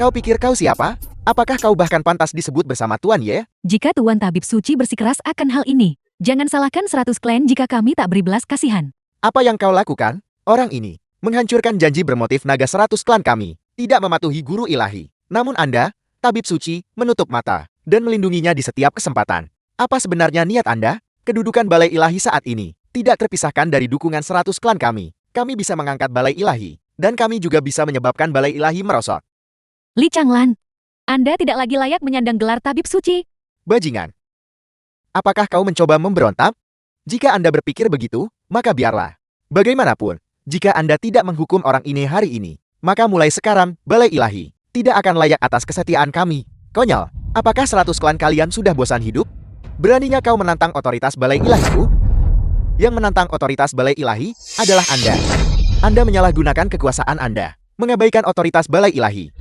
Speaker 1: Kau pikir kau siapa? Apakah kau bahkan pantas disebut bersama Tuan Ye?
Speaker 3: Jika Tuan Tabib Suci bersikeras akan hal ini, jangan salahkan 100 klan jika kami tak beri belas kasihan.
Speaker 1: Apa yang kau lakukan? Orang ini menghancurkan janji bermotif naga 100 klan kami, tidak mematuhi Guru Ilahi. Namun Anda, Tabib Suci, menutup mata dan melindunginya di setiap kesempatan. Apa sebenarnya niat Anda? Kedudukan Balai Ilahi saat ini tidak terpisahkan dari dukungan 100 klan kami. Kami bisa mengangkat Balai Ilahi, dan kami juga bisa menyebabkan Balai Ilahi merosot.
Speaker 3: Li Changlan, Anda tidak lagi layak menyandang gelar Tabib Suci.
Speaker 1: Bajingan. Apakah kau mencoba memberontak? Jika Anda berpikir begitu, maka biarlah. Bagaimanapun, jika Anda tidak menghukum orang ini hari ini, maka mulai sekarang, Balai Ilahi tidak akan layak atas kesetiaan kami. Konyol, apakah 100 klan kalian sudah bosan hidup? Beraninya kau menantang otoritas Balai Ilahiku? Yang menantang otoritas Balai Ilahi adalah Anda. Anda menyalahgunakan kekuasaan Anda, mengabaikan otoritas Balai Ilahi.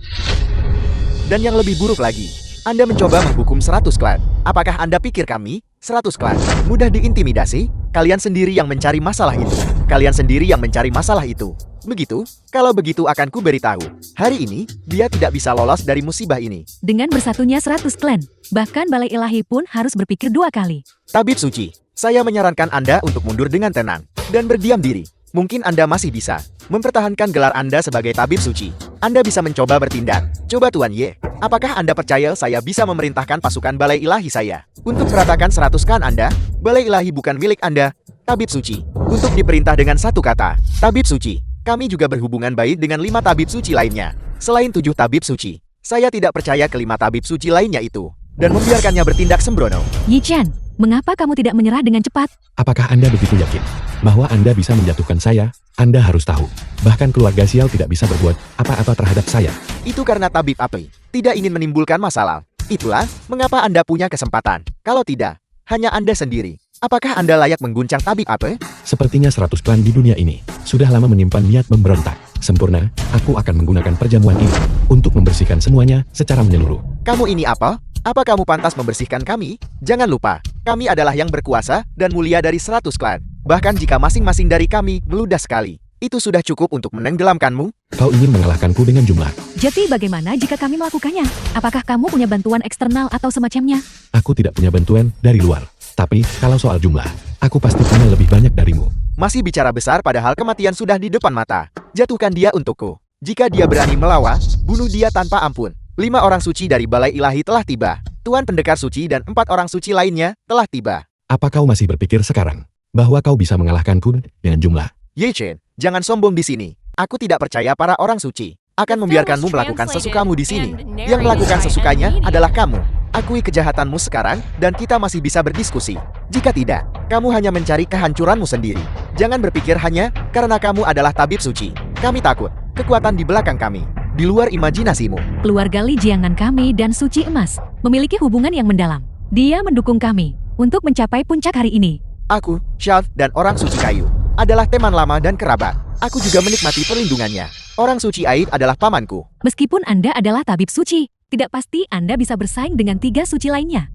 Speaker 1: Dan yang lebih buruk lagi, Anda mencoba menghukum 100 klan. Apakah Anda pikir kami, 100 klan, mudah diintimidasi? Kalian sendiri yang mencari masalah itu. Kalian sendiri yang mencari masalah itu. Begitu? Kalau begitu akan ku beritahu. Hari ini, dia tidak bisa lolos dari musibah ini.
Speaker 3: Dengan bersatunya 100 klan, bahkan Balai Ilahi pun harus berpikir 2 kali.
Speaker 1: Tabib Suci, saya menyarankan Anda untuk mundur dengan tenang dan berdiam diri. Mungkin Anda masih bisa mempertahankan gelar Anda sebagai Tabib Suci. Anda bisa mencoba bertindak. Coba Tuan Ye, apakah Anda percaya saya bisa memerintahkan pasukan Balai Ilahi saya untuk meratakan 100 klan Anda? Balai Ilahi bukan milik Anda, Tabib Suci. Untuk diperintah dengan satu kata, Tabib Suci. Kami juga berhubungan baik dengan 5 Tabib Suci lainnya. Selain 7 Tabib Suci, saya tidak percaya ke-5 Tabib Suci lainnya itu dan membiarkannya bertindak sembrono.
Speaker 3: Yi Chen, mengapa kamu tidak menyerah dengan cepat?
Speaker 2: Apakah Anda begitu yakin bahwa Anda bisa menjatuhkan saya? Anda harus tahu, bahkan keluarga Xiao tidak bisa berbuat apa-apa terhadap saya.
Speaker 1: Itu karena Tabib Api tidak ingin menimbulkan masalah. Itulah mengapa Anda punya kesempatan. Kalau tidak, hanya Anda sendiri. Apakah Anda layak mengguncang Tabib Api?
Speaker 2: Sepertinya 100 klan di dunia ini sudah lama menyimpan niat memberontak. Sempurna, aku akan menggunakan perjamuan ini untuk membersihkan semuanya secara menyeluruh.
Speaker 1: Kamu ini apa? Apa kamu pantas membersihkan kami? Jangan lupa, kami adalah yang berkuasa dan mulia dari 100 klan. Bahkan jika masing-masing dari kami meludah sekali, itu sudah cukup untuk menenggelamkanmu?
Speaker 2: Kau ingin mengalahkanku dengan jumlah.
Speaker 3: Jadi bagaimana jika kami melakukannya? Apakah kamu punya bantuan eksternal atau semacamnya?
Speaker 2: Aku tidak punya bantuan dari luar. Tapi, kalau soal jumlah, aku pasti punya lebih banyak darimu.
Speaker 1: Masih bicara besar padahal kematian sudah di depan mata. Jatuhkan dia untukku. Jika dia berani melawan, bunuh dia tanpa ampun. 5 orang suci dari Balai Ilahi telah tiba. Tuan Pendekar Suci dan 4 orang suci lainnya telah tiba.
Speaker 2: Apa kau masih berpikir sekarang bahwa kau bisa mengalahkanku dengan jumlah?
Speaker 1: Ye Chen, jangan sombong di sini. Aku tidak percaya para orang suci akan membiarkanmu melakukan sesukamu di sini. Yang melakukan sesukanya adalah kamu. Akui kejahatanmu sekarang, dan kita masih bisa berdiskusi. Jika tidak, kamu hanya mencari kehancuranmu sendiri. Jangan berpikir hanya karena kamu adalah tabib suci. Kami takut. Kekuatan di belakang kami, di luar imajinasimu.
Speaker 3: Keluarga Li Jiangnan kami dan Suci Emas memiliki hubungan yang mendalam. Dia mendukung kami untuk mencapai puncak hari ini.
Speaker 1: Aku, Shalf, dan orang suci kayu adalah teman lama dan kerabat. Aku juga menikmati perlindungannya. Orang suci Aid adalah pamanku.
Speaker 3: Meskipun Anda adalah tabib suci, tidak pasti Anda bisa bersaing dengan 3 suci lainnya.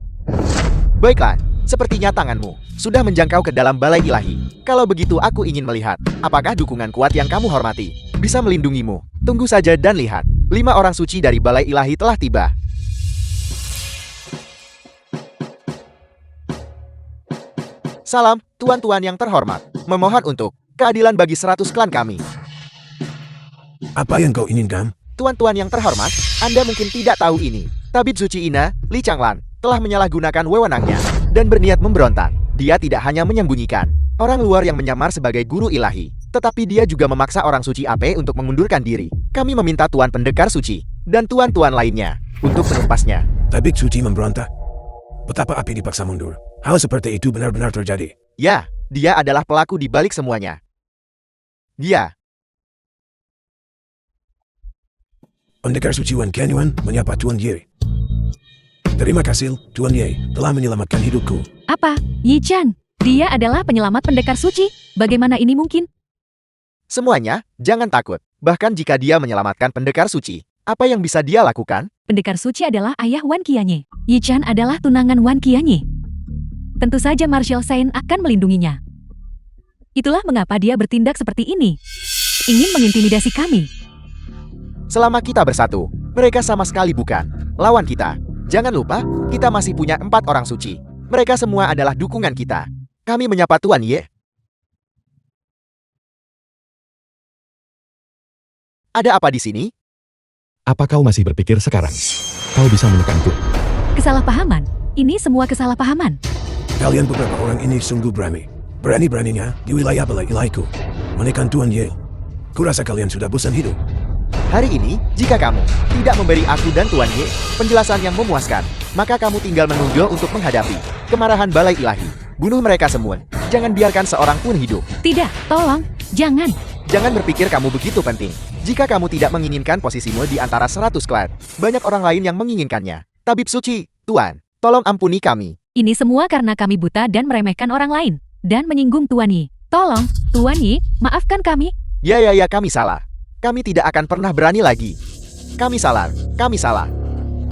Speaker 1: Baiklah, sepertinya tanganmu sudah menjangkau ke dalam Balai Ilahi. Kalau begitu aku ingin melihat, apakah dukungan kuat yang kamu hormati bisa melindungimu. Tunggu saja dan lihat. 5 orang suci dari Balai Ilahi telah tiba. Salam, tuan-tuan yang terhormat. Memohon untuk keadilan bagi 100 klan kami.
Speaker 5: Apa yang kau inginkan?
Speaker 1: Tuan-tuan yang terhormat, Anda mungkin tidak tahu ini. Tabib suci Ina, Li Changlan, telah menyalahgunakan wewenangnya dan berniat memberontak. Dia tidak hanya menyembunyikan orang luar yang menyamar sebagai guru ilahi, tetapi dia juga memaksa orang suci AP untuk mengundurkan diri. Kami meminta Tuan Pendekar Suci dan tuan-tuan lainnya untuk menumpasnya.
Speaker 5: Tabib suci memberontak. Betapa api dipaksa mundur. Hal seperti itu benar-benar terjadi.
Speaker 1: Ya, dia adalah pelaku di balik semuanya. Dia.
Speaker 5: Pendekar suci Wan Kenyuan menyapa Tuan Ye. Terima kasih, Tuan Ye, telah menyelamatkan hidupku.
Speaker 3: Apa? Yi Chan, dia adalah penyelamat pendekar suci. Bagaimana ini mungkin?
Speaker 1: Semuanya, jangan takut. Bahkan jika dia menyelamatkan pendekar suci, apa yang bisa dia lakukan?
Speaker 3: Pendekar suci adalah ayah Wan Qianye. Yi Chan adalah tunangan Wan Qianye. Tentu saja Marshal Sain akan melindunginya. Itulah mengapa dia bertindak seperti ini. Ingin mengintimidasi kami.
Speaker 1: Selama kita bersatu, mereka sama sekali bukan lawan kita. Jangan lupa, kita masih punya 4 orang suci. Mereka semua adalah dukungan kita. Kami menyapa Tuan Ye. Ada apa di sini?
Speaker 2: Apa kau masih berpikir sekarang kau bisa menekanku?
Speaker 3: Kesalahpahaman. Ini semua kesalahpahaman.
Speaker 5: Kalian beberapa orang ini sungguh berani. Berani-beraninya di wilayah Balai Ilahiku menekan Tuan Ye. Kurasa kalian sudah bosan hidup.
Speaker 1: Hari ini, jika kamu tidak memberi aku dan Tuan Ye penjelasan yang memuaskan, maka kamu tinggal menunggu untuk menghadapi kemarahan Balai Ilahi. Bunuh mereka semua. Jangan biarkan seorang pun hidup.
Speaker 3: Tidak, tolong, jangan.
Speaker 1: Jangan berpikir kamu begitu penting. Jika kamu tidak menginginkan posisimu di antara 100 klan, banyak orang lain yang menginginkannya. Tabib suci, Tuan, tolong ampuni kami.
Speaker 3: Ini semua karena kami buta dan meremehkan orang lain. Dan menyinggung Tuan Yi. Tolong, Tuan Yi, maafkan kami.
Speaker 1: Ya, kami salah. Kami tidak akan pernah berani lagi. Kami salah.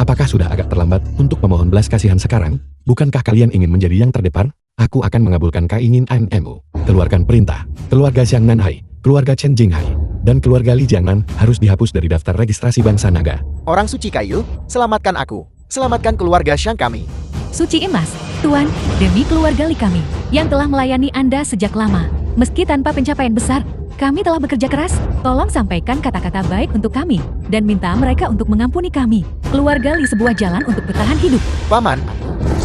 Speaker 2: Apakah sudah agak terlambat untuk memohon belas kasihan sekarang? Bukankah kalian ingin menjadi yang terdepan? Aku akan mengabulkan keinginanmu. Keluarkan perintah. Keluarga Xiang Nanhai, keluarga Chen Jinghai, dan keluarga Li Jiangnan harus dihapus dari daftar registrasi bangsa naga.
Speaker 1: Orang suci kayu, selamatkan aku. Selamatkan keluarga Xiang kami.
Speaker 3: Suci Emas, Tuan, demi keluarga Li kami, yang telah melayani Anda sejak lama. Meski tanpa pencapaian besar, kami telah bekerja keras. Tolong sampaikan kata-kata baik untuk kami, dan minta mereka untuk mengampuni kami. Keluarga Li sebuah jalan untuk bertahan hidup.
Speaker 1: Paman,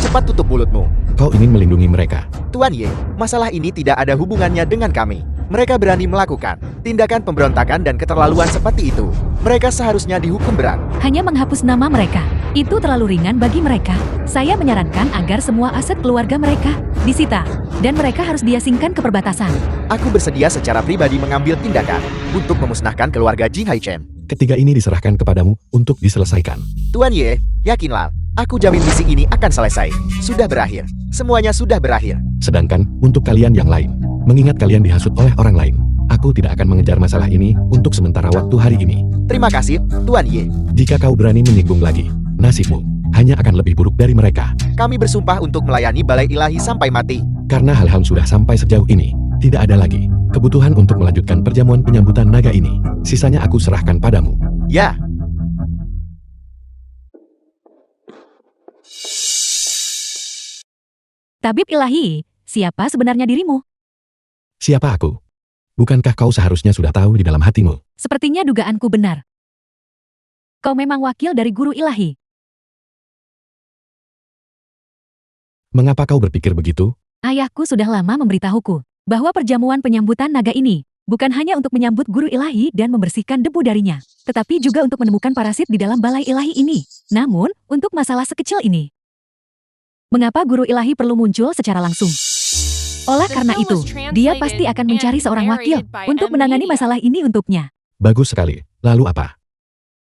Speaker 1: cepat tutup mulutmu.
Speaker 2: Kau ingin melindungi mereka.
Speaker 1: Tuan Ye, masalah ini tidak ada hubungannya dengan kami. Mereka berani melakukan tindakan pemberontakan dan keterlaluan seperti itu. Mereka seharusnya dihukum berat.
Speaker 3: Hanya menghapus nama mereka. Itu terlalu ringan bagi mereka. Saya menyarankan agar semua aset keluarga mereka disita, dan mereka harus diasingkan ke perbatasan.
Speaker 1: Aku bersedia secara pribadi mengambil tindakan untuk memusnahkan keluarga Jing Hai Chen.
Speaker 2: Ketiga ini diserahkan kepadamu untuk diselesaikan.
Speaker 1: Tuan Ye, yakinlah, aku jamin misi ini akan selesai. Sudah berakhir. Semuanya sudah berakhir.
Speaker 2: Sedangkan, untuk kalian yang lain, mengingat kalian dihasut oleh orang lain, Aku tidak akan mengejar masalah ini untuk sementara waktu hari ini.
Speaker 1: Terima kasih, Tuan Ye.
Speaker 2: Jika kau berani menyinggung lagi, nasibmu hanya akan lebih buruk dari mereka.
Speaker 1: Kami bersumpah untuk melayani Balai Ilahi sampai mati.
Speaker 2: Karena hal-hal sudah sampai sejauh ini, tidak ada lagi kebutuhan untuk melanjutkan perjamuan penyambutan naga ini. Sisanya aku serahkan padamu.
Speaker 1: Ya,
Speaker 3: Tabib ilahi, siapa sebenarnya dirimu?
Speaker 2: Siapa aku? Bukankah kau seharusnya sudah tahu di dalam hatimu?
Speaker 3: Sepertinya dugaanku benar. Kau memang wakil dari guru ilahi.
Speaker 2: Mengapa kau berpikir begitu?
Speaker 3: Ayahku sudah lama memberitahuku bahwa perjamuan penyambutan naga ini bukan hanya untuk menyambut guru ilahi dan membersihkan debu darinya, tetapi juga untuk menemukan parasit di dalam balai ilahi ini. Namun, untuk masalah sekecil ini, mengapa guru ilahi perlu muncul secara langsung? Oleh karena itu, dia pasti akan mencari seorang wakil untuk menangani masalah ini untuknya.
Speaker 2: Bagus sekali. Lalu apa?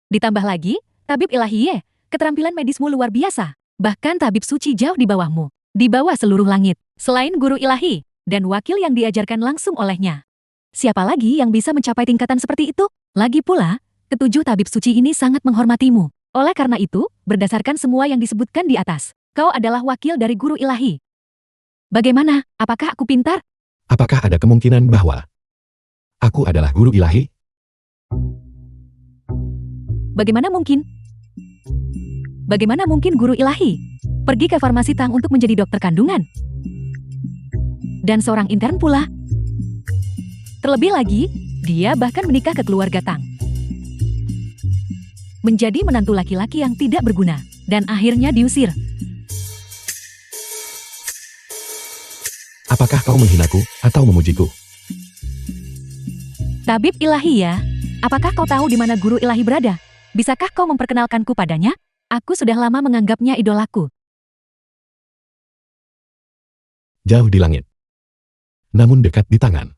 Speaker 3: Ditambah lagi, tabib ilahi Ye, keterampilan medismu luar biasa. Bahkan tabib suci jauh di bawahmu, di bawah seluruh langit, selain guru ilahi, dan wakil yang diajarkan langsung olehnya. Siapa lagi yang bisa mencapai tingkatan seperti itu? Lagi pula, ketujuh tabib suci ini sangat menghormatimu. Oleh karena itu, berdasarkan semua yang disebutkan di atas, kau adalah wakil dari guru ilahi. Bagaimana? Apakah aku pintar?
Speaker 2: Apakah ada kemungkinan bahwa aku adalah guru ilahi?
Speaker 3: Bagaimana mungkin? Bagaimana mungkin guru ilahi pergi ke farmasi Tang untuk menjadi dokter kandungan? Dan seorang intern pula. Terlebih lagi, dia bahkan menikah ke keluarga Tang. Menjadi menantu laki-laki yang tidak berguna, dan akhirnya diusir.
Speaker 2: Apakah kau menghinaku atau memujiku?
Speaker 3: Tabib ilahi ya, apakah kau tahu di mana guru ilahi berada? Bisakah kau memperkenalkanku padanya? Aku sudah lama menganggapnya idolaku.
Speaker 2: Jauh di langit, namun dekat di tangan.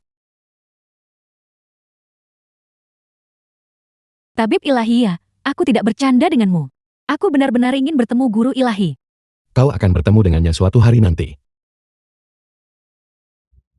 Speaker 3: Tabib ilahi ya, aku tidak bercanda denganmu. Aku benar-benar ingin bertemu guru ilahi.
Speaker 2: Kau akan bertemu dengannya suatu hari nanti.